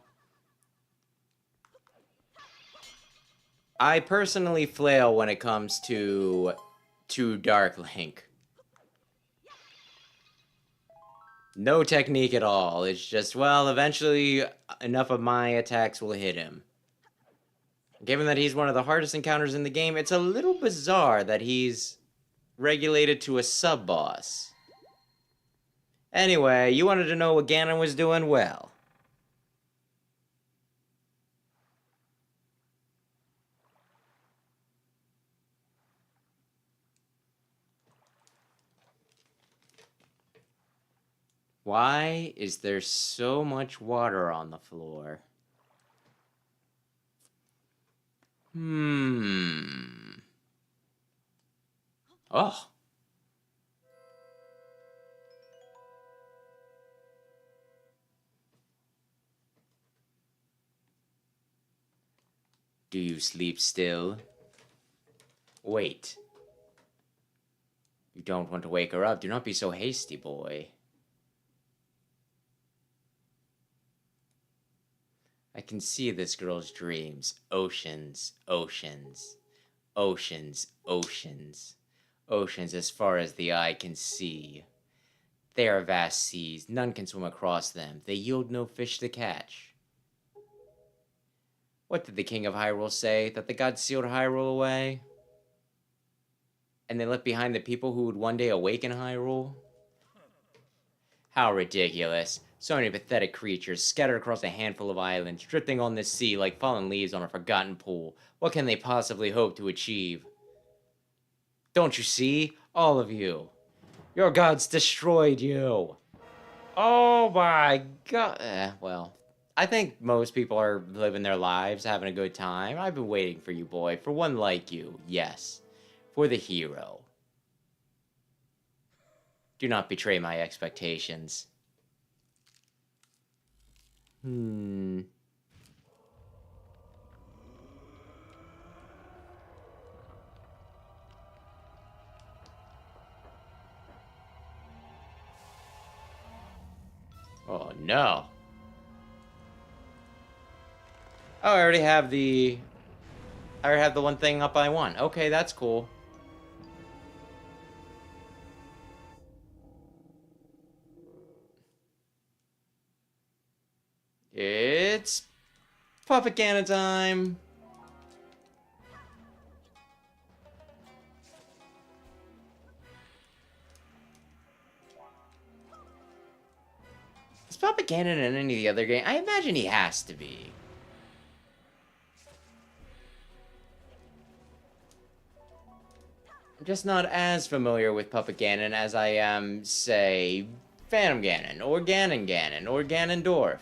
I personally flail when it comes to Dark Link. No technique at all. It's just, well, eventually enough of my attacks will hit him. Given that he's one of the hardest encounters in the game, it's a little bizarre that he's regulated to a sub-boss. Anyway, you wanted to know what Ganon was doing? Well, why is there so much water on the floor? Oh. Do you sleep still? Wait. You don't want to wake her up. Do not be so hasty, boy. I can see this girl's dreams. Oceans, oceans, oceans, oceans, oceans as far as the eye can see. They are vast seas. None can swim across them. They yield no fish to catch. What did the King of Hyrule say? That the gods sealed Hyrule away? And they left behind the people who would one day awaken Hyrule? How ridiculous. So many pathetic creatures scattered across a handful of islands, drifting on this sea like fallen leaves on a forgotten pool. What can they possibly hope to achieve? Don't you see? All of you. Your gods destroyed you. Oh my god. Well, I think most people are living their lives, having a good time. I've been waiting for you, boy. For one like you. Yes. For the hero. Do not betray my expectations. Oh, no. Oh, I already have the one thing up I want. Okay, that's cool. It's Puppet Ganon time. Is Puppet Ganon in any of the other games? I imagine he has to be. I'm just not as familiar with Puppet Ganon as I am, say, Phantom Ganon, or Ganon, or Ganondorf.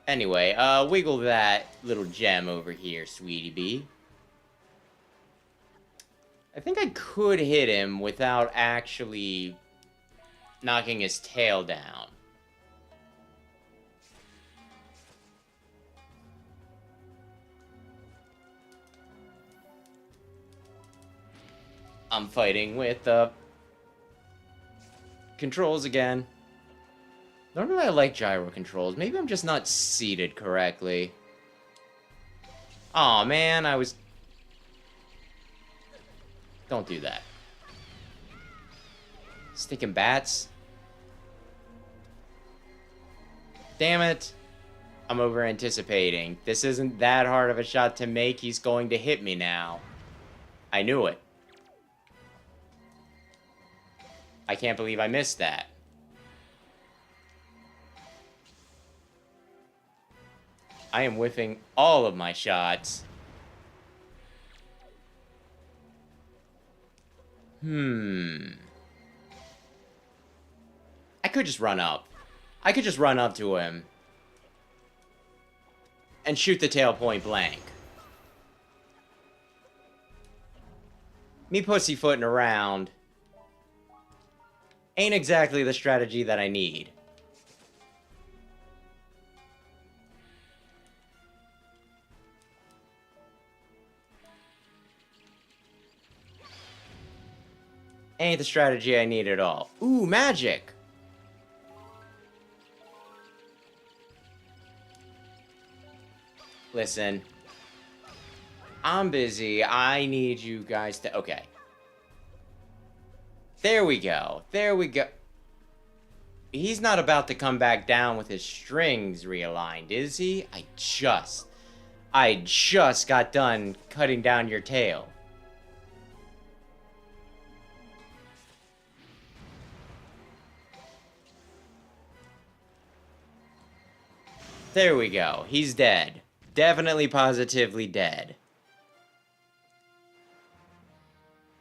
Anyway, wiggle that little gem over here, sweetie bee. I think I could hit him without actually knocking his tail down. I'm fighting with the controls again. Normally I like gyro controls. Maybe I'm just not seated correctly. Aw, man, I was... Don't do that. Sticking bats. Damn it. I'm over-anticipating. This isn't that hard of a shot to make. He's going to hit me now. I knew it. I can't believe I missed that. I am whiffing all of my shots. I could just run up. I could just run up to him. And shoot the tail point blank. Me pussyfooting around ain't exactly the strategy that I need. Ain't the strategy I need at all. Ooh, magic! Listen. I'm busy. I need you guys to... Okay. There we go. There we go. He's not about to come back down with his strings realigned, is he? I just got done cutting down your tail. There we go. He's dead. Definitely, positively dead.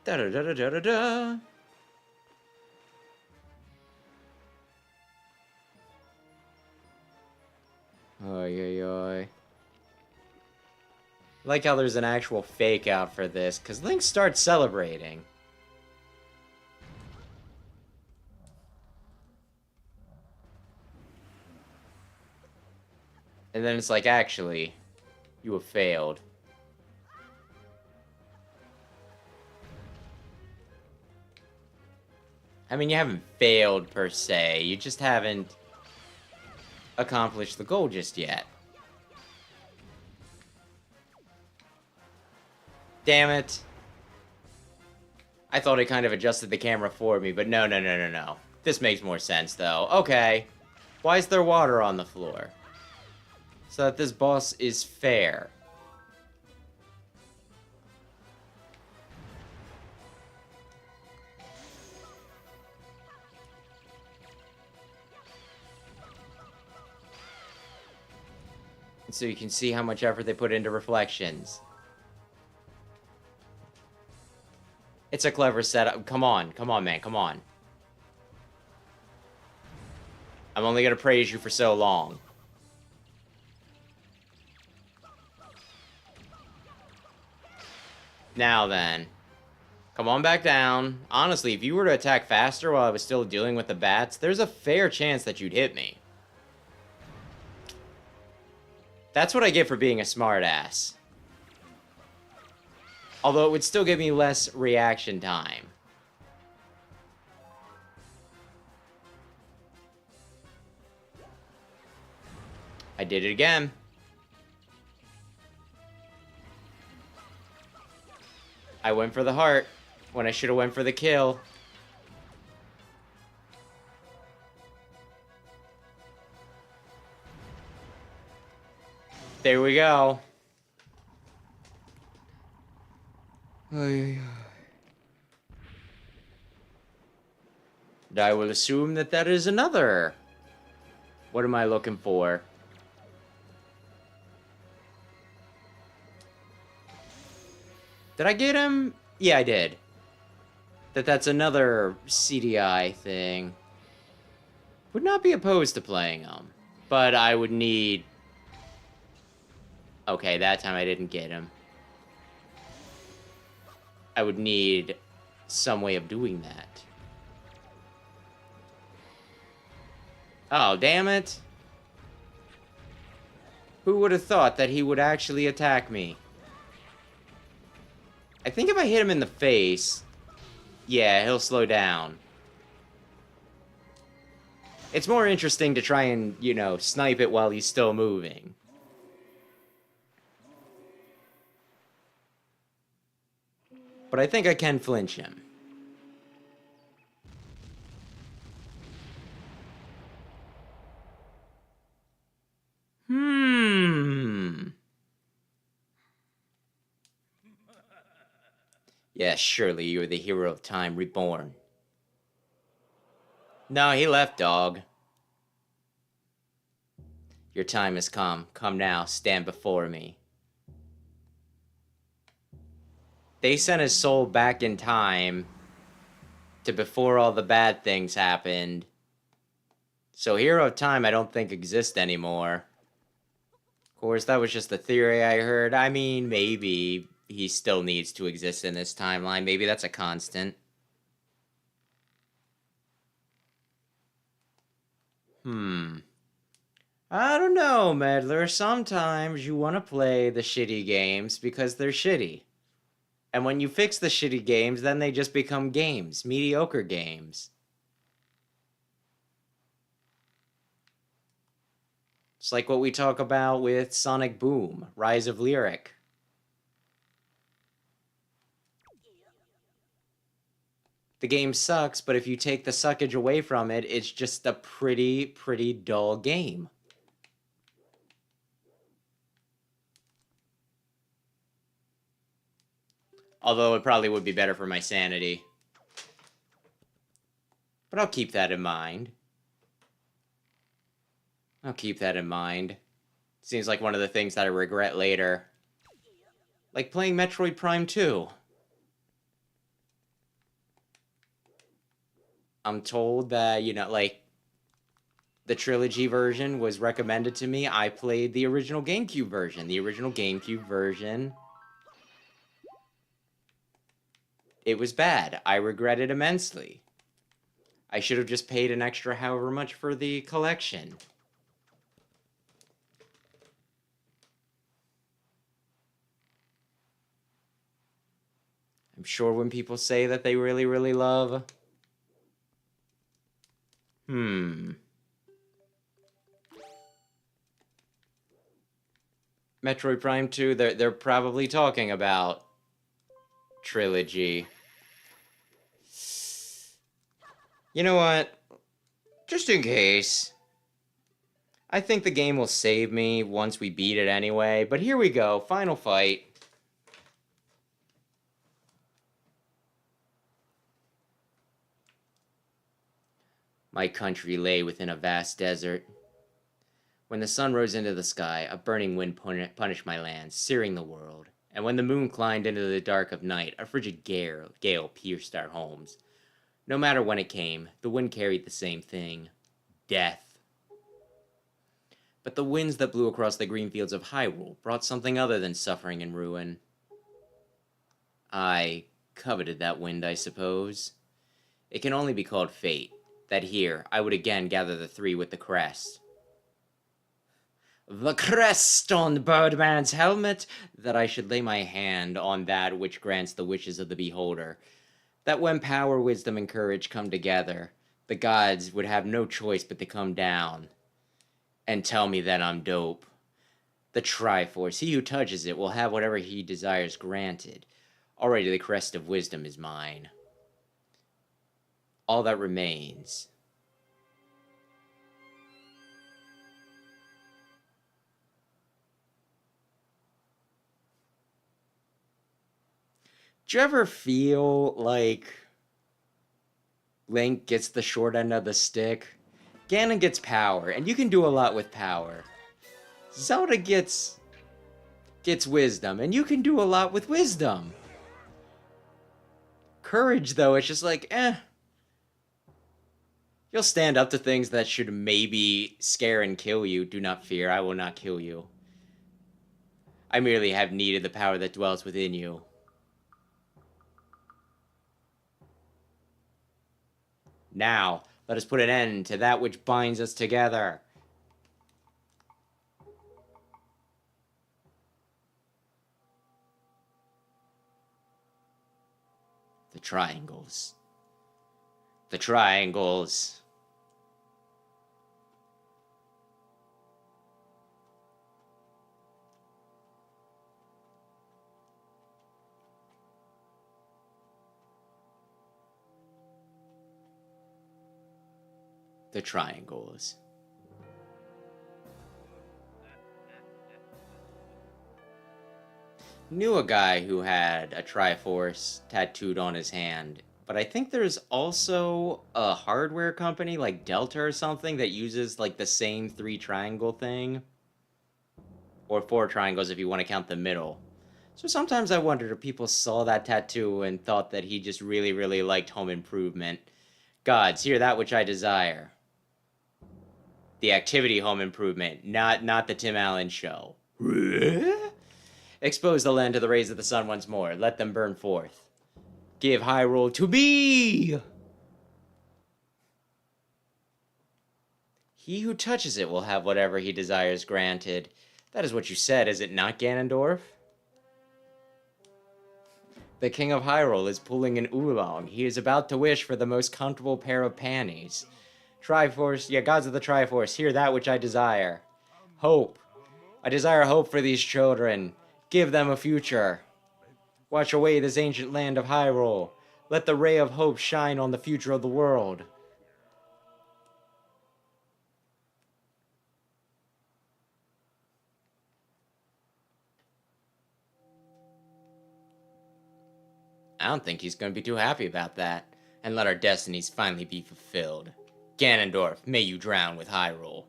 Da-da-da-da-da-da-da. Oy, oy, oy. I like how there's an actual fake out for this, because Link starts celebrating. And then it's like, actually, you have failed. I mean, you haven't failed, per se. You just haven't accomplished the goal just yet. Damn it. I thought it kind of adjusted the camera for me, but no, no, no, no, no. This makes more sense, though. Okay. Why is there water on the floor? So that this boss is fair. So you can see how much effort they put into reflections. It's a clever setup. Come on, man, come on. I'm only gonna praise you for so long. Now then. Come on back down. Honestly, if you were to attack faster while I was still dealing with the bats, there's a fair chance that you'd hit me. That's what I get for being a smartass. Although it would still give me less reaction time. I did it again. I went for the heart when I should have went for the kill. There we go. And I will assume that that is another. What am I looking for? Did I get him? Yeah, I did. That's another CDI thing. Would not be opposed to playing him. But I would need... Okay, that time I didn't get him. I would need some way of doing that. Oh, damn it. Who would have thought that he would actually attack me? I think if I hit him in the face, yeah, he'll slow down. It's more interesting to try and, you know, snipe it while he's still moving. But I think I can flinch him. Yes, surely you're the hero of time reborn. No, he left, dog. Your time has come. Come now, stand before me. They sent his soul back in time to before all the bad things happened. So Hero of Time I don't think exists anymore. Of course, that was just a theory I heard. I mean, maybe he still needs to exist in this timeline. Maybe that's a constant. I don't know, Meddler. Sometimes you want to play the shitty games because they're shitty. And when you fix the shitty games, then they just become games. Mediocre games. It's like what we talk about with Sonic Boom, Rise of Lyric. The game sucks, but if you take the suckage away from it, it's just a pretty dull game. Although it probably would be better for my sanity. But I'll keep that in mind. I'll keep that in mind. Seems like one of the things that I regret later. Like playing Metroid Prime 2. I'm told that, you know, like, the trilogy version was recommended to me. I played the original GameCube version. The original GameCube version, it was bad. I regret it immensely. I should have just paid an extra however much for the collection. I'm sure when people say that they really love... Metroid Prime 2, they're probably talking about trilogy. You know what? Just in case. I think the game will save me once we beat it anyway, but here we go, final fight. My country lay within a vast desert. When the sun rose into the sky, a burning wind punished my land, searing the world. And when the moon climbed into the dark of night, a frigid gale pierced our homes. No matter when it came, the wind carried the same thing: death. But the winds that blew across the green fields of Hyrule brought something other than suffering and ruin. I coveted that wind, I suppose. It can only be called fate, that here I would again gather the three with the crest. The crest on Birdman's helmet, that I should lay my hand on that which grants the wishes of the beholder, that when power, wisdom, and courage come together, the gods would have no choice but to come down and tell me that I'm dope. The Triforce, he who touches it will have whatever he desires granted. Already the crest of wisdom is mine. All that remains... Do you ever feel like Link gets the short end of the stick? Ganon gets power, and you can do a lot with power. Zelda gets wisdom, and you can do a lot with wisdom. Courage, though, it's just like, You'll stand up to things that should maybe scare and kill you. Do not fear, I will not kill you. I merely have need of the power that dwells within you. Now, let us put an end to that which binds us together. The triangles. The triangles. The triangles. Knew a guy who had a Triforce tattooed on his hand, but I think there's also a hardware company like Delta or something that uses like the same 3 triangle thing. Or 4 triangles if you want to count the middle. So sometimes I wondered if people saw that tattoo and thought that he just really liked Home Improvement. Gods, hear that which I desire. The activity Home Improvement, not the Tim Allen Show. Expose the land to the rays of the sun once more. Let them burn forth. Give Hyrule to me! He who touches it will have whatever he desires granted. That is what you said, is it not, Ganondorf? The King of Hyrule is pulling an oolong. He is about to wish for the most comfortable pair of panties. Triforce, gods of the Triforce, hear that which I desire. Hope. I desire hope for these children. Give them a future. Wash away this ancient land of Hyrule. Let the ray of hope shine on the future of the world. I don't think he's going to be too happy about that. And let our destinies finally be fulfilled. Ganondorf, may you drown with Hyrule.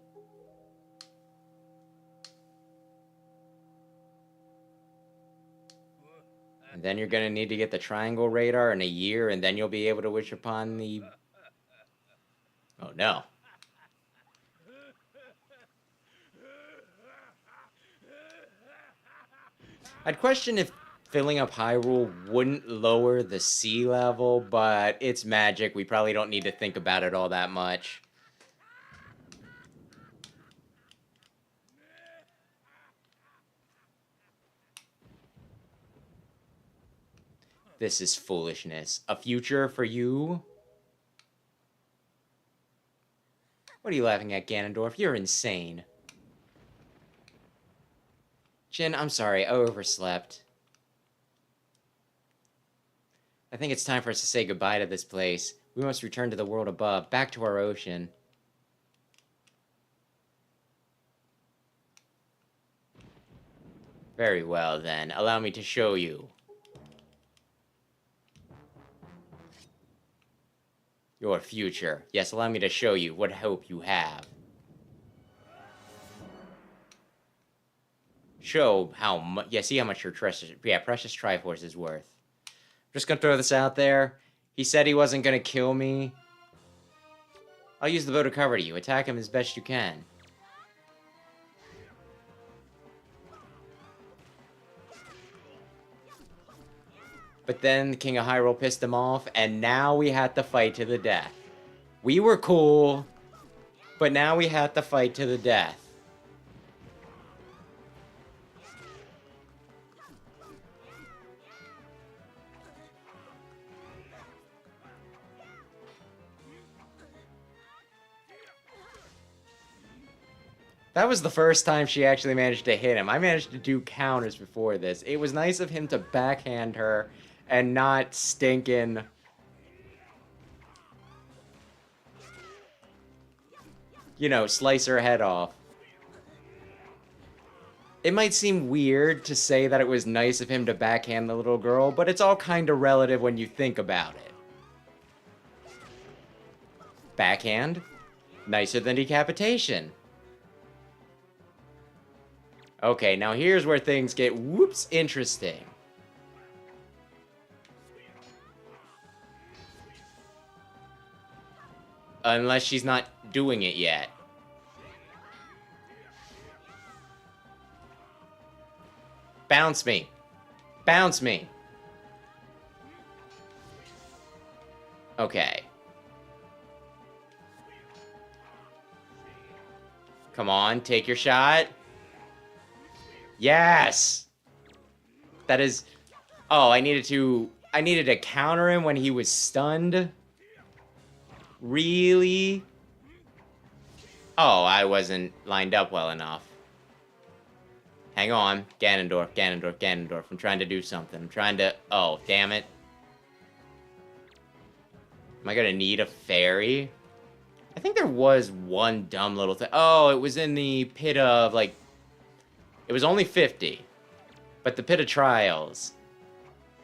And then you're going to need to get the triangle radar in a year, and then you'll be able to wish upon the... Oh, no. I'd question if filling up Hyrule wouldn't lower the sea level, but it's magic. We probably don't need to think about it all that much. This is foolishness. A future for you? What are you laughing at, Ganondorf? You're insane. Jin, I'm sorry. I overslept. I think it's time for us to say goodbye to this place. We must return to the world above, back to our ocean. Very well, then. Allow me to show you. Your future. Yes, allow me to show you what hope you have. Show how much... Yeah, see how much your precious Triforce is worth. I'm just gonna throw this out there. He said he wasn't gonna kill me. I'll use the bow to cover you. Attack him as best you can. But then the King of Hyrule pissed him off, and now we had to fight to the death. We were cool, but now we had to fight to the death. That was the first time she actually managed to hit him. I managed to do counters before this. It was nice of him to backhand her and not stinking... You know, slice her head off. It might seem weird to say that it was nice of him to backhand the little girl, but it's all kind of relative when you think about it. Backhand? Nicer than decapitation. Okay, now here's where things get, whoops, interesting. Unless she's not doing it yet. Bounce me. Bounce me. Okay. Come on, take your shot. Yes! That is... Oh, I needed to counter him when he was stunned? Really? Oh, I wasn't lined up well enough. Hang on. Ganondorf, Ganondorf, Ganondorf. I'm trying to do something. I'm trying to... Oh, damn it. Am I gonna need a fairy? I think there was one dumb little thing. Oh, it was in the pit of, like... It was only 50. But the pit of trials.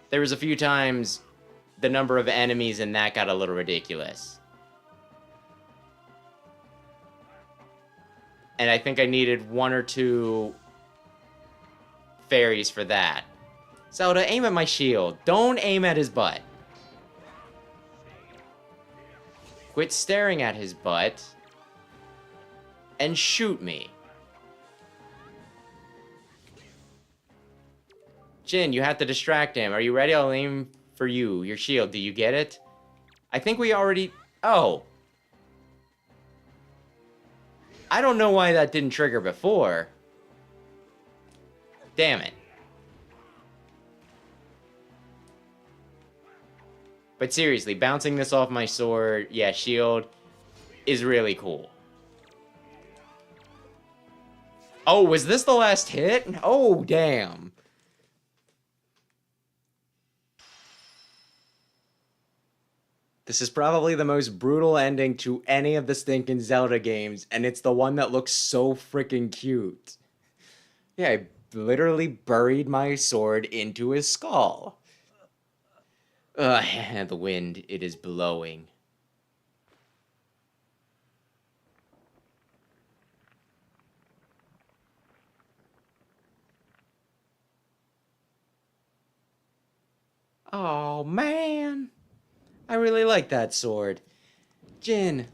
There was a few times the number of enemies in that got a little ridiculous. And I think I needed one or two fairies for that. Zelda, aim at my shield. Don't aim at his butt. Quit staring at his butt. And shoot me. Jin, you have to distract him. Are you ready? I'll aim for you. Your shield. Do you get it? I think we already... Oh. I don't know why that didn't trigger before. Damn it. But seriously, bouncing this off my sword, yeah, shield, is really cool. Oh, was this the last hit? Oh, damn. This is probably the most brutal ending to any of the stinking Zelda games, and it's the one that looks so freaking cute. Yeah, I literally buried my sword into his skull. Ugh, the wind, it is blowing. Oh, man. I really like that sword. Jin.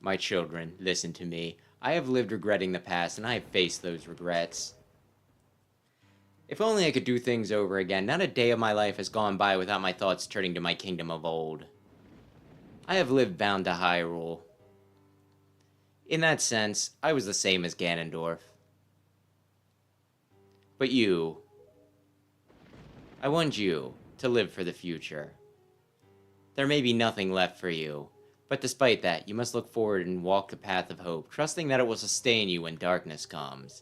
My children, listen to me. I have lived regretting the past, and I have faced those regrets. If only I could do things over again, not a day of my life has gone by without my thoughts turning to my kingdom of old. I have lived bound to Hyrule. In that sense, I was the same as Ganondorf. But you, I want you to live for the future. There may be nothing left for you, but despite that, you must look forward and walk the path of hope, trusting that it will sustain you when darkness comes.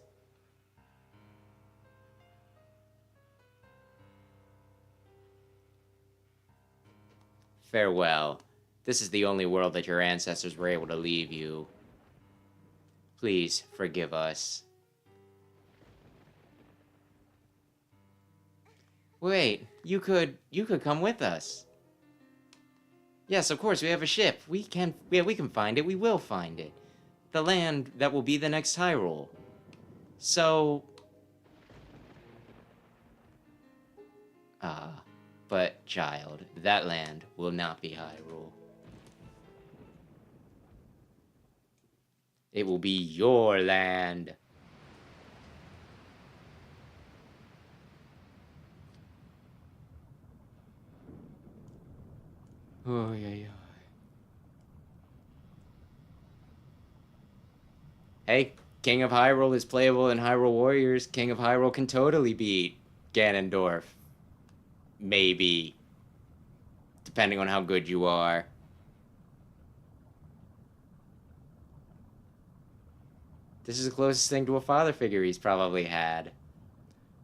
Farewell. This is the only world that your ancestors were able to leave you. Please forgive us. Wait, you could come with us. Yes, of course, we have a ship. We can find it. We will find it. The land that will be the next Hyrule. So... but, child, that land will not be Hyrule. It will be your land. Oh, yeah. Hey, King of Hyrule is playable in Hyrule Warriors. King of Hyrule can totally beat Ganondorf. Maybe. Depending on how good you are. This is the closest thing to a father figure he's probably had.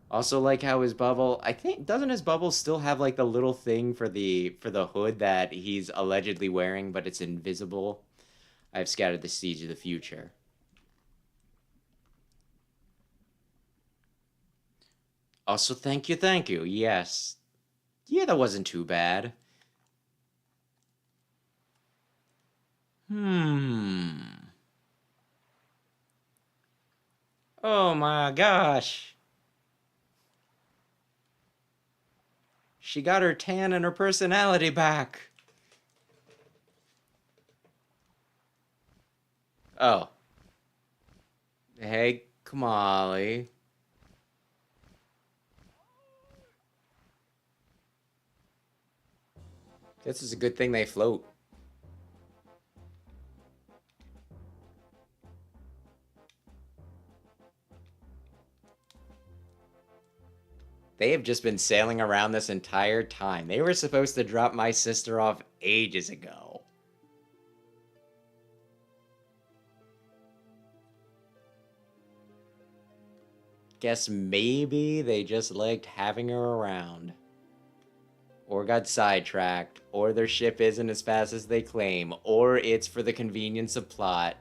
Also, like how his bubble, I think, doesn't his bubble still have like the little thing for the hood that he's allegedly wearing, but it's invisible? I've scattered the seeds of the future. Also, thank you. Yes. Yeah, that wasn't too bad. Oh my gosh. She got her tan and her personality back. Oh. Hey, Kamali. This is a good thing they float. They have just been sailing around this entire time. They were supposed to drop my sister off ages ago. Guess maybe they just liked having her around. Or got sidetracked, or their ship isn't as fast as they claim, or it's for the convenience of plot.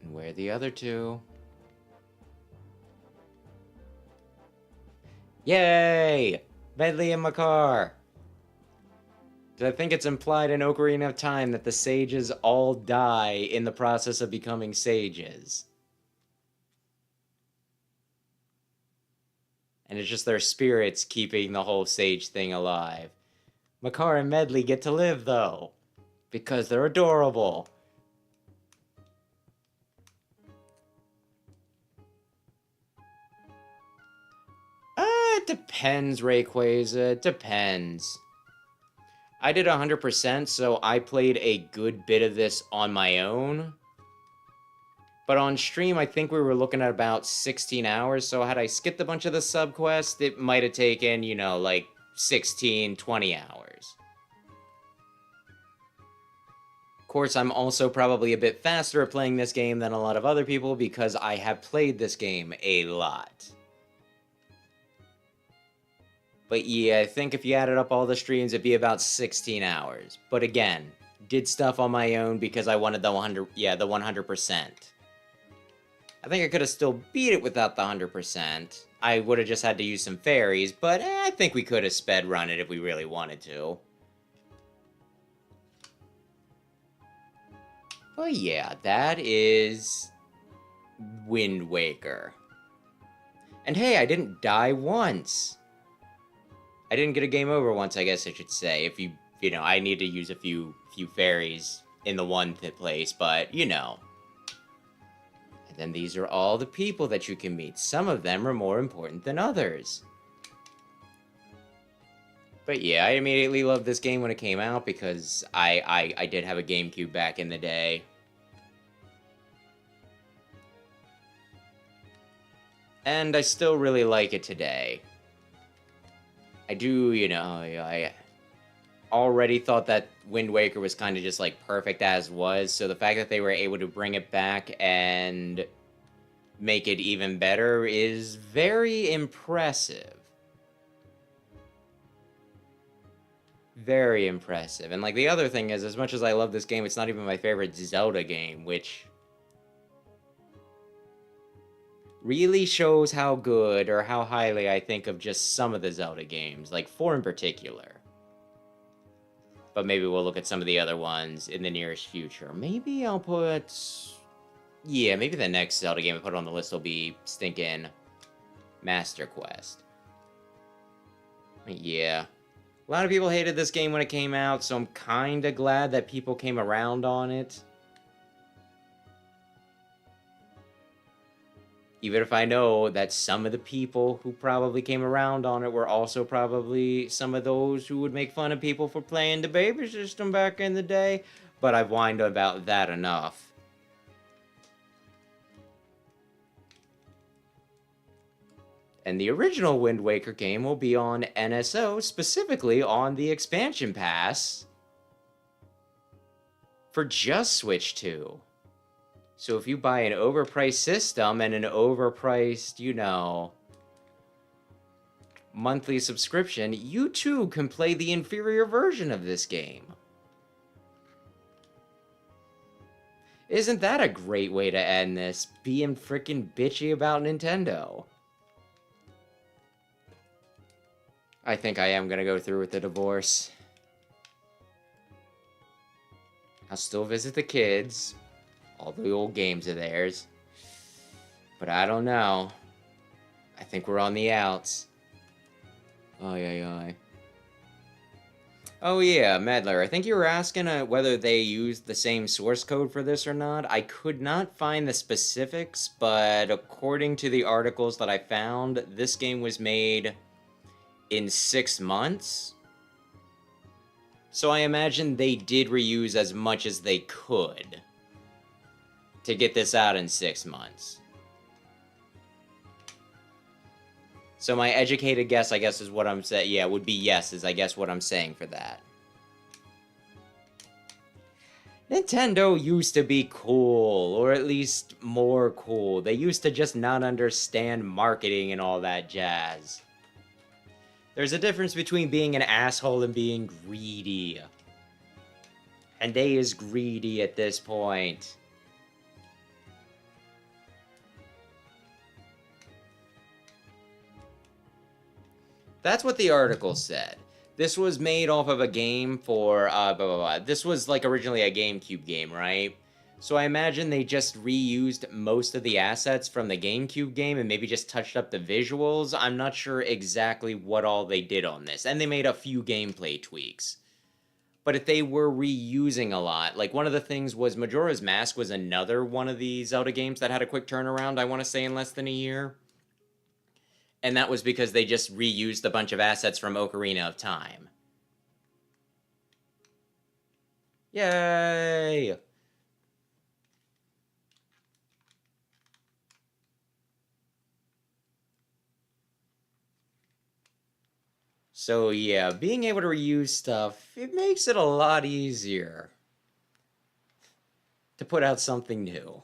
And where are the other two? Yay! Medley and Makar! I think it's implied in Ocarina of Time that the sages all die in the process of becoming sages. And it's just their spirits keeping the whole sage thing alive. Makar and Medley get to live, though. Because they're adorable. It depends, Rayquaza. It depends. I did 100%, so I played a good bit of this on my own. But on stream, I think we were looking at about 16 hours, so had I skipped a bunch of the subquests, it might have taken, you know, like 16, 20 hours. Of course, I'm also probably a bit faster at playing this game than a lot of other people because I have played this game a lot. But yeah, I think if you added up all the streams, it'd be about 16 hours. But again, did stuff on my own because I wanted the 100%. I think I could have still beat it without the 100%. I would have just had to use some fairies, but I think we could have sped run it if we really wanted to. But yeah, that is Wind Waker. And hey, I didn't die once. I didn't get a game over once, I guess I should say. If you know, I need to use a few fairies in the one place, but you know. And then these are all the people that you can meet. Some of them are more important than others. But yeah, I immediately loved this game when it came out because I did have a GameCube back in the day. And I still really like it today. I do, you know, I already thought that Wind Waker was kind of just like perfect as was, so the fact that they were able to bring it back and make it even better is very impressive. Very impressive. And like the other thing is, as much as I love this game, it's not even my favorite Zelda game, which really shows how good or how highly I think of just some of the Zelda games, like 4 in particular. But maybe we'll look at some of the other ones in the nearest future. Maybe I'll put... Yeah, maybe the next Zelda game I put on the list will be stinking Master Quest. Yeah. A lot of people hated this game when it came out, so I'm kinda glad that people came around on it. Even if I know that some of the people who probably came around on it were also probably some of those who would make fun of people for playing the baby system back in the day, but I've whined about that enough. And the original Wind Waker game will be on NSO, specifically on the expansion pass for just Switch 2. So if you buy an overpriced system and an overpriced, you know, monthly subscription, you too can play the inferior version of this game. Isn't that a great way to end this? Being freaking bitchy about Nintendo. I think I am gonna go through with the divorce. I'll still visit the kids. All the old games of theirs. But I don't know. I think we're on the outs. Oy. Oh yeah, Medler, I think you were asking whether they used the same source code for this or not. I could not find the specifics, but according to the articles that I found, this game was made in 6 months. So I imagine they did reuse as much as they could to get this out in 6 months. So my educated guess, I guess, is what I'm saying. Yeah, would be yes, is I guess what I'm saying for that. Nintendo used to be cool, or at least more cool. They used to just not understand marketing and all that jazz. There's a difference between being an asshole and being greedy. And they is greedy at this point. That's what the article said. This was made off of a game for, This was, like, originally a GameCube game, right? So I imagine they just reused most of the assets from the GameCube game and maybe just touched up the visuals. I'm not sure exactly what all they did on this. And they made a few gameplay tweaks. But if they were reusing a lot, like one of the things was Majora's Mask was another one of the Zelda games that had a quick turnaround, I want to say, in less than a year. And that was because they just reused a bunch of assets from Ocarina of Time. Yay! So yeah, being able to reuse stuff, it makes it a lot easier to put out something new.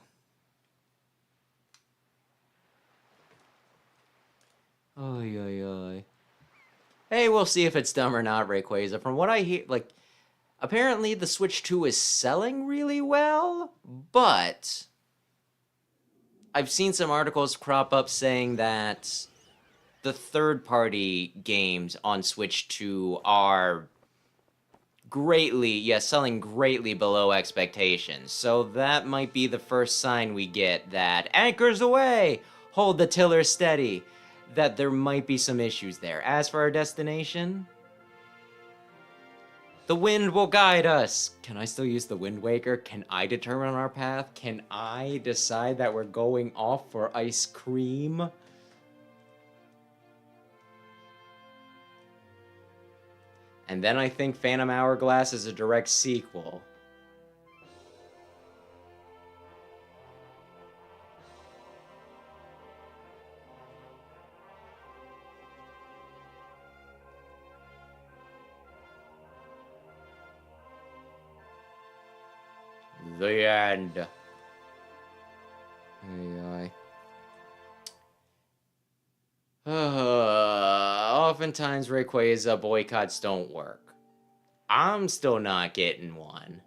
Oy, oy, oy. Hey, we'll see if it's dumb or not, Rayquaza. From what I hear, like, apparently the Switch 2 is selling really well, but I've seen some articles crop up saying that the third-party games on Switch 2 are selling greatly below expectations. So that might be the first sign we get that anchors away, hold the tiller steady, that there might be some issues there. As for our destination, the wind will guide us. Can I still use the Wind Waker? Can I determine our path? Can I decide that we're going off for ice cream? And then I think Phantom Hourglass is a direct sequel. The end. Ay, oftentimes Rayquaza boycotts don't work. I'm still not getting one.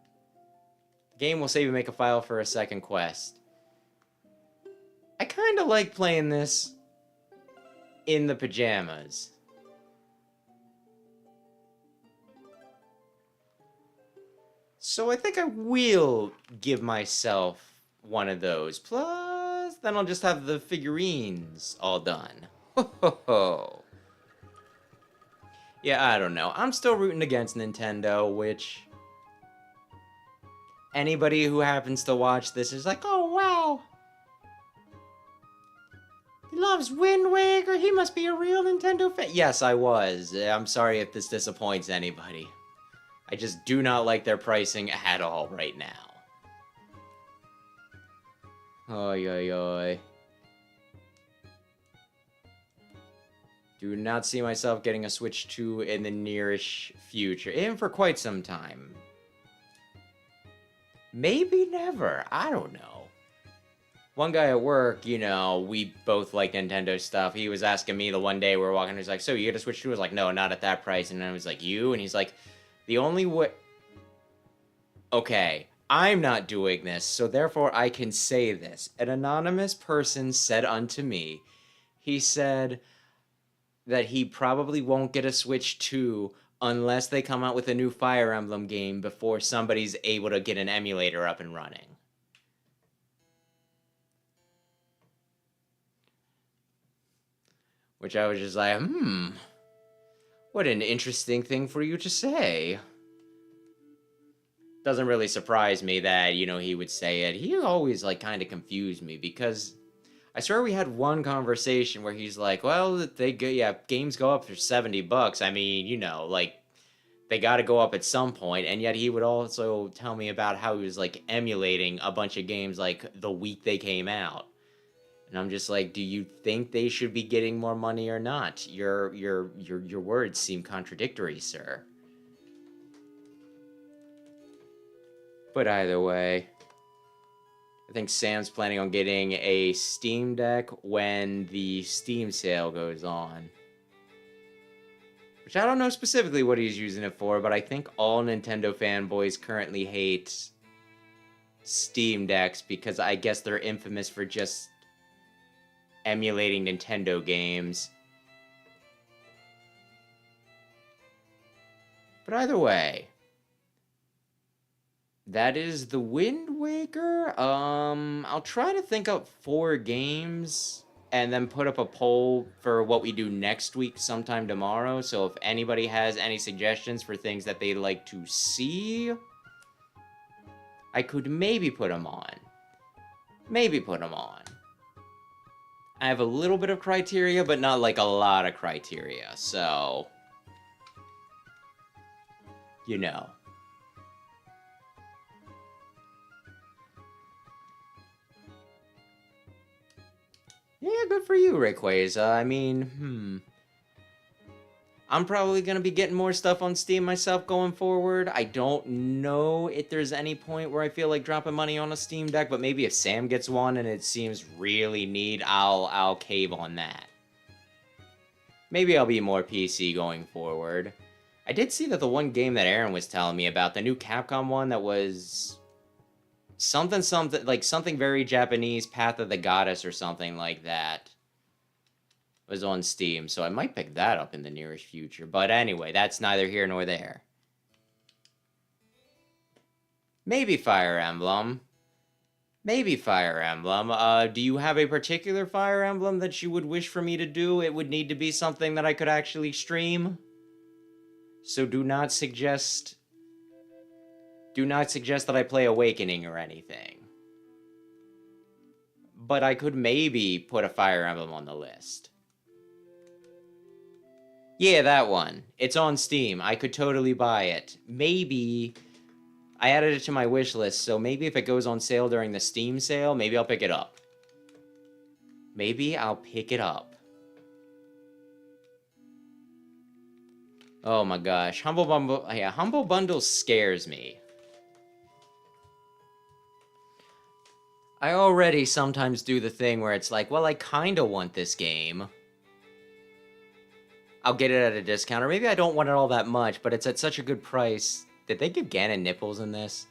The game will save and make a file for a second quest. I kind of like playing this in the pajamas. So I think I will give myself one of those. Plus, then I'll just have the figurines all done. Ho ho ho. Yeah, I don't know. I'm still rooting against Nintendo, which anybody who happens to watch this is like, oh wow. He loves Wind Waker. He must be a real Nintendo fan. Yes, I was. I'm sorry if this disappoints anybody. I just do not like their pricing at all right now. Oy, oy, oy. Do not see myself getting a Switch 2 in the nearish future. And for quite some time. Maybe never. I don't know. One guy at work, you know, we both like Nintendo stuff. He was asking me the one day we were walking, he's like, so you get a Switch 2? I was like, no, not at that price. And I was like, you? And he's like, the only way... Okay, I'm not doing this, so therefore I can say this. An anonymous person said unto me, he said that he probably won't get a Switch 2 unless they come out with a new Fire Emblem game before somebody's able to get an emulator up and running. Which I was just like, what an interesting thing for you to say. Doesn't really surprise me that, you know, he would say it. He always, like, kind of confused me because I swear we had one conversation where he's like, well, games go up for $70. I mean, you know, like, they got to go up at some point. And yet he would also tell me about how he was, like, emulating a bunch of games, like, the week they came out. And I'm just like, do you think they should be getting more money or not? Your words seem contradictory, sir. But either way, I think Sam's planning on getting a Steam Deck when the Steam sale goes on. Which I don't know specifically what he's using it for, but I think all Nintendo fanboys currently hate Steam Decks because I guess they're infamous for just emulating Nintendo games. But either way, that is the Wind Waker. I'll try to think up 4 games and then put up a poll for what we do next week sometime tomorrow. So if anybody has any suggestions for things that they'd like to see, I could maybe put them on. I have a little bit of criteria, but not like a lot of criteria, so... You know. Yeah, good for you, Rayquaza. I mean, I'm probably going to be getting more stuff on Steam myself going forward. I don't know if there's any point where I feel like dropping money on a Steam Deck, but maybe if Sam gets one and it seems really neat, I'll cave on that. Maybe I'll be more PC going forward. I did see that the one game that Aaron was telling me about, the new Capcom one that was something, like something very Japanese, Path of the Goddess or something like that, was on Steam, so I might pick that up in the nearest future. But anyway, that's neither here nor there. Maybe Fire Emblem. Maybe Fire Emblem. Do you have a particular Fire Emblem that you would wish for me to do? It would need to be something that I could actually stream. So do not suggest that I play Awakening or anything. But I could maybe put a Fire Emblem on the list. Yeah, that one. It's on Steam. I could totally buy it. Maybe I added it to my wish list, so maybe if it goes on sale during the Steam sale, maybe I'll pick it up. Maybe I'll pick it up. Oh my gosh. Humble Bundle scares me. I already sometimes do the thing where it's like, well, I kinda want this game. I'll get it at a discount, or maybe I don't want it all that much, but it's at such a good price. Did they give Ganon nipples in this?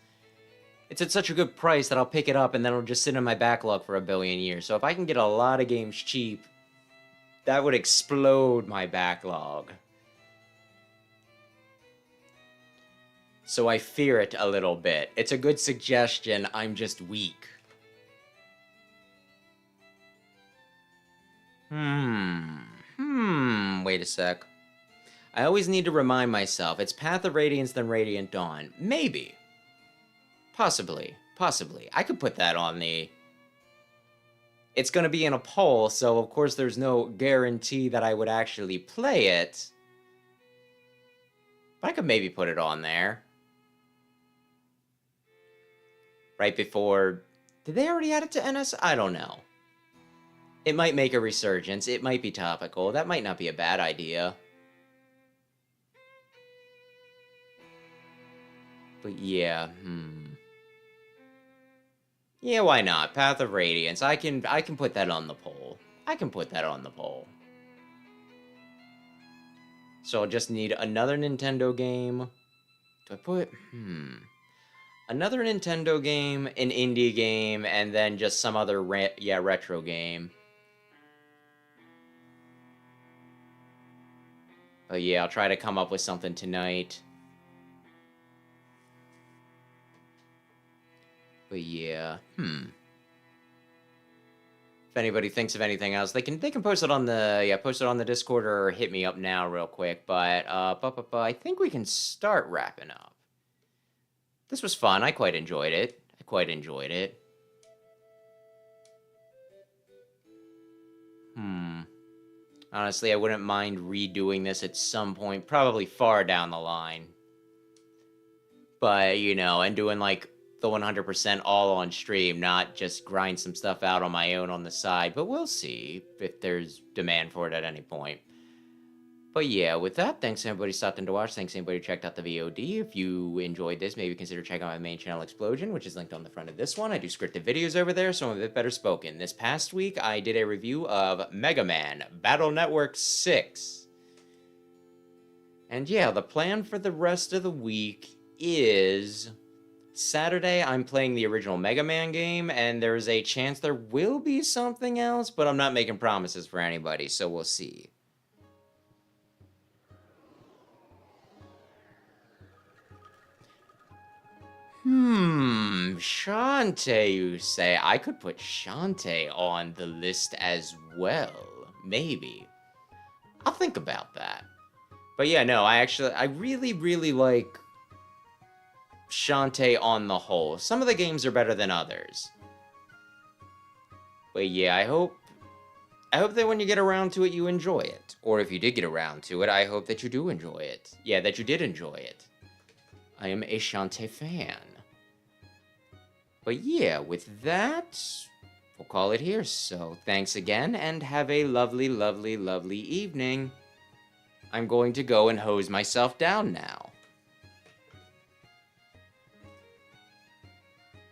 It's at such a good price that I'll pick it up and then it'll just sit in my backlog for a billion years. So if I can get a lot of games cheap, that would explode my backlog. So I fear it a little bit. It's a good suggestion, I'm just weak. Wait a sec. I always need to remind myself, it's Path of Radiance then Radiant Dawn. Maybe. Possibly. I could put that on the... It's gonna be in a poll, so of course there's no guarantee that I would actually play it. But I could maybe put it on there. Right before... Did they already add it to NS? I don't know. It might make a resurgence. It might be topical. That might not be a bad idea. But yeah, Yeah, why not? Path of Radiance. I can put that on the poll. So I'll just need another Nintendo game. Do I put... Another Nintendo game, an indie game, and then just some other retro game. But yeah, I'll try to come up with something tonight. But yeah, If anybody thinks of anything else, they can post it on the Discord or hit me up now real quick. But I think we can start wrapping up. This was fun. I quite enjoyed it. Honestly, I wouldn't mind redoing this at some point, probably far down the line. But, you know, and doing like the 100% all on stream, not just grind some stuff out on my own on the side. But we'll see if there's demand for it at any point. But yeah, with that, thanks everybody stopped in to watch. Thanks everybody who checked out the VOD. If you enjoyed this, maybe consider checking out my main channel, Explosion, which is linked on the front of this one. I do scripted videos over there, so I'm a bit better spoken. This past week, I did a review of Mega Man Battle Network 6. And yeah, the plan for the rest of the week is... Saturday, I'm playing the original Mega Man game, and there's a chance there will be something else, but I'm not making promises for anybody, so we'll see. Shantae, you say? I could put Shantae on the list as well. Maybe. I'll think about that. But yeah, no, I really, really like Shantae on the whole. Some of the games are better than others. But yeah, I hope that when you get around to it, you enjoy it. Or if you did get around to it, I hope that you do enjoy it. Yeah, that you did enjoy it. I am a Shantae fan. But yeah, with that, we'll call it here. So thanks again, and have a lovely, lovely, lovely evening. I'm going to go and hose myself down now.